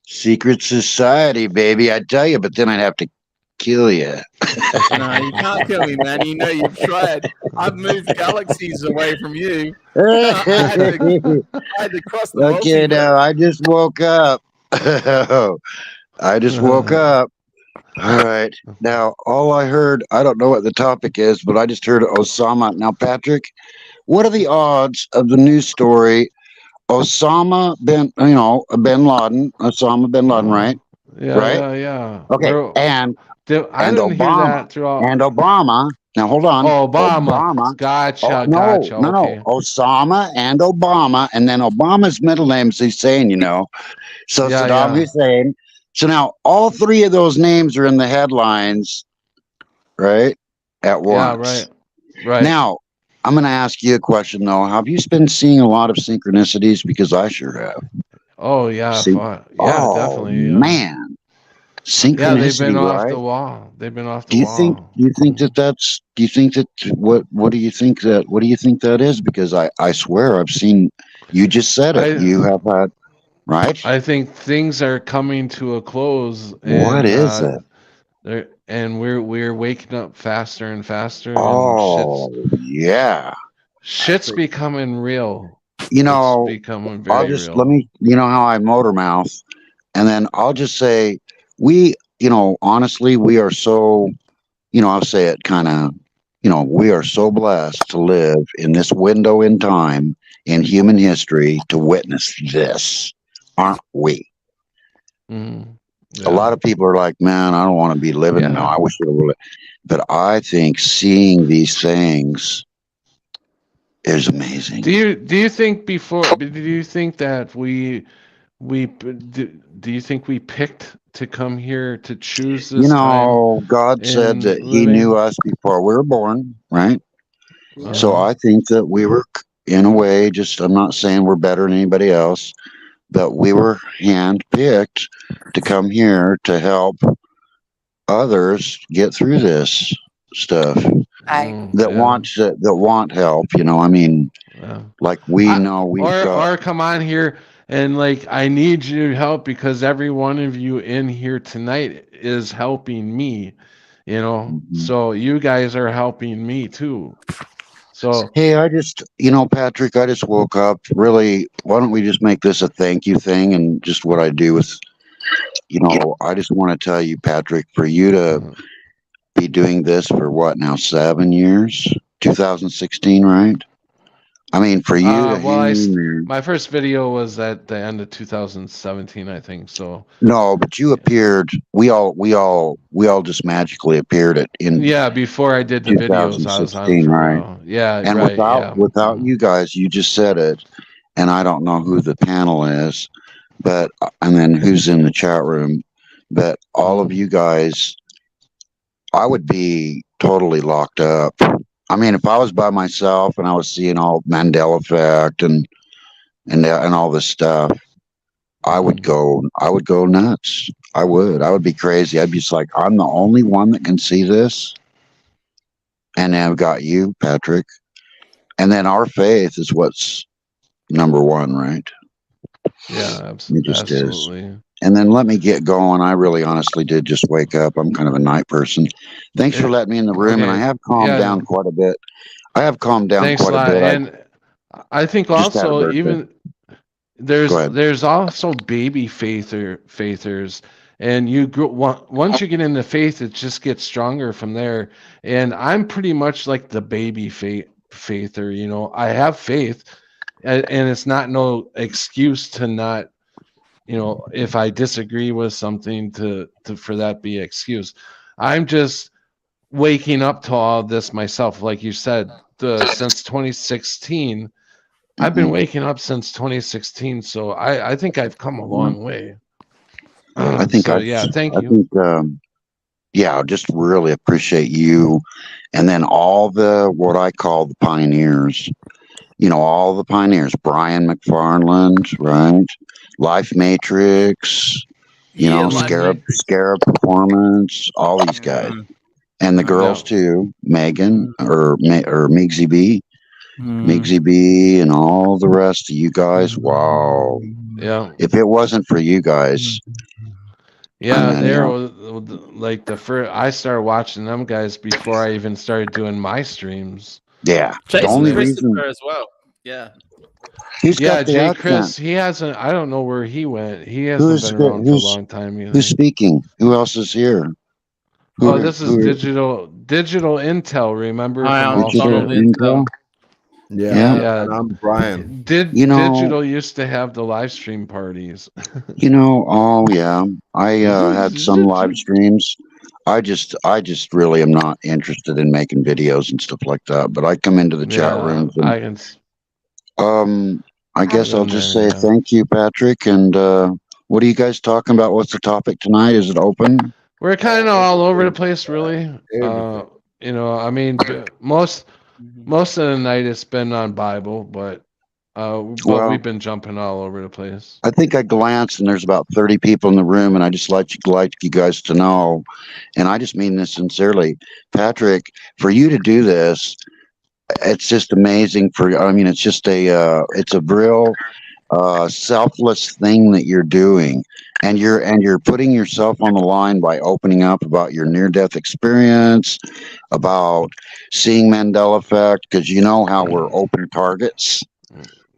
Secret society, baby. I tell you, but then I'd have to kill you. No, you can't kill me, man. You know you've tried. I've moved galaxies away from you. I had to cross the Okay, multiverse. now I just woke up. I just woke up. All right. Now, all I heard, I don't know what the topic is, but I just heard Osama. Now, Patrick, what are the odds of the news story? Osama bin Laden, right? Yeah, Right? yeah. Okay. I And didn't hear Obama. that throughout. And Obama. Now, hold on. Obama. Gotcha, gotcha. Okay. Osama and Obama. And then Obama's middle name's Hussein, So Yeah, Saddam Hussein. So now all three of those names are in the headlines, right? At once. Yeah, right. Now, I'm going to ask you a question, though. Have you been seeing a lot of synchronicities? Because I sure have. Oh, yeah. Oh, Definitely. Yeah. Man. Synchronicity, Yeah, they've been off right? the wall. They've been off the Do you wall. think what do you think that is? Because I swear I've seen, you just said it. You have had, right? I think things are coming to a close. And, What is it? And we're waking up faster and faster. Oh, and yeah. shit's becoming real. You know, becoming I'll very just real. let me, you know how I motor mouth, and then I'll just say, we, you know, honestly, we are so, you know, I'll say it kind of, you know, we are so blessed to live in this window in time in human history to witness this, aren't we? Mhm. A lot of people are like, man, I don't want to be living. Yeah. No, I wish it would. But I think seeing these things is amazing. Do you think do you think that do you think we picked to come here to choose You this time know, God said that in He knew living? us before we were born, right? So Uh-huh. I think that we were, in a way, just, I'm not saying we're better than anybody else, but we were handpicked to come here to help others get through this stuff that want help. You know, I mean, Yeah. like we know we've got. Or come on here and like, I need your help because every one of you in here tonight is helping me, you know. So you guys are helping me too. So Hey, I just, you know, Patrick, I just woke up. Really, why don't we just make this a thank you thing and just what I do with, you know, I just want to tell you, Patrick, for you to be doing this for what now, 7 years? 2016, right? I mean, for you to well, hang in there. my first video was at the end of 2017, I think. So No, but you appeared. We all just magically appeared in yeah, before I did the videos, I was on 2016, for a right? while. Yeah, And right. Yeah. without you guys, you just said it, and I don't know who the panel is, but and then who's in the chat room, but all of you guys, I would be totally locked up. I mean, if I was by myself and I was seeing all Mandela effect and all this stuff, I would go nuts. I would be crazy. I'd be just like, I'm the only one that can see this. And then I've got you, Patrick. And then our faith is what's number one, right? Yeah, It just absolutely. is. And then let me get going. I really honestly did just wake up. I'm kind of a night person. Thanks for letting me in the room. And I have calmed down quite a bit. Thanks a lot. And I think just had a also birthday. even there's also baby faithers, and once you get into faith, it just gets stronger from there. And I'm pretty much like the baby faither. You know, I have faith, and it's not no excuse to not. You know, if I disagree with something, to for that be excuse. I'm just waking up to all this myself, like you said, since 2016. I've been waking up since 2016, so I think I've come a long way. I think so, yeah, thank you. I just really appreciate you, and then all the what I call the pioneers. You know, all the pioneers: Brian McFarland, right? Life Matrix. You know, Scarab Performance. All these guys, and the girls too. Megan or Migsy B. Migsy B and all the rest of you guys. Wow. Yeah. If it wasn't for you guys. Yeah, there was like the first. I started watching them guys before I even started doing my streams. Yeah. Jason the only Christopher reason as well. Yeah. He's got the Jay accent. Chris, he hasn't. I don't know where he went. He hasn't been around for a long time either. Who's speaking? Who else is here? This is digital intel. Remember from Digital Intel? Yeah. And I'm Brian. Digital used to have the live stream parties. You know, I had some live streams. I just really am not interested in making videos and stuff like that. But I come into the chat rooms. And, I guess I'll just say thank you, Patrick. And what are you guys talking about? What's the topic tonight? Is it open? We're kind of all over the place, really. You know, I mean, most of the night it's been on Bible, but we've been jumping all over the place. I think I glanced and there's about 30 people in the room, and I just like you guys to know, and I just mean this sincerely, Patrick, for you to do this, it's just amazing. It's just it's a real selfless thing that you're doing, and you're putting yourself on the line by opening up about your near-death experience, about seeing Mandela effect, because you know how we're open targets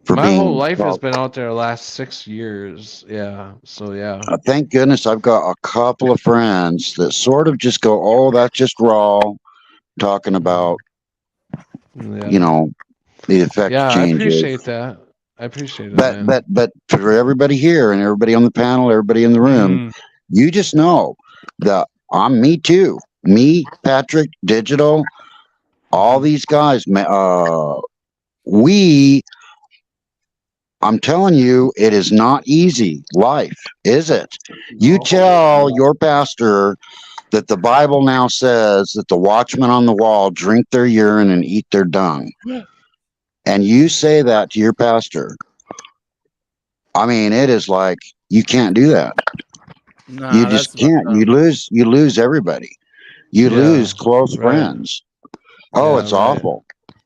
for My being whole life has called. been out there the last 6 years. Yeah. So yeah. Thank goodness I've got a couple of friends that sort of just go, "Oh, that's just raw," talking about, Yeah. you know, the effect Yeah, I changes. appreciate that. I appreciate it, But man. for everybody here and everybody on the panel, everybody in the room, Mhm. you just know that I'm me too. Me, Patrick, Digital, all these guys, I'm telling you, it is not easy life, is it? You tell your pastor that the Bible now says that the watchmen on the wall drink their urine and eat their dung. And you say that to your pastor. I mean, it is like you can't do that. Nah, You just that's can't. You lose everybody. You Yeah, lose close right. friends. Oh, Yeah, it's right. awful.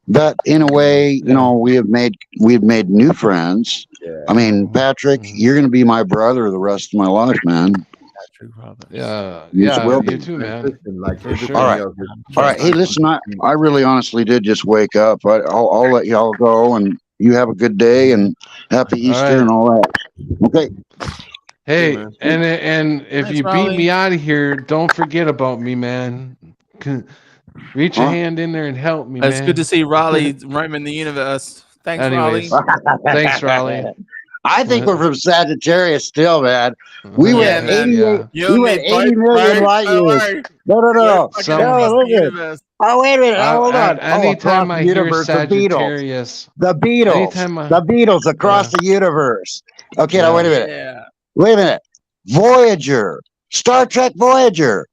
But in a way, you Yeah. know, we've made new friends. Yeah. I mean, Mhm. Patrick, Mhm. you're going to be my brother the rest of my life, man. Patrick Roberts. Yeah, You yeah, will you be. too, man. Transition like For everything sure. All right. else. All right. Hey, listen, I really honestly did just wake up. I'll let y'all go, and you have a good day and happy All Easter and right. all that. Okay. Hey, man. and if Thanks, you beat Raleigh. me out of here, don't forget about me, man. Reach a Huh? hand in there and help me, It's man. good to see Raleigh roaming the universe. Thanks, Anyways, Raleigh. thanks, Raleigh. I think we're from Sagittarius still, man. We Yeah, went man. 88. Yeah. You We and went me 80 both, million bro. light Don't years. worry. No, We're no. fucking Some- across No, the listen. universe. Oh, wait a minute. Hold on. Anytime Across I the hear universe, the Beatles. Sagittarius, The Beatles. anytime I, The Beatles across yeah, the universe. Okay, now wait a minute. Yeah. Wait a minute. Voyager. Star Trek Voyager.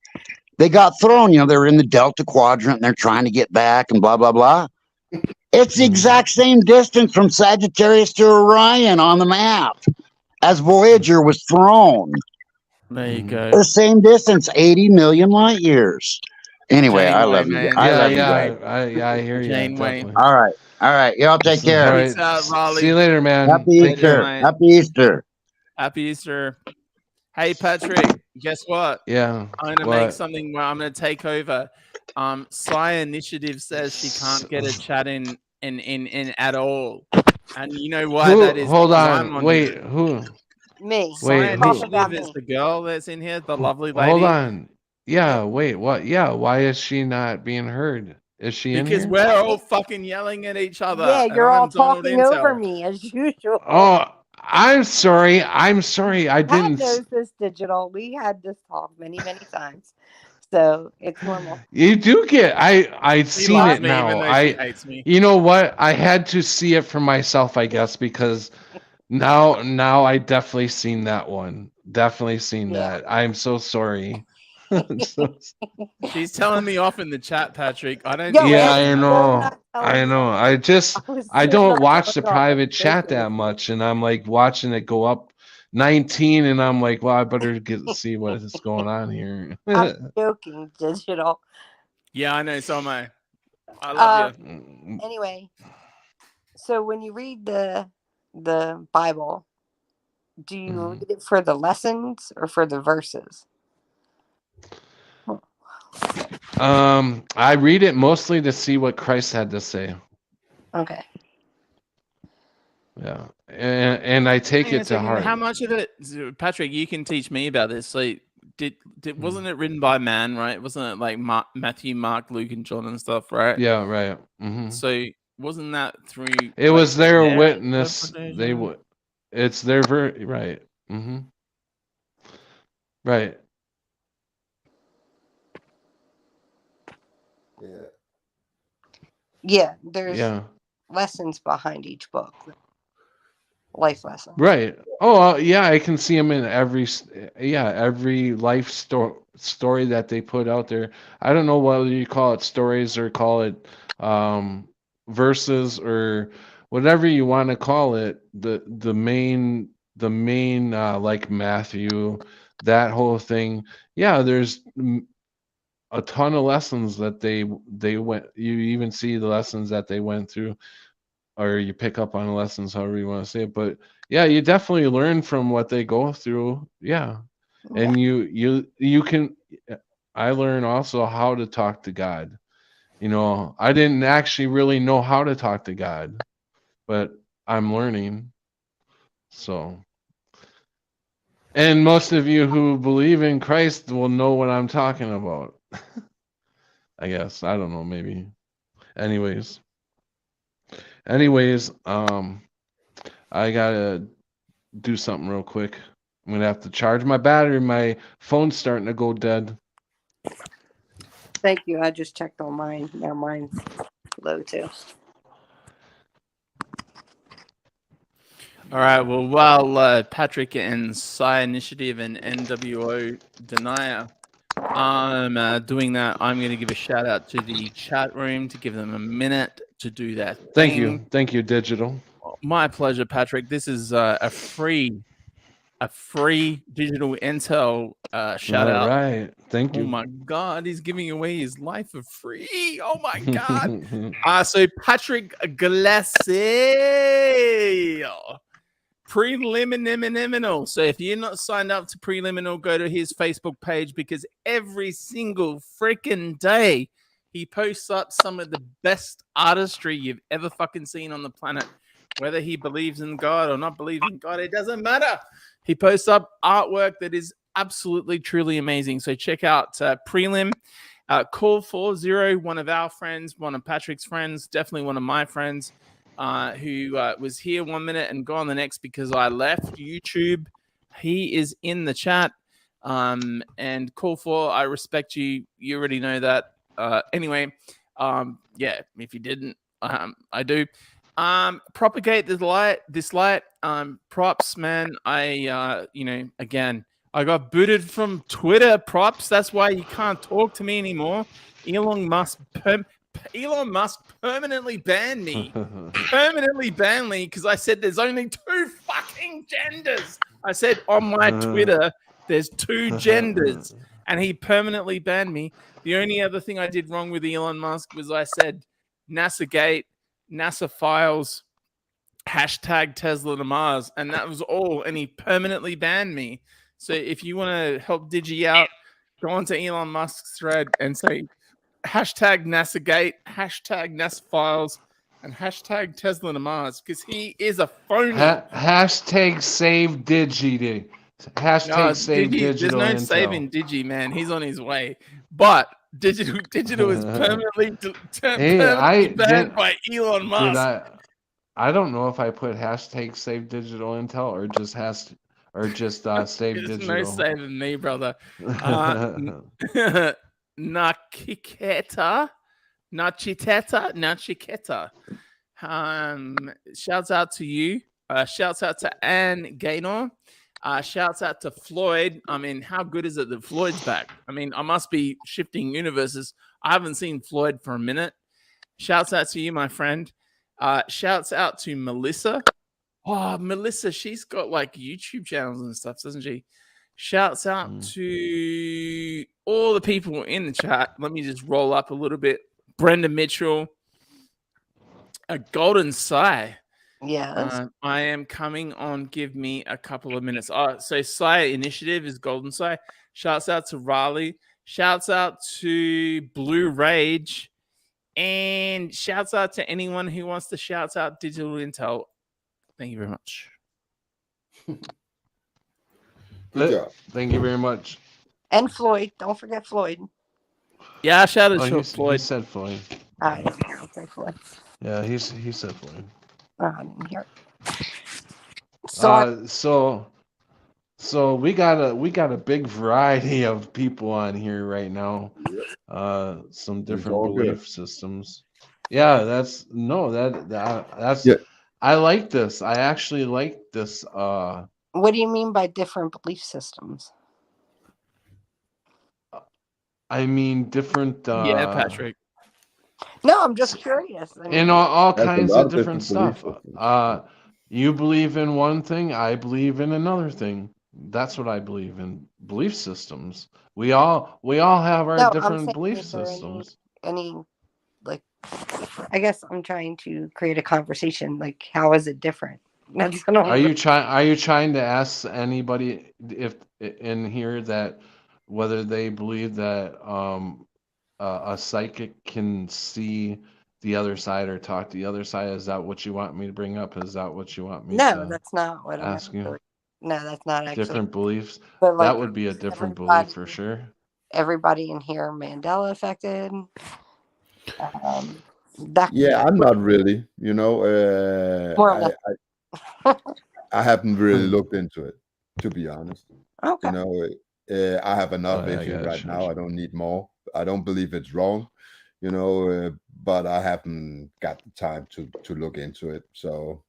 They got thrown, you know, they were in the Delta Quadrant and they're trying to get back and blah, blah, blah. It's the Mhm. exact same distance from Sagittarius to Orion on the map as Voyager was thrown. There you Mhm. go. The same distance, 80 million light years. Anyway, I Janeway, love you. man. I yeah, love you guys. I hear you. Janeway. Definitely. All right. All right. Y'all take All care. right. Peace out, Raleigh. See you later, man. Happy Take Easter. care. mate. Happy Easter. Happy Easter. Hey, Patrick, guess what? Yeah. I'm gonna What? make something where I'm gonna take over. Psy Initiative says she can't get a chat in at all, and you know why Who? that is? Hold because on. I'm on Wait. here. Who? Me. Psy Wait. Who? Talk about Initiative is me. the girl that's in here, the lovely lady. Hold on. Yeah. Wait. What? Yeah. Why is she not being heard? Is she in Because here? we're all fucking yelling at each other. Yeah, and you're I'm all Donald talking over Intel. me as usual. Oh, I'm sorry. I'm sorry. I Pat didn't. knows this, Digital. We had this talk many, many times, so it's normal. You do get. I've She seen loves it me, even now. though she hates me. You know what? I had to see it for myself, I guess, because now I definitely seen that one. Definitely seen Yeah. that. I'm so sorry. So- She's telling me off in the chat, Patrick. I don't. Yo, think yeah, she's I happy. know. I know. I just I don't watch the private chat that much. much, and I'm like watching it go up 19, and I'm like, well, I better see what is going on here. I'm joking, Digital. Yeah, I know. So am I. I love you. Anyway, so when you read the Bible, do you read it for the lessons or for the verses? I read it mostly to see what Christ had to say. Okay. Yeah, and I take Hang on it a to second, heart. how much of it, Patrick? You can teach me about this. So, wasn't it written by man, right? Wasn't it like Matthew, Mark, Luke, and John and stuff, right? Yeah, right. Mm-hmm. So, wasn't that through? It was their witness. interpretation? They would. It's their right. Mm-hmm. Right. Yeah. Yeah, there's Yeah. lessons behind each book. Life lessons. Right. Oh, yeah. I can see them in every life story that they put out there. I don't know whether you call it stories or call it verses or whatever you want to call it. The main like Matthew, that whole thing. Yeah, there's a ton of lessons that they went. You even see the lessons that they went through, or you pick up on the lessons, however you want to say it. But yeah, you definitely learn from what they go through. Yeah, and you can. I learn also how to talk to God. You know, I didn't actually really know how to talk to God, but I'm learning. So, and most of you who believe in Christ will know what I'm talking about. I guess. I don't know, maybe. Anyways, I gotta do something real quick. I'm gonna have to charge my battery. My phone's starting to go dead. Thank you. I just checked on mine. Now mine's low too. All right. Well, while Patrick and Psi Initiative and NWO Denier doing that, I'm going to give a shout out to the chat room to give them a minute to do that. Thank you. Thank you, Digital. My pleasure, Patrick. This is a free digital intel shout All out. right. Thank you. Oh my God, he's giving away his life for free. Oh my God. So Patrick Glassy. Preliminal. So if you're not signed up to Preliminal, go to his Facebook page because every single freaking day he posts up some of the best artistry you've ever fucking seen on the planet. Whether he believes in God or not believes in God, it doesn't matter. He posts up artwork that is absolutely, truly amazing. So check out Prelim. Call 40, one of our friends, one of Patrick's friends, definitely one of my friends. Who was here 1 minute and gone the next because I left YouTube. He is in the chat. And call for, I respect you. You already know that. Anyway, yeah, if you didn't, I do. Propagate this light. Props, man. Again, I got booted from Twitter. Props. That's why you can't talk to me anymore. Elon Musk permanently banned me. Because I said there's only 2 fucking genders. I said on my Twitter there's 2 genders, and he permanently banned me. The only other thing I did wrong with Elon Musk was I said NASA Gate, NASA Files, hashtag Tesla to Mars, and that was all. And he permanently banned me. So if you want to help Digi out, go onto Elon Musk's thread and say hashtag NASA Gate, hashtag NASA Files, and hashtag Tesla to Mars, because he is a phony. Hashtag save Digi. Hashtag save Digi, digital. there's no intel. saving Digi, man. He's on his way. But digital is permanently banned by Elon Musk. I don't know if I put hashtag save digital intel or just save There's digital. no saving me, brother. Nachiketa. Shouts out to you. Shouts out to Anne Gaynor. Shouts out to Floyd. I mean, how good is it that Floyd's back? I mean, I must be shifting universes. I haven't seen Floyd for a minute. Shouts out to you, my friend. Shouts out to Melissa. Oh, Melissa, she's got like YouTube channels and stuff, doesn't she? Shouts out to all the people in the chat. Let me just roll up a little bit. Brenda Mitchell, a Golden Psi. Yes. I am coming on. Give me a couple of minutes. So Psi Initiative is Golden Psi. Shouts out to Raleigh. Shouts out to Blue Rage. And shouts out to anyone who wants to shout out Digital Intel. Thank you very much. Good job. Thank you very much. And Floyd. Don't forget Floyd. Yeah, I shouted to Floyd. He said Floyd. I didn't hear him say Floyd. Yeah, he said Floyd. I didn't hear it. So we got a big variety of people on here right now. Some different belief systems. Yeah, that's yeah. I like this. I actually like this. What do you mean by different belief systems? I mean different. Yeah, Patrick. No, I'm just curious. I mean, and all kinds of different stuff. You believe in one thing, I believe in another thing. That's what I believe in. Belief systems. We all have our different belief systems. Any like, I guess I'm trying to create a conversation. Like, how is it different? Are you trying to ask anybody if in here that whether they believe that a psychic can see the other side or talk to the other side? Is that what you want me to bring up? Is that what you want me No, to that's not what I'm ask you? actually. No, that's not actually. Different beliefs? But like, That would be a different belief for sure. Everybody in here Mandela affected. That Yeah, I'm not really. You know, More or I haven't really looked into it, to be honest. Okay. You know, I have enough Oh, yeah, issues yeah, right sure, now. I sure. don't need more. I don't believe it's wrong, you know, but I haven't got the time to look into it. So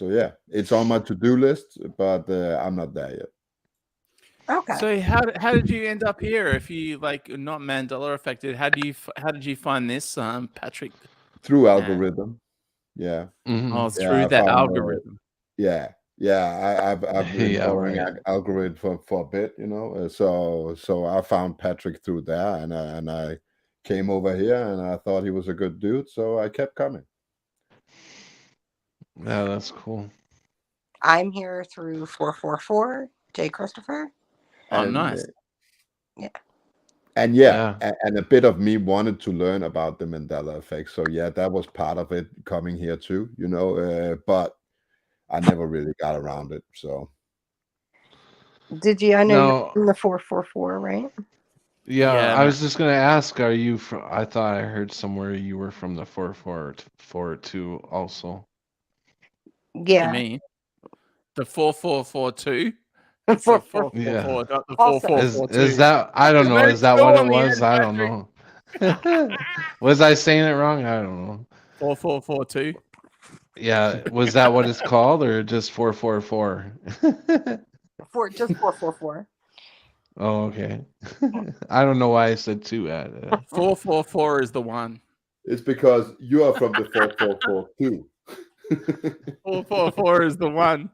yeah, it's on my to-do list, but I'm not there yet. Okay. So how did you end up here? If you like not Mandela affected, how did you find this, Patrick? Through algorithm, yeah. Oh, Yeah, through I that found, algorithm. yeah. I've been Yeah, following right. algorithm for a bit, you know. So I found Patrick through there, and I came over here, and I thought he was a good dude, so I kept coming. Yeah, that's cool. I'm here through 444, Jay Christopher. Oh, And, nice. Yeah. And and a bit of me wanted to learn about the Mandela effect. So yeah, that was part of it coming here too, you know, but I never really got around it. So Did you? I know No. you're from the 444, right? Yeah, I man. was just gonna ask, are you from, I thought I heard somewhere you were from the 442 also. Yeah. You mean the 4442? The It's the 444. Yeah. 444, not the Also. 4442. Is that, I don't know, Make is that sure what it on the was? end, I don't know. Was I saying it wrong? I don't know. 4442. Yeah, was that what it's called or just 444? Just 444. Oh, okay. I don't know why I said two at it. 444 is the one. it's because you are from the 4442. 444 is the one.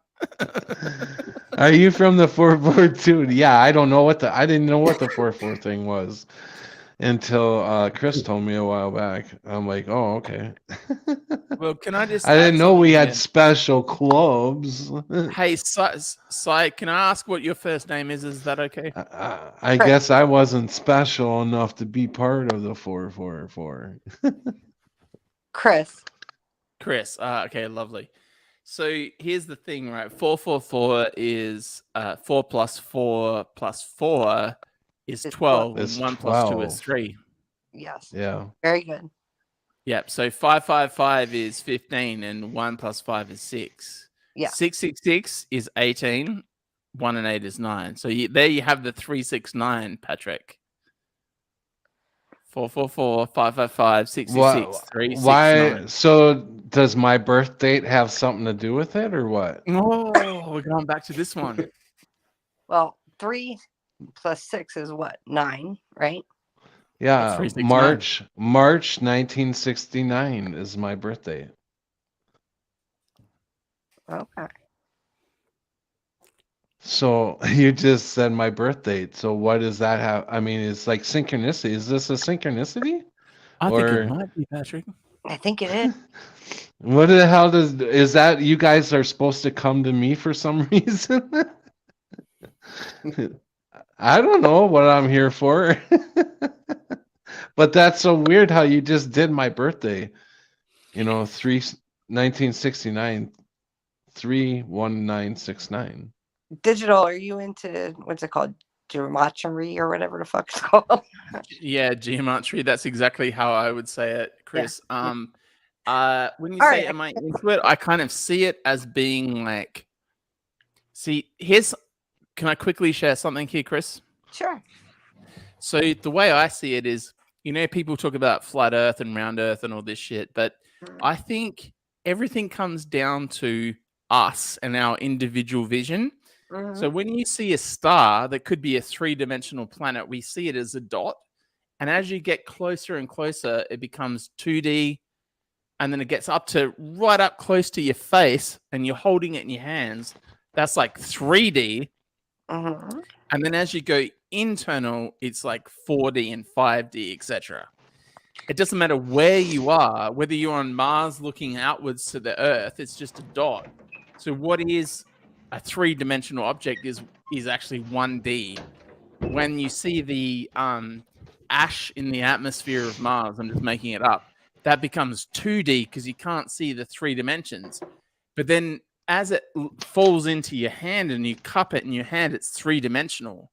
Are you from the 442? Yeah, I don't know what I didn't know what the 44 thing was until Chris told me a while back. I'm like, oh, okay. Well, can I just I didn't add know we something had there? special clubs. Hey, Sai, can I ask what your first name is? Is that okay? I guess I wasn't special enough to be part of the 444. Chris. Okay, lovely. So here's the thing, right? 444 is 4 plus 4 plus 4 is 12, It's and 1 plus 2 is 12. 3. Yes. Yeah. Very good. Yep. So 555 is 15, and 1 plus 5 is 6. Yeah. 666 is 18. 1 and 8 is 9. So there you have the 369, Patrick. 444, 555, 666, 369. Why? So does my birth date have something to do with it, or what? Oh, we're going back to this one. Well, 3 plus 6 is what? 9, right? Yeah, 369. March 1969 is my birthday. Okay. So you just said my birth date. So what does that have? I mean, it's like synchronicity. Is this a synchronicity? I think it might be, Patrick. I think it is. What the hell is that? You guys are supposed to come to me for some reason? I don't know what I'm here for. But that's so weird how you just did my birthday. You know, 1969, 31969. Digital, are you into what's it called? Geometry or whatever the fuck it's called? Yeah, geometry. That's exactly how I would say it, Chris. Yeah. When you All say right. am I into it, I kind of see it as being like, can I quickly share something here, Chris? Sure. So the way I see it is, you know, people talk about flat earth and round earth and all this shit, but I think everything comes down to us and our individual vision. So when you see a star that could be a 3-dimensional planet, we see it as a dot. And as you get closer and closer, it becomes 2D. And then it gets up to right up close to your face and you're holding it in your hands. That's like 3D. And then as you go internal, it's like 4D and 5D, etc. It doesn't matter where you are, whether you're on Mars looking outwards to the Earth, it's just a dot. So what is a 3-dimensional object is actually 1D. When you see the ash in the atmosphere of Mars, I'm just making it up, that becomes 2D because you can't see the 3 dimensions. But then as it falls into your hand and you cup it in your hand, it's 3-dimensional.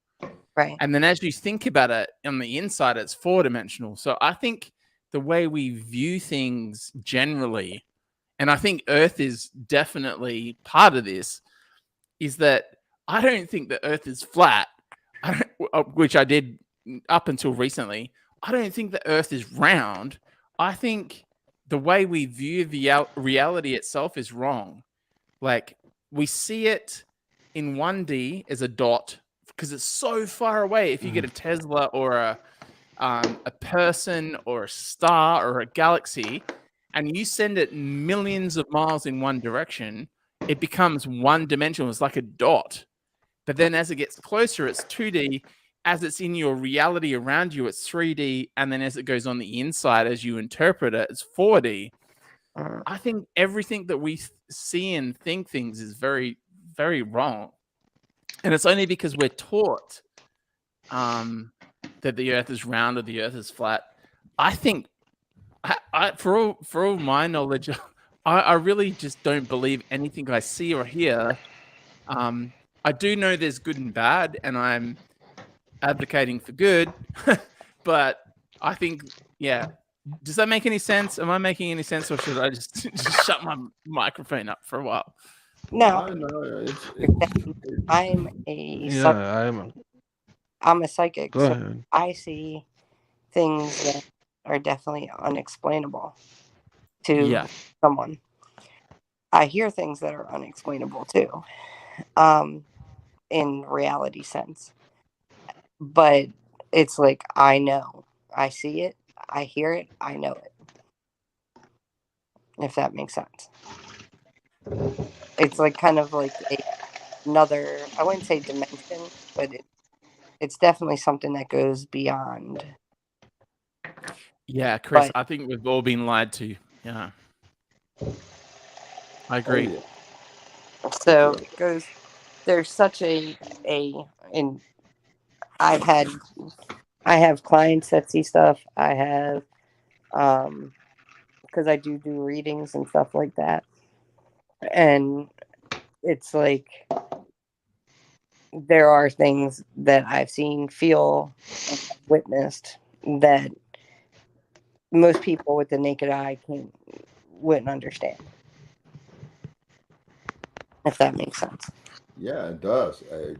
Right. And then as you think about it on the inside, it's 4-dimensional. So I think the way we view things generally, and I think Earth is definitely part of this, is that I don't think the Earth is flat, which I did up until recently. I don't think the Earth is round. I think the way we view the reality itself is wrong. Like, we see it in 1D as a dot because it's so far away. If you get a Tesla or a person or a star or a galaxy, and you send it millions of miles in one direction, it becomes 1-dimensional. It's like a dot. But then as it gets closer, it's 2D. As it's in your reality around you, it's 3D. And then as it goes on the inside, as you interpret it, it's 4D. I think everything that we see and think things is very, very wrong. And it's only because we're taught that the Earth is round or the Earth is flat. I think, for all my knowledge, I really just don't believe anything I see or hear. I do know there's good and bad, and I'm advocating for good. But I think, yeah. Does that make any sense? Am I making any sense, or should I just shut my microphone up for a while? No, No, I'm a psychic. Go So ahead. I see things that are definitely unexplainable to someone. I hear things that are unexplainable too, in reality sense. But it's like, I know, I see it, I hear it, I know it. If that makes sense. It's like kind of like another, I wouldn't say dimension, but it's definitely something that goes beyond. Yeah, Chris, I think we've all been lied to. Yeah. I agree. So it goes, there's such and I have clients that see stuff. I have, because I do readings and stuff like that. And it's like, there are things that I've seen, feel, witnessed that most people with the naked eye wouldn't understand. If that makes sense. Yeah, it does. I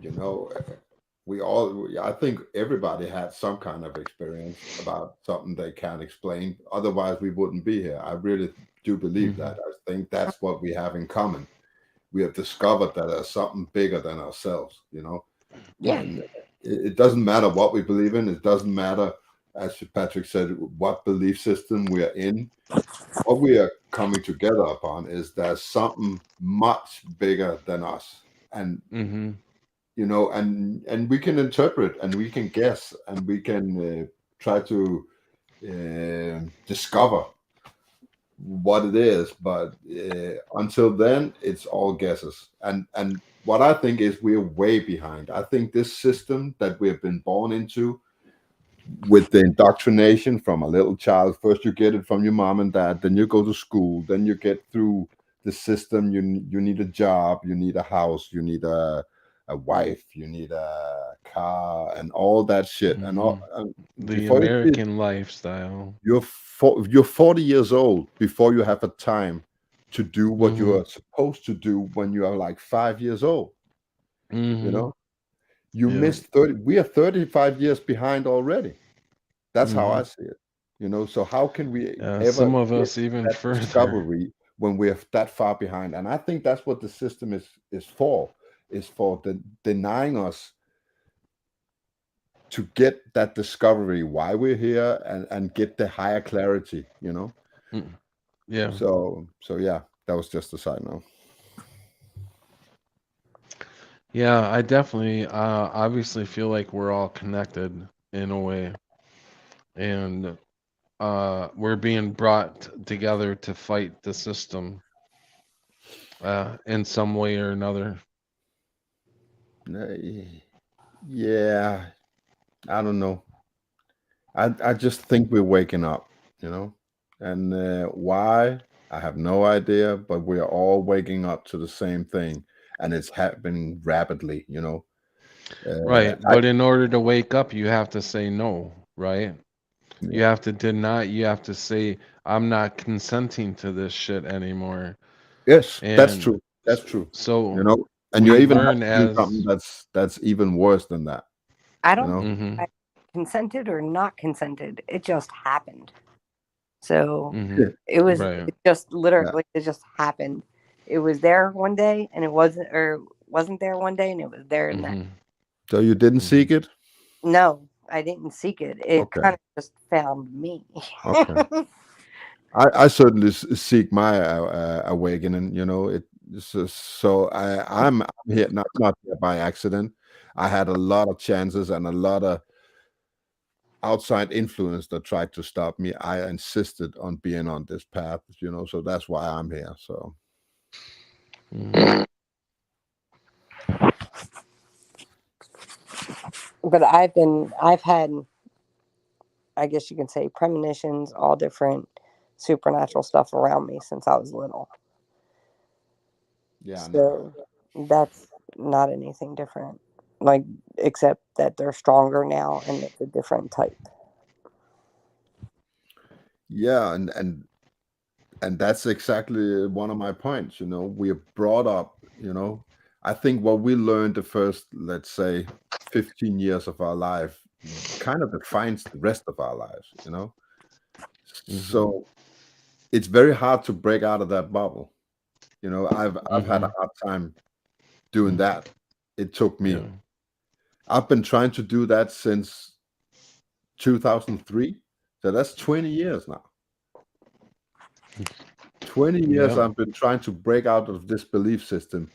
think everybody had some kind of experience about something they can't explain. Otherwise, we wouldn't be here. I really do believe that. I think that's what we have in common. We have discovered that there's something bigger than ourselves, Yeah. And it doesn't matter what we believe in. It doesn't matter, as Patrick said, what belief system we are in. What we are coming together upon is there's something much bigger than us. And and we can interpret, and we can guess, and we can try to discover what it is. But until then, it's all guesses. And what I think is we're way behind. I think this system that we have been born into, with the indoctrination from a little child, first you get it from your mom and dad, then you go to school, then you get through the system. You need a job, you need a house, you need a wife, you need a car, and all that shit. And all the American lifestyle. You're 40 years old before you have a time to do what you are supposed to do when you are like 5 years old. You missed 30. We are 35 years behind already. That's how I see it. So how can we ever, some of us even further, discovery when we're that far behind? And I think that's what the system is for denying us to get that discovery, why we're here, and get the higher clarity. Yeah. So yeah, that was just a side note. Yeah, I definitely obviously feel like we're all connected in a way. And we're being brought together to fight the system in some way or another. Yeah, I don't know. I just think we're waking up, And why? I have no idea, but we are all waking up to the same thing, and it's happening rapidly. Right. I But in order to wake up, you have to say no, right? You yeah. have to deny, you have to say, I'm not consenting to this shit anymore. Yes, that's And true. That's true. so And you we even have learn to do something as, that's even worse than that. I You don't know. mm-hmm, I consented or not consented. It just happened. So mm-hmm, right. it just Yeah. literally, it just happened. It was there one day and it wasn't there one day and it was there the next. Mm-hmm, So you didn't mm-hmm. seek it? No, I didn't seek it. It Okay. kind of just found me. Okay. I certainly seek my awakening. I'm here not here by accident. I had a lot of chances and a lot of outside influence that tried to stop me. I insisted on being on this path. So that's why I'm here. So Mm-hmm. But I've had, I guess you can say, premonitions, all different supernatural stuff around me since I was little. yeah, no. So that's not anything different. Like, except that they're stronger now and it's a different type. Yeah, and that's exactly one of my points. We're brought up. I think what we learned the first, let's say, 15 years of our life kind of defines the rest of our lives. Mm-hmm. So it's very hard to break out of that bubble. I've had a Mm-hmm. hard time doing that. It took me. Yeah. I've been trying to do that since 2003. So that's 20 years now. 20 years Yeah. I've been trying to break out of this belief system.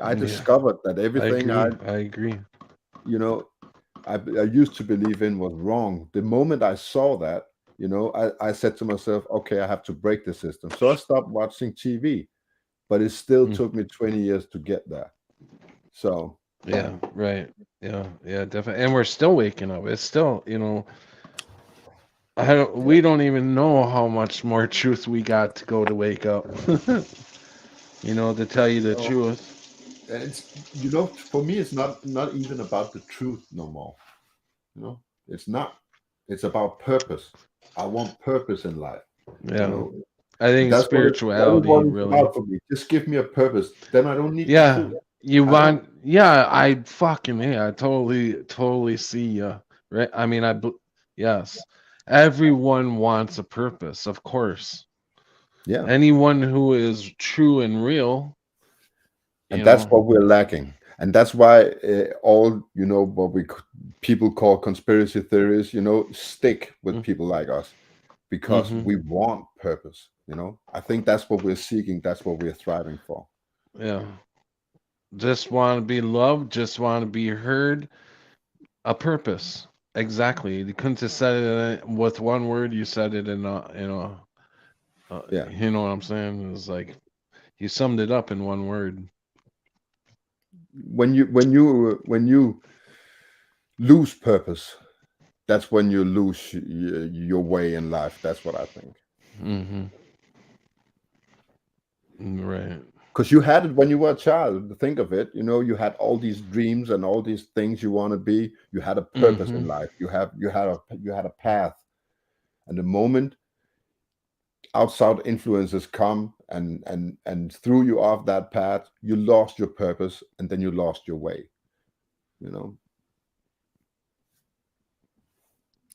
I Yeah. discovered that everything I agree. I used to believe in was wrong. The moment I saw that, I said to myself, okay, I have to break the system. So I stopped watching TV, but it still Mm. took me 20 years to get there. So Yeah, right. Yeah, definitely. And we're still waking up. It's still, we don't even know how much more truth we got to go to wake up. To tell you the So, truth. it's for me, it's not even about the truth no more. It's not. It's about purpose. I want purpose in life. Yeah. I think That's what spirituality it's really. about for me. Just give me a purpose. Then I don't need the Yeah. truth. You I want, yeah, I totally see you. Right? I mean, yes. Everyone wants a purpose, of course. Yeah. Anyone who is true and real, And that's what we're lacking. And that's why all what people call conspiracy theories, stick with people like us because Mhm. we want purpose. I think that's what we're seeking. That's what we're striving for. Yeah. Just want to be loved, just want to be heard. A purpose. Exactly. You couldn't have said it with one word. You said it Yeah. you know what I'm saying? It's like you summed it up in one word. When you lose purpose, that's when you lose your way in life. That's what I think. Mm-hmm. Right. Because you had it when you were a child. Think of it. You had all these dreams and all these things you want to be. You had a purpose in Mm-hmm. life. You had a path. And the moment outside influences come and threw you off that path, you lost your purpose and then you lost your way.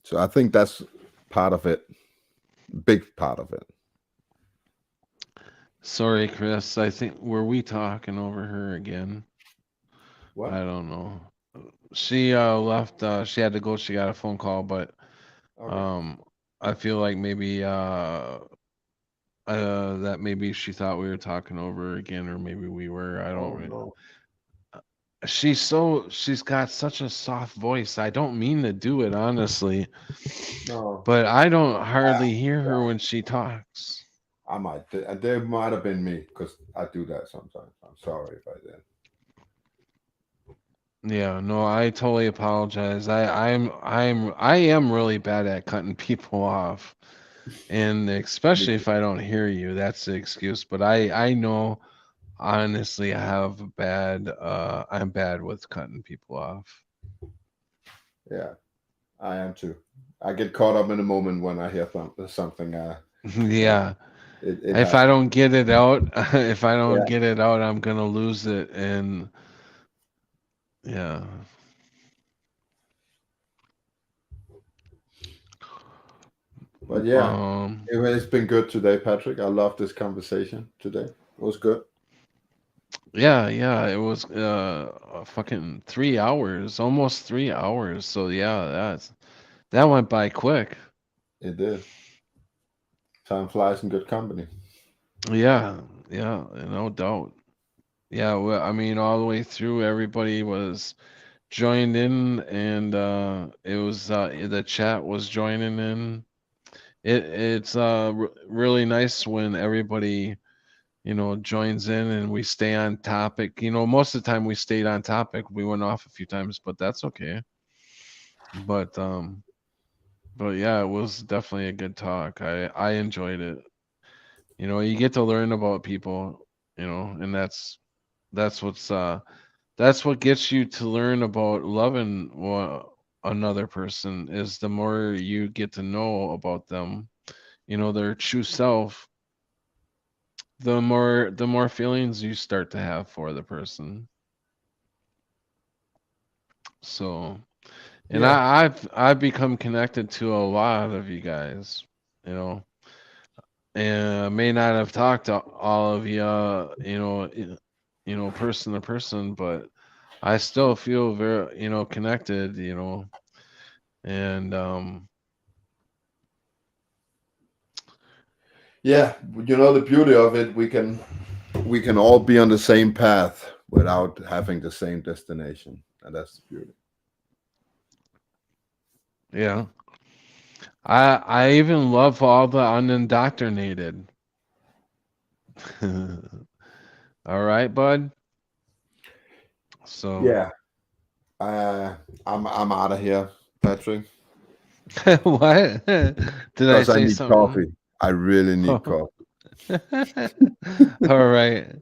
So I think that's part of it. Big part of it. Sorry, Chris. I think were we talking over her again? What? I don't know. She left. She had to go. She got a phone call, but Okay. I feel like maybe that maybe she thought we were talking over her again, or maybe we were. I don't really. No. She's got such a soft voice. I don't mean to do it, honestly, No. but I don't hardly hear her when she talks. I might. There might have been me because I do that sometimes. I'm sorry if I did. Yeah, no, I totally apologize. I am really bad at cutting people off. And especially if I don't hear you, that's the excuse. But I know honestly I have I'm bad with cutting people off. Yeah, I am too. I get caught up in the moment when I hear something. Yeah. It If I happens. don't get it out, if I don't Yeah, get it out, I'm gonna lose it. And yeah. but yeah, Um it's been good today, Patrick. I love this conversation today. It was good. yeah, it was a fucking 3 hours, almost 3 hours. So yeah, that went by quick. It did. Time flies in good company. Yeah, no doubt. Yeah, well, I mean, all the way through, everybody was joined in, and it was the chat was joining in. It's really nice when everybody joins in and we stay on topic. Most of the time we stayed on topic. We went off a few times, but that's okay. But yeah, it was definitely a good talk. I enjoyed it. You get to learn about people, and that's what's that's what gets you to learn about loving another person, is the more you get to know about them, their true self, the more feelings you start to have for the person. So, and Yeah. I've become connected to a lot of you guys, you know, and I may not have talked to all of you, person to person, but I still feel very, connected, and Yeah, the beauty of it, we can all be on the same path without having the same destination, and that's the beauty. yeah, I even love all the unindoctrinated. All right, bud. So, Yeah, I'm out of here, Patrick, what? Did I because I say need something? coffee. I really need coffee. All right.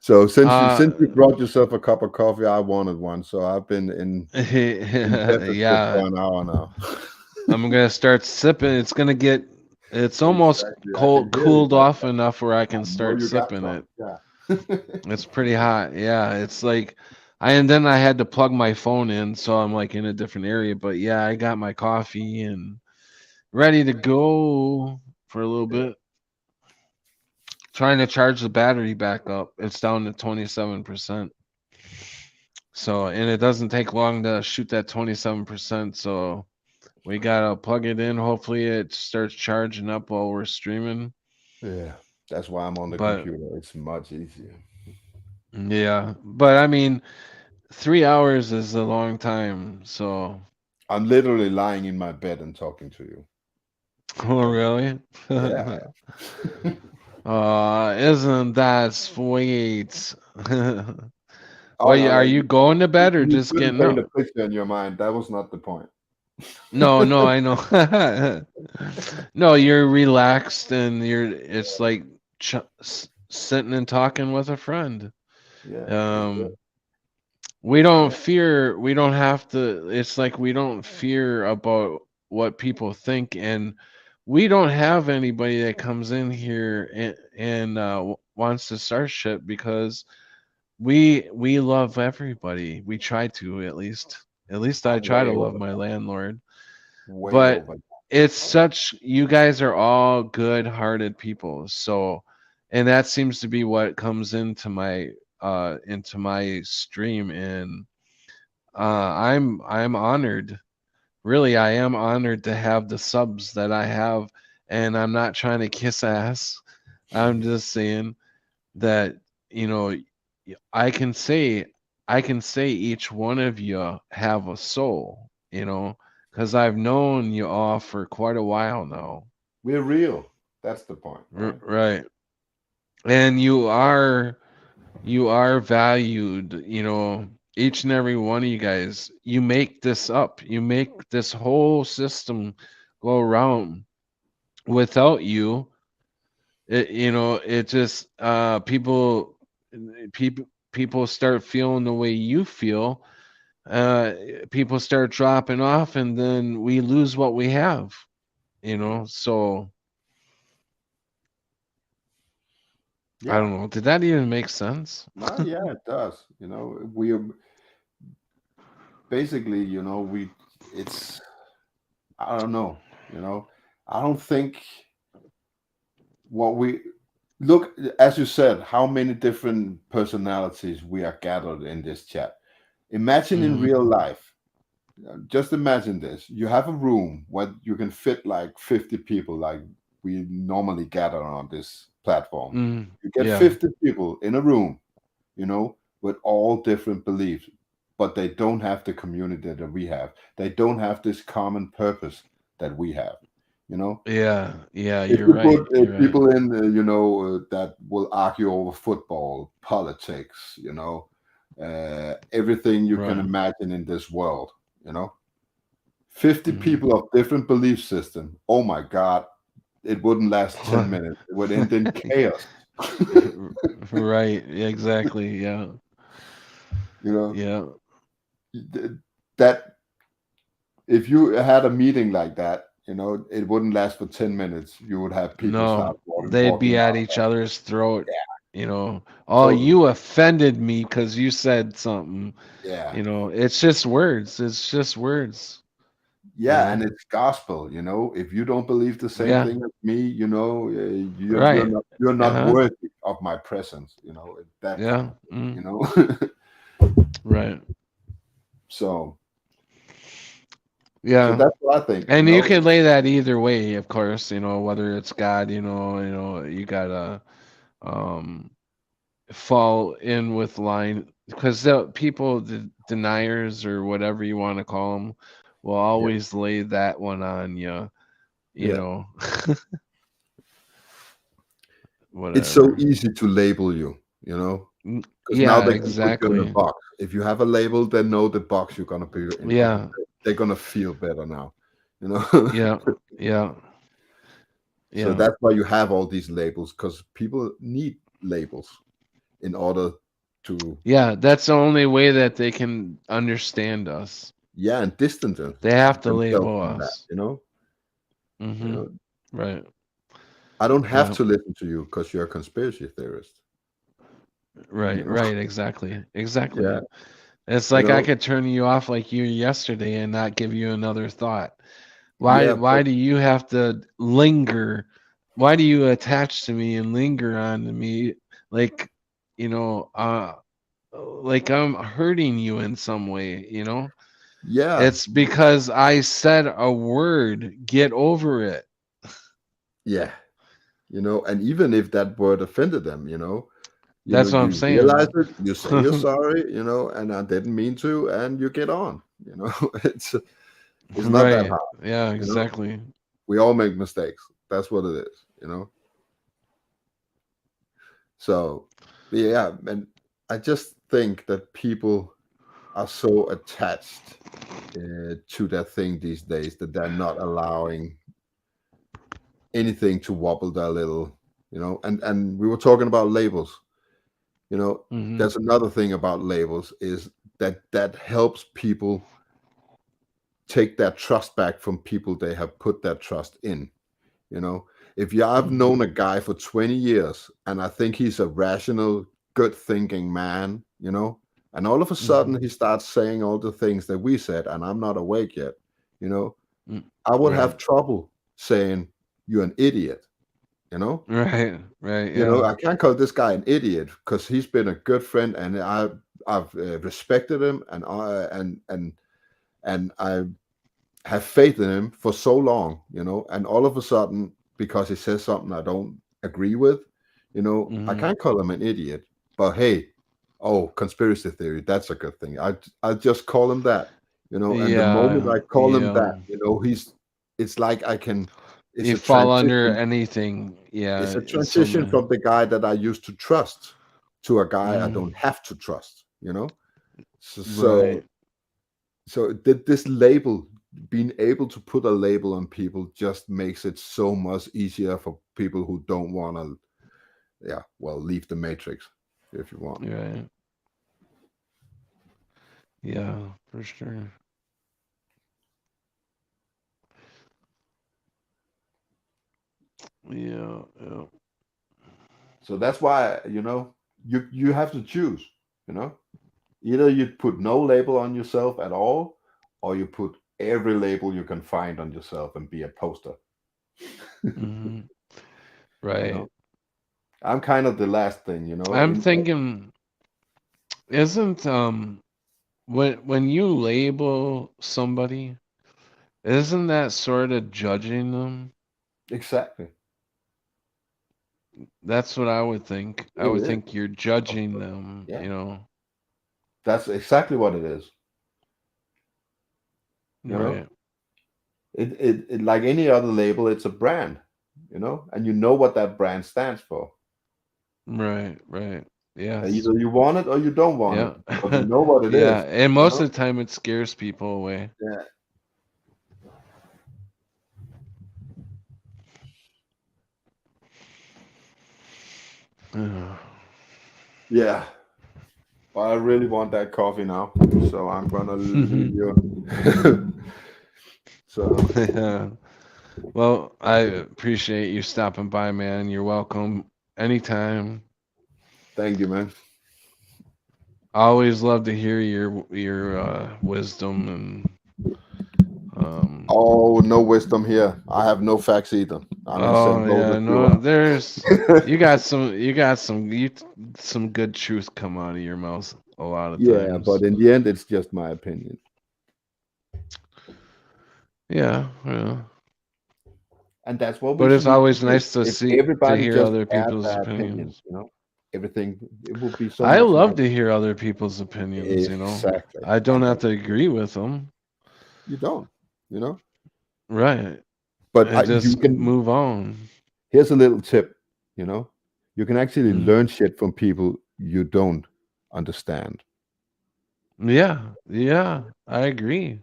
So since you Uh, brought yourself a cup of coffee, I wanted one. So I've been in deficit yeah, for an hour now. I'm gonna start sipping. It's almost Exactly. I can cold, hear you. cooled off enough where I I can know start you got sipping some. it. Yeah. It's pretty hot. Yeah, it's like and then I had to plug my phone in, so I'm like in a different area. But yeah, I got my coffee and ready to go for a little bit. Trying to charge the battery back up. It's down to 27%. So, and it doesn't take long to shoot that 27%. So, we gotta plug it in. Hopefully, it starts charging up while we're streaming. Yeah. That's why I'm on the But computer. It's much easier. yeah, but I mean, 3 hours is a long time. So, I'm literally lying in my bed and talking to you. oh really? Yeah. Isn't that sweet? Oh Well, no, are no. you going to bed or You just couldn't getting paint up? a picture in your mind. That was not the point. No, no, I know. No, you're relaxed and it's like sitting and talking with a friend. Yeah. Um, Yeah. we don't have to, it's like we don't fear about what people think, and we don't have anybody that comes in here and wants to start shit, because we love everybody. We try to, at least. At least I I'm try to way love over my that. landlord. Way But over. it's such, you guys are all good-hearted people. So, and that seems to be what comes into my stream, and I'm honored. Really, I am honored to have the subs that I have, and I'm not trying to kiss ass. I'm just saying that, you know, I can say each one of you have a soul, because I've known you all for quite a while now. We're real. That's the point, right? Right. And you are valued, each and every one of you guys. You make this up. You make this whole system go around. without you, it just people start feeling the way you feel. People start dropping off, and then we lose what we have. So I don't know. Did that even make sense? Yeah, it does. We are basically, it's, I don't know, I don't think what we look, as you said, how many different personalities we are gathered in this chat. Imagine in real life, just imagine this. You have a room where you can fit like 50 people, like we normally gather on this platform. You get 50 people in a room, with all different beliefs, but they don't have the community that we have. They don't have this common purpose that we have. Yeah, If you're you right. put You're right. people in, that will argue over football, politics, everything you can Right. imagine in this world, 50 people of different belief system. Oh my God, it wouldn't last 10 minutes. It would end in chaos. Right. Exactly. Yeah. Yeah. That if you had a meeting like that, it wouldn't last for 10 minutes. You would have people start No, they'd be walking at out. each other's throat. Oh, Totally. you offended me because you said something. Yeah. It's just words. It's just words. Yeah, and it's gospel. If you don't believe the same thing as me, Right. you're not worthy of my presence. That kind of thing, Right. So Yeah. that's what I think. And you could lay that either way, of course, whether it's God, you gotta fall in with line, because the people, the deniers or whatever you want to call them, will always lay that one on you. Whatever. It's so easy to label you, because now they can put you in a box. If you have a label, they know the box you're gonna be in. Yeah. They're gonna feel better now, Yeah. Yeah. So that's why you have all these labels, because people need labels in order to. Yeah, that's the only way that they can understand us. Yeah, and distance them. They have to label us. That, Right. I don't have to listen to you because you're a conspiracy theorist. Right. Right. Exactly. Exactly. Yeah. It's like I could turn you off like you yesterday and not give you another thought. Why do you have to linger? Why do you attach to me and linger on to me like, like I'm hurting you in some way, Yeah. It's because I said a word. Get over it. Yeah. And even if that word offended them, that's what I'm saying. Realize it, you say you're sorry, and I didn't mean to, and you get on. It's not that hard. Yeah, exactly. We all make mistakes. That's what it is, So, yeah, and I just think that people are so attached to that thing these days that they're not allowing anything to wobble their little, and we were talking about labels. There's another thing about labels is that helps people take that trust back from people they have put that trust in. If I've known a guy for 20 years and I think he's a rational, good thinking man, and all of a sudden he starts saying all the things that we said and I'm not awake yet, I would have trouble saying you're an idiot, Right. I can't call this guy an idiot because he's been a good friend and I've respected him and I have faith in him for so long, and all of a sudden, because he says something I don't agree with, I can't call him an idiot, but hey, conspiracy theory, that's a good thing. I just call him that, and the moment I call him that, it's like I can. You fall under anything. Yeah. It's a transition from the guy that I used to trust to a guy I don't have to trust, So this label being able to put a label on people just makes it so much easier for people who don't want to, leave the matrix, if you want. Right. Yeah, for sure. Yeah. So that's why, you have to choose, either you put no label on yourself at all, or you put every label you can find on yourself and be a poster. Hmm. Right. I'm kind of the last thing, I'm thinking, isn't when you label somebody, isn't that sort of judging them? Exactly. That's what I would think. I It would is. think you're judging them, Yeah. That's exactly what it is. Right. It like any other label, it's a brand, and you know what that brand stands for. Right. Yes. Either you want it or you don't want Yeah. it, but you know what it is. Yeah, and most of the time it scares people away. Yeah. Well, I really want that coffee now, so I'm gonna leave you. So Yeah. Well, I appreciate you stopping by, man. You're welcome anytime. Thank you, man. I always love to hear your wisdom and Oh, no wisdom here. I have no facts either. I'm the same boat as you no, are. there's you got some good truth come out of your mouth a lot of Yeah, times. but in the end, it's just my opinion. Yeah. And that's what we But it's should always do. nice to If see everybody hear just other had people's their opinions. everything, it would be so I much love nicer. to hear other people's opinions, Exactly. I don't have to agree with them. You don't, Right. But And you just can move on. Here's a little tip, you can actually learn shit from people you don't understand. Yeah, I agree.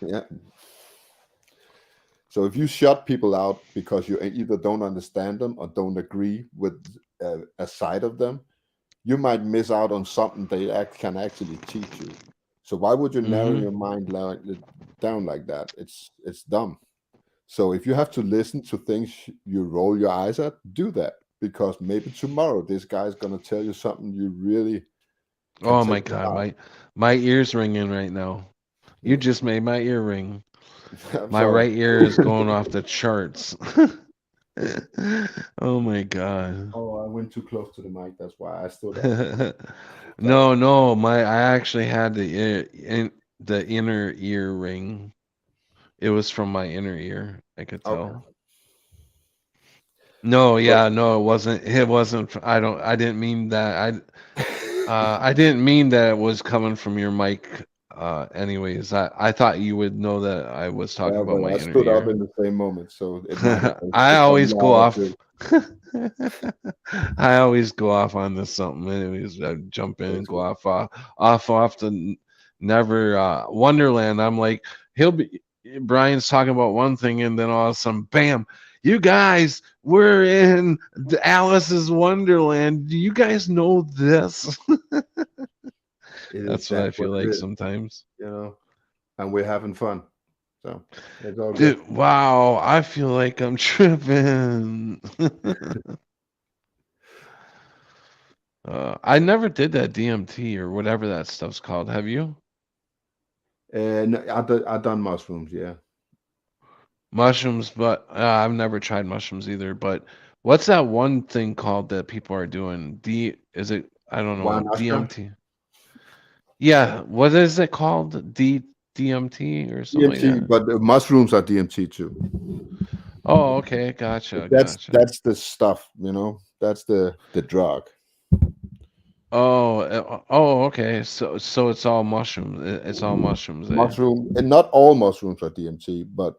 Yeah. So if you shut people out because you either don't understand them or don't agree with a side of them, you might miss out on something they can actually teach you. So why would you narrow your mind down like that? It's dumb. So if you have to listen to things you roll your eyes at, do that, because maybe tomorrow this guy's gonna tell you something you really. Oh my God, my ear's ringing right now. You just made my ear ring. My right ear is going off the charts. Oh my God. Oh, I went too close to the mic. That's why I stood up. No, I actually had the inner ear ring. It was from my inner ear. I could tell. Okay. No, no, it wasn't. It wasn't. I didn't mean that. I didn't mean that it was coming from your mic. Anyways, I thought you would know that I was talking about my I inner stood up ear. in the same moment, so it might have been I always go off. too. I always go off on this something. Anyways, I jump in and go off the never Wonderland. I'm like, Brian's talking about one thing, and then all of a sudden, bam! You guys, we're in Alice's Wonderland. Do you guys know this? That's what I feel like sometimes. And we're having fun. So it's all Dude, good. wow, I feel like I'm tripping. I never did that DMT or whatever that stuff's called. Have you? And I've done mushrooms, yeah. Mushrooms, but I've never tried mushrooms either. But what's that one thing called that people are doing? Is it? I don't know. DMT. Yeah, what is it called? DMT or something? DMT, like but the mushrooms are DMT too. Oh, okay, gotcha. That's the stuff, That's the drug. Oh, okay. So it's all mushrooms. It's all mushrooms. And not all mushrooms are DMT, but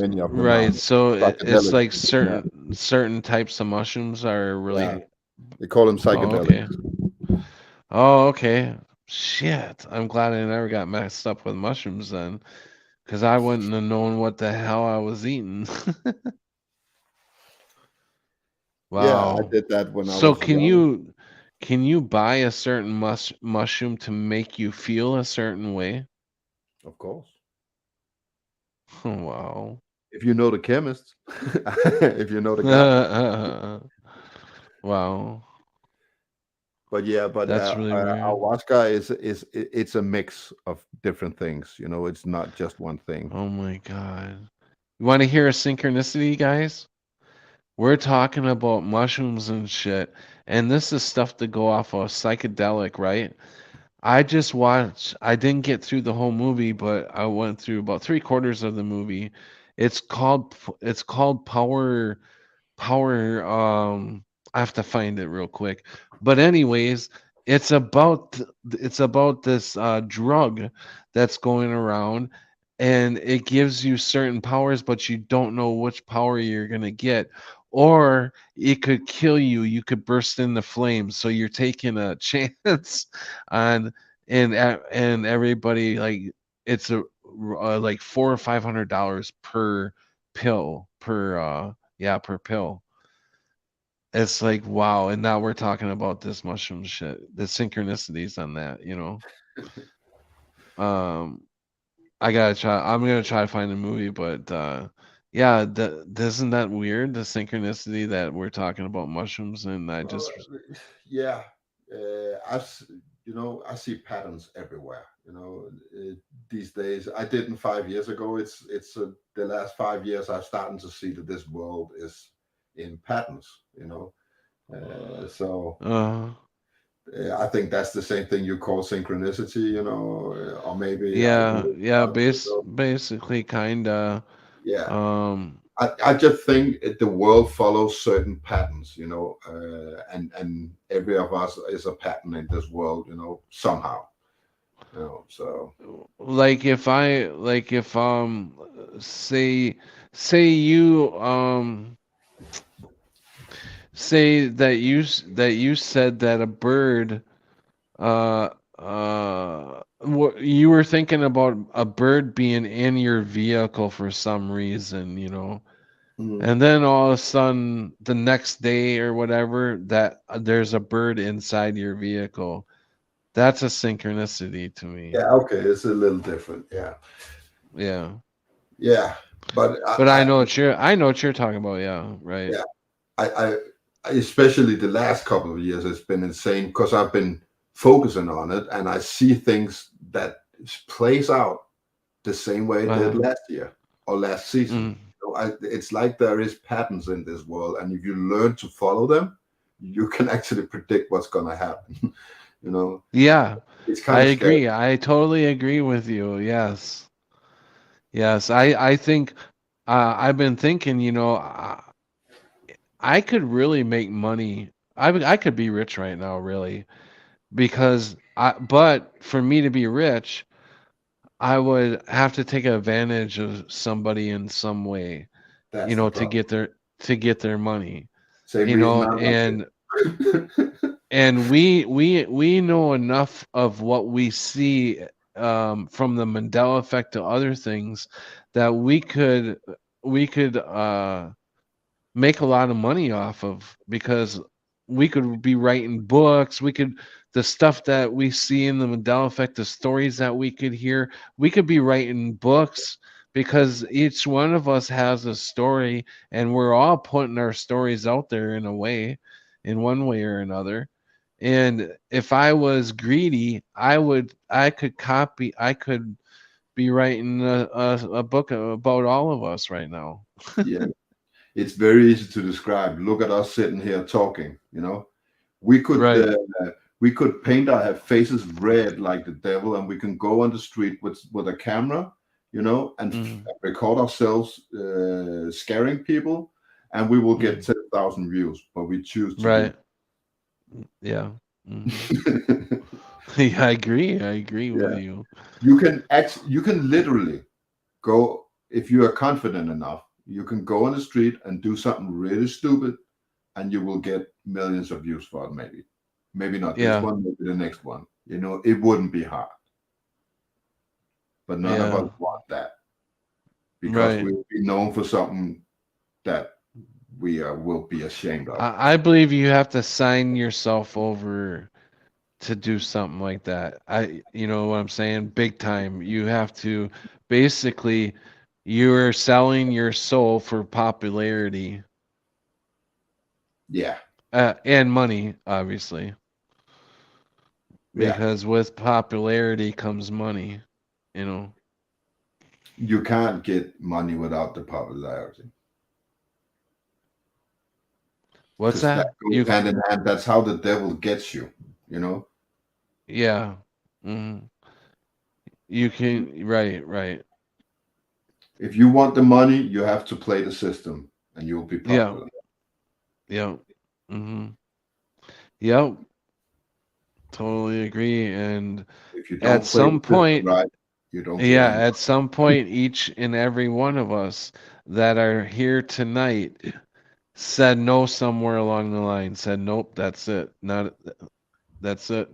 many of them. Right. Are. So it's like certain types of mushrooms are really. Yeah. They call them psychedelics. Oh, okay. Shit. I'm glad I never got messed up with mushrooms then, because I wouldn't have known what the hell I was eating. Yeah, I Wow. did that when I So was young. can you buy a certain mushroom to make you feel a certain way? Of course. Wow. If you know the chemist, if you know the guy. Wow. But yeah, but That's really weird. ayahuasca it's a mix of different things. You know, it's not just one thing. Oh my God. You want to hear a synchronicity, guys? We're talking about mushrooms and shit, and this is stuff to go off of psychedelic, right? I just watched, I didn't get through the whole movie, but I went through about three-quarters of the movie. It's called Power. I have to find it real quick. But anyways, it's about this drug that's going around, and it gives you certain powers, but you don't know which power you're gonna get. Or it could kill you. You could burst into flames. So you're taking a chance on and everybody, like, it's like $400 or $500 per pill, per pill. It's like, wow. And now we're talking about this mushroom shit, the synchronicities on that. Um, I'm gonna try to find the movie, but yeah, isn't that weird? The synchronicity that we're talking about mushrooms, and I Well, just yeah, you know, I see patterns everywhere. You know, these days. I didn't 5 years ago. It's the last 5 years I've started to see that this world is in patterns. You know, so uh I think that's the same thing you call synchronicity. You know, or maybe I yeah, do. yeah, basically kinda. Yeah, um I just think the world follows certain patterns, you know, and every of us is a pattern in this world, you know, somehow, you know. So like if say you say that you said that a bird uh you were thinking about a bird being in your vehicle for some reason. mm, And then all of a sudden the next day or whatever, that there's a bird inside your vehicle. That's a synchronicity to me. yeah, okay, it's a little different, yeah, Yeah. yeah, but But I know what you're talking about, yeah, right. yeah, I, especially the last couple of years, it's been insane because I've been focusing on it, and I see things that plays out the same way it did Uh, last year or last season. mm, So it's like there is patterns in this world, and if you learn to follow them, you can actually predict what's going to happen. You know, yeah, it's I kind of scary. agree. I totally agree with you. Yes. Yes, I think I've been thinking, I could really make money. I could be rich right now, really, because but for me to be rich, I would have to take advantage of somebody in some way, That's the to problem. get their money, Same reason I'm not and we know enough of what we see, from the Mandela effect to other things, that we could make a lot of money off of, because we could be writing books. The stuff that we see in the Mandela effect, the stories that we could hear, we could be writing books, because each one of us has a story, and we're all putting our stories out there in one way or another. And if I was greedy, I could be writing a book about all of us right now. yeah, it's very easy to describe. Look at us sitting here talking. You know, we could Right. paint our faces red like the devil, and we can go on the street with a camera, you know, and Mm, record ourselves scaring people, and we will get mm, 10,000 views. But we choose to do. right. Yeah. Hmm. Yeah, I agree with Yeah, you. you can literally go if you are confident enough. You can go on the street and do something really stupid, and you will get millions of views for it. Maybe not this Yeah. one, maybe the next one. you know, it wouldn't be hard. But none of Yeah. us want that because Right. we'll be known for something that we will be ashamed of. I believe you have to sign yourself over to do something like that. You know what I'm saying? Big time. You have to basically, you're selling your soul for popularity, Yeah, and money, obviously, yeah. because with popularity comes money, you know. You can't get money without the popularity. What's Because that that? goes hand in hand. That's how the devil gets you, you know? Yeah. Mhm. You can, right. If you want the money, you have to play the system and you'll be Yeah. popular. Yeah. Mm-hmm. Yep. Totally agree. And If you at don't play some the system point, right, you don't get yeah, any. at some point, each and every one of us that are here tonight said no somewhere along the line, said, nope, that's it. That's it.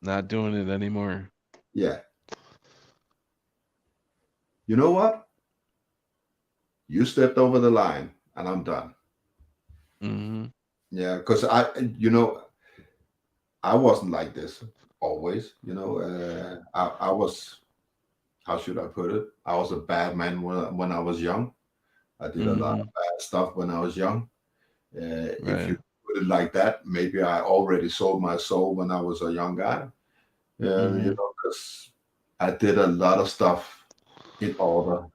Not doing it anymore. Yeah. You know what? You stepped over the line and I'm done. Mm-hmm. Yeah, because I wasn't like this always. I was, how should I put it? I was a bad man when I was young. I did a lot Mm-hmm. of bad stuff when I was young. If you Right. put it like that, maybe I already sold my soul when I was a young guy. Mm-hmm. Because I did a lot of stuff in order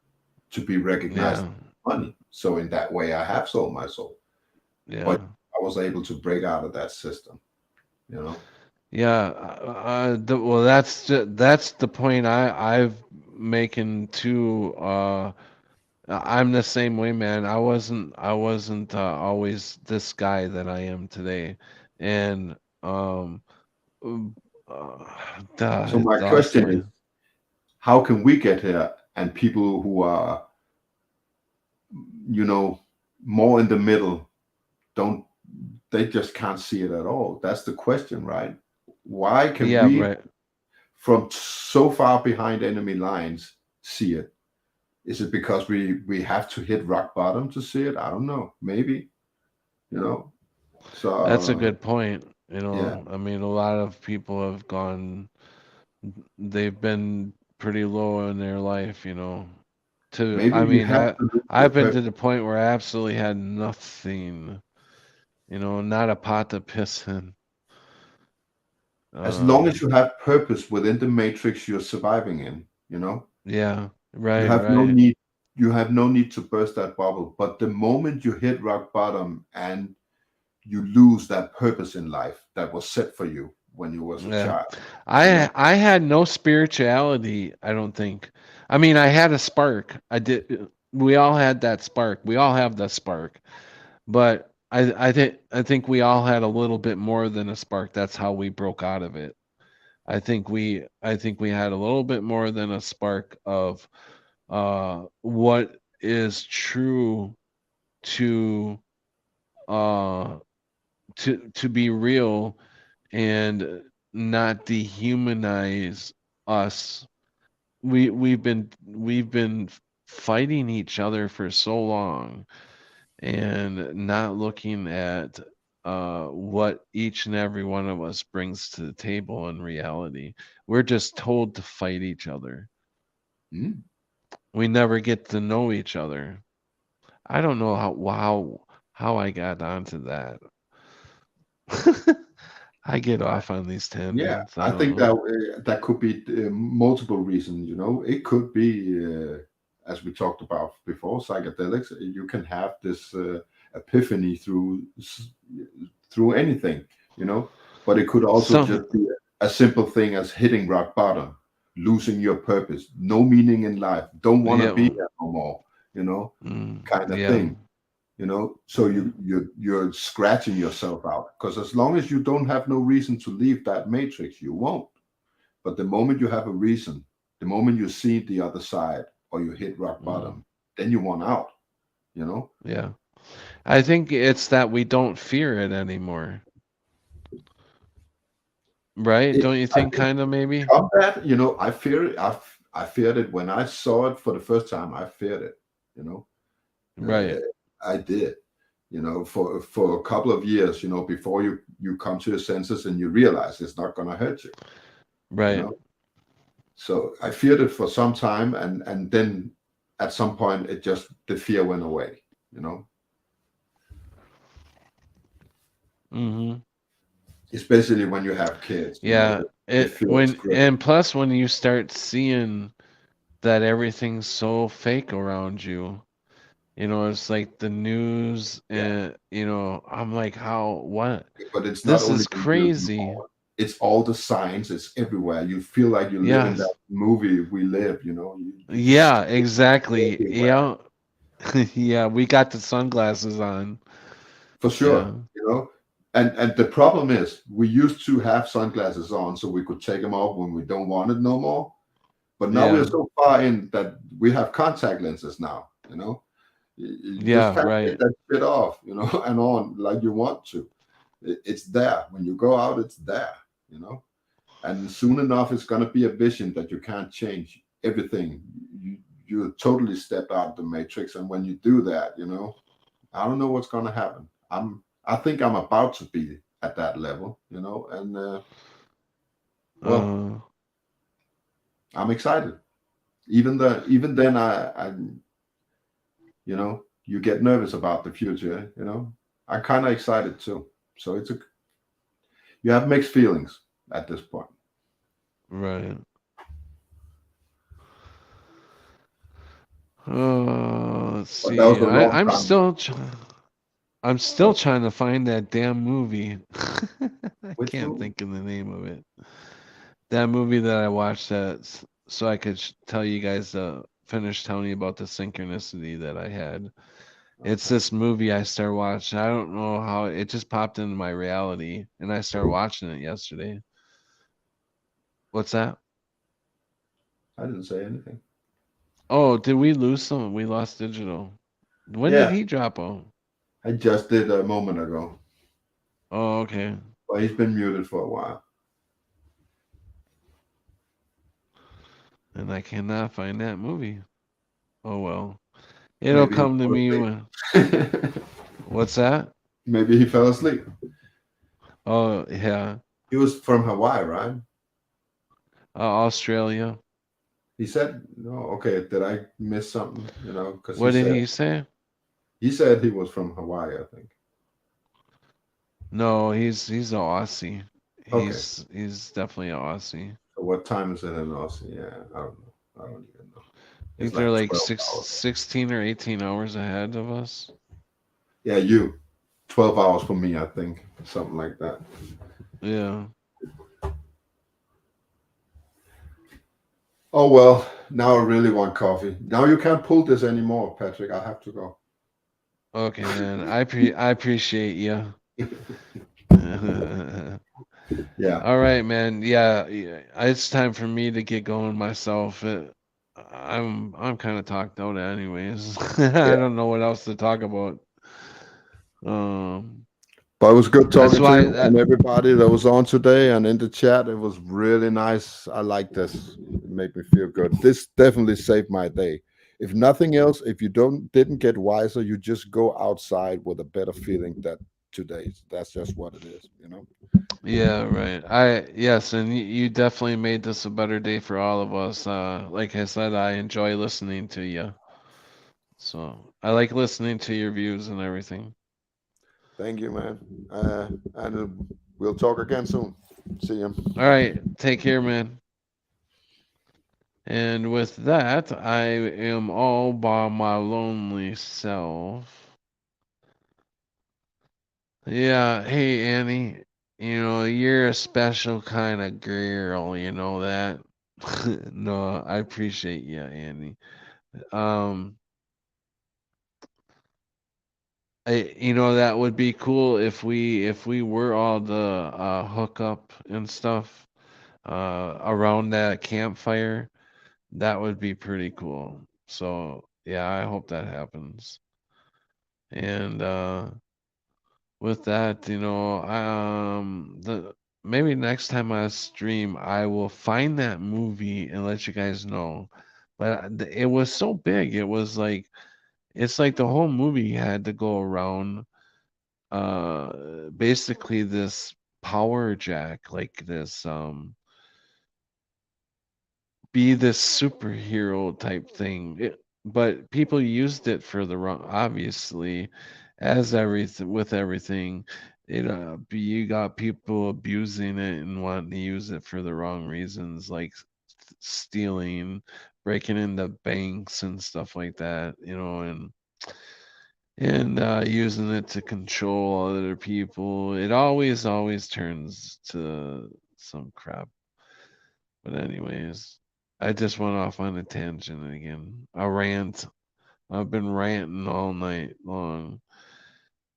to be recognized Yeah. with money. So in that way, I have sold my soul. Yeah. But I was able to break out of that system. You know. Yeah. Well, that's the point I've making too. I'm the same way, man. I wasn't always this guy that I am today, and um, So my that's question why. is, how can we get here? And people who are, you know, more in the middle, don't they just can't see it at all? That's the question, right? Why can Yeah, we, right. from so far behind enemy lines, see it? Is it because we have to hit rock bottom to see it? I don't know. Maybe, you know. That's a So good point. You yeah, know, I mean, a lot of people have gone. They've been pretty low in their life. You know, maybe I we mean, have to lose the I've been to purpose. the point where I absolutely had nothing. You know, not a pot to piss in. As long Um, as you have purpose within the matrix you're surviving in, you know, yeah, you right, have no right. need. You have no need to burst that bubble. But the moment you hit rock bottom and you lose that purpose in life that was set for you when you was a Yeah. child, you know. I had no spirituality, I don't think. I mean, I had a spark. We all had that spark. We all have that spark. But I think we all had a little bit more than a spark. That's how we broke out of it. I think we had a little bit more than a spark of what is true to uh to be real and not dehumanize us. We've been fighting each other for so long and not looking at what each and every one of us brings to the table in reality. We're just told to fight each other. Mm. We never get to know each other. I don't know how I got onto that. I get off on these Yeah, tangents. I I don't think know. that could be multiple reasons. You know, it could be as we talked about before, psychedelics. You can have this epiphany through anything. You know, but it could also So just be a simple thing as hitting rock bottom, losing your purpose, no meaning in life, don't want to be yeah, here no more. You know, kind of yeah, thing. You know, so you're scratching yourself out because as long as you don't have no reason to leave that matrix, you won't. But the moment you have a reason, the moment you see the other side or you hit rock mm, bottom, then you want out. You know. yeah. I think it's that we don't fear it anymore Right? It, Don't you I think think kind of maybe? combat, I fear it. I feared it when I saw it for the first time. I feared it. You know, Right. I did. For a couple of years, before you come to your senses and you realize it's not going to hurt you. You Right. know, so I feared it for some time, and then at some point, the fear went away. You know, Mhm. especially when you have kids. Yeah. It It feels when great. and plus when you start seeing that everything's so fake around you, it's like the news Yeah. and I'm like, what? But it's not This only is the news crazy. anymore. It's all the signs. It's everywhere. You feel like you live in that Yes. movie we live. You just Yeah, exactly. everywhere Yeah. Yeah, we got the sunglasses on. for Yeah. sure. And the problem is we used to have sunglasses on so we could take them off when we don't want it no more. But now we're Yeah. so far in that we have contact lenses now. You just Yeah, can't right. get that shit off, and on like you want to. It's there when you go out. It's there, and soon enough, it's gonna be a vision that you can't change everything. You totally step out the matrix, and when you do that, I don't know what's gonna happen. I think I'm about to be at that level, and well, Uh I'm excited. Even then, you get nervous about the future. I'm kind of excited too. So you have mixed feelings at this point. right. Let's But that was see. a long I'm time. still I'm still trying to find that damn movie. I Which can't movie? think of the name of it. That movie that I watched so I could tell you guys finish telling you about the synchronicity that I had. It's Okay. this movie I started watching. I don't know how it just popped into my reality and I started watching it yesterday. What's that? I didn't say anything. Oh, did we lose some? We lost digital. When did Yeah, he drop out? I just did a moment ago. Oh, okay. But he's been muted for a while. And I cannot find that movie. Oh well. It'll Maybe he come to fell me when. asleep. What's that? Maybe he fell asleep. Oh, yeah. He was from Hawaii, right? Australia. He said, "No, okay. Did I miss something? Because What did he say? he said he was from Hawaii. I think. No, he's a Aussie. Okay. He's definitely a Aussie. So what time is it in Aussie? Yeah, I don't know. I don't even know. I It's think they're like like 12 hours. 16 or 18 hours ahead of us. Yeah, you. 12 hours for me, I think. Something like that. Yeah. Oh, well, now I really want coffee. Now you can't pull this anymore, Patrick. I have to go. Okay, man. I appreciate you. Yeah. All right, man. Yeah, it's time for me to get going myself. I'm kind of talked out anyways. I don't know what else to talk about. But it was good That's talking to why you and everybody that was on today and in the chat. It was really nice. I like this. It made me feel good. This definitely saved my day. If nothing else, if you didn't get wiser, you just go outside with a better feeling that today. That's just what it is, Yeah, right. Yes, and you definitely made this a better day for all of us. Like I said, I enjoy listening to you. So I like listening to your views and everything. Thank you, man. And we'll talk again soon. See you. All right, take care, man. And with that, I am all by my lonely self. Yeah, hey Annie, you're a special kind of girl, you know that? No, I appreciate you, Annie. Um, that would be cool if we were all to hook up and stuff around that campfire. That would be pretty cool. So yeah, I hope that happens. And with that, maybe next time I stream, I will find that movie and let you guys know. But it was so big. It was like it's like the whole movie had to go around basically this power jack, like this be this superhero type thing. But people used it for the wrong, obviously, as everything with everything. You got people abusing it and wanting to use it for the wrong reasons, like stealing, breaking into banks and stuff like that, and using it to control other people. It always turns to some crap. But anyways, I just went off on a tangent again. A rant. I've been ranting all night long.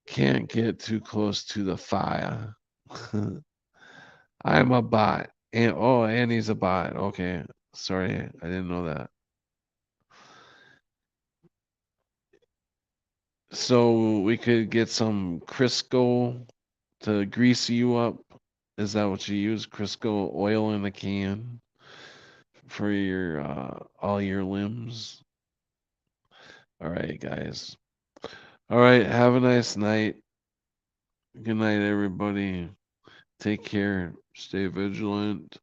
Can't get too close to the fire. I'm a bot. And Annie's a bot. Okay. Sorry, I didn't know that. So we could get some Crisco to grease you up. Is that what you use? Crisco oil in a can for your all your limbs. All right, guys. All right, have a nice night. Good night, everybody. Take care. Stay vigilant.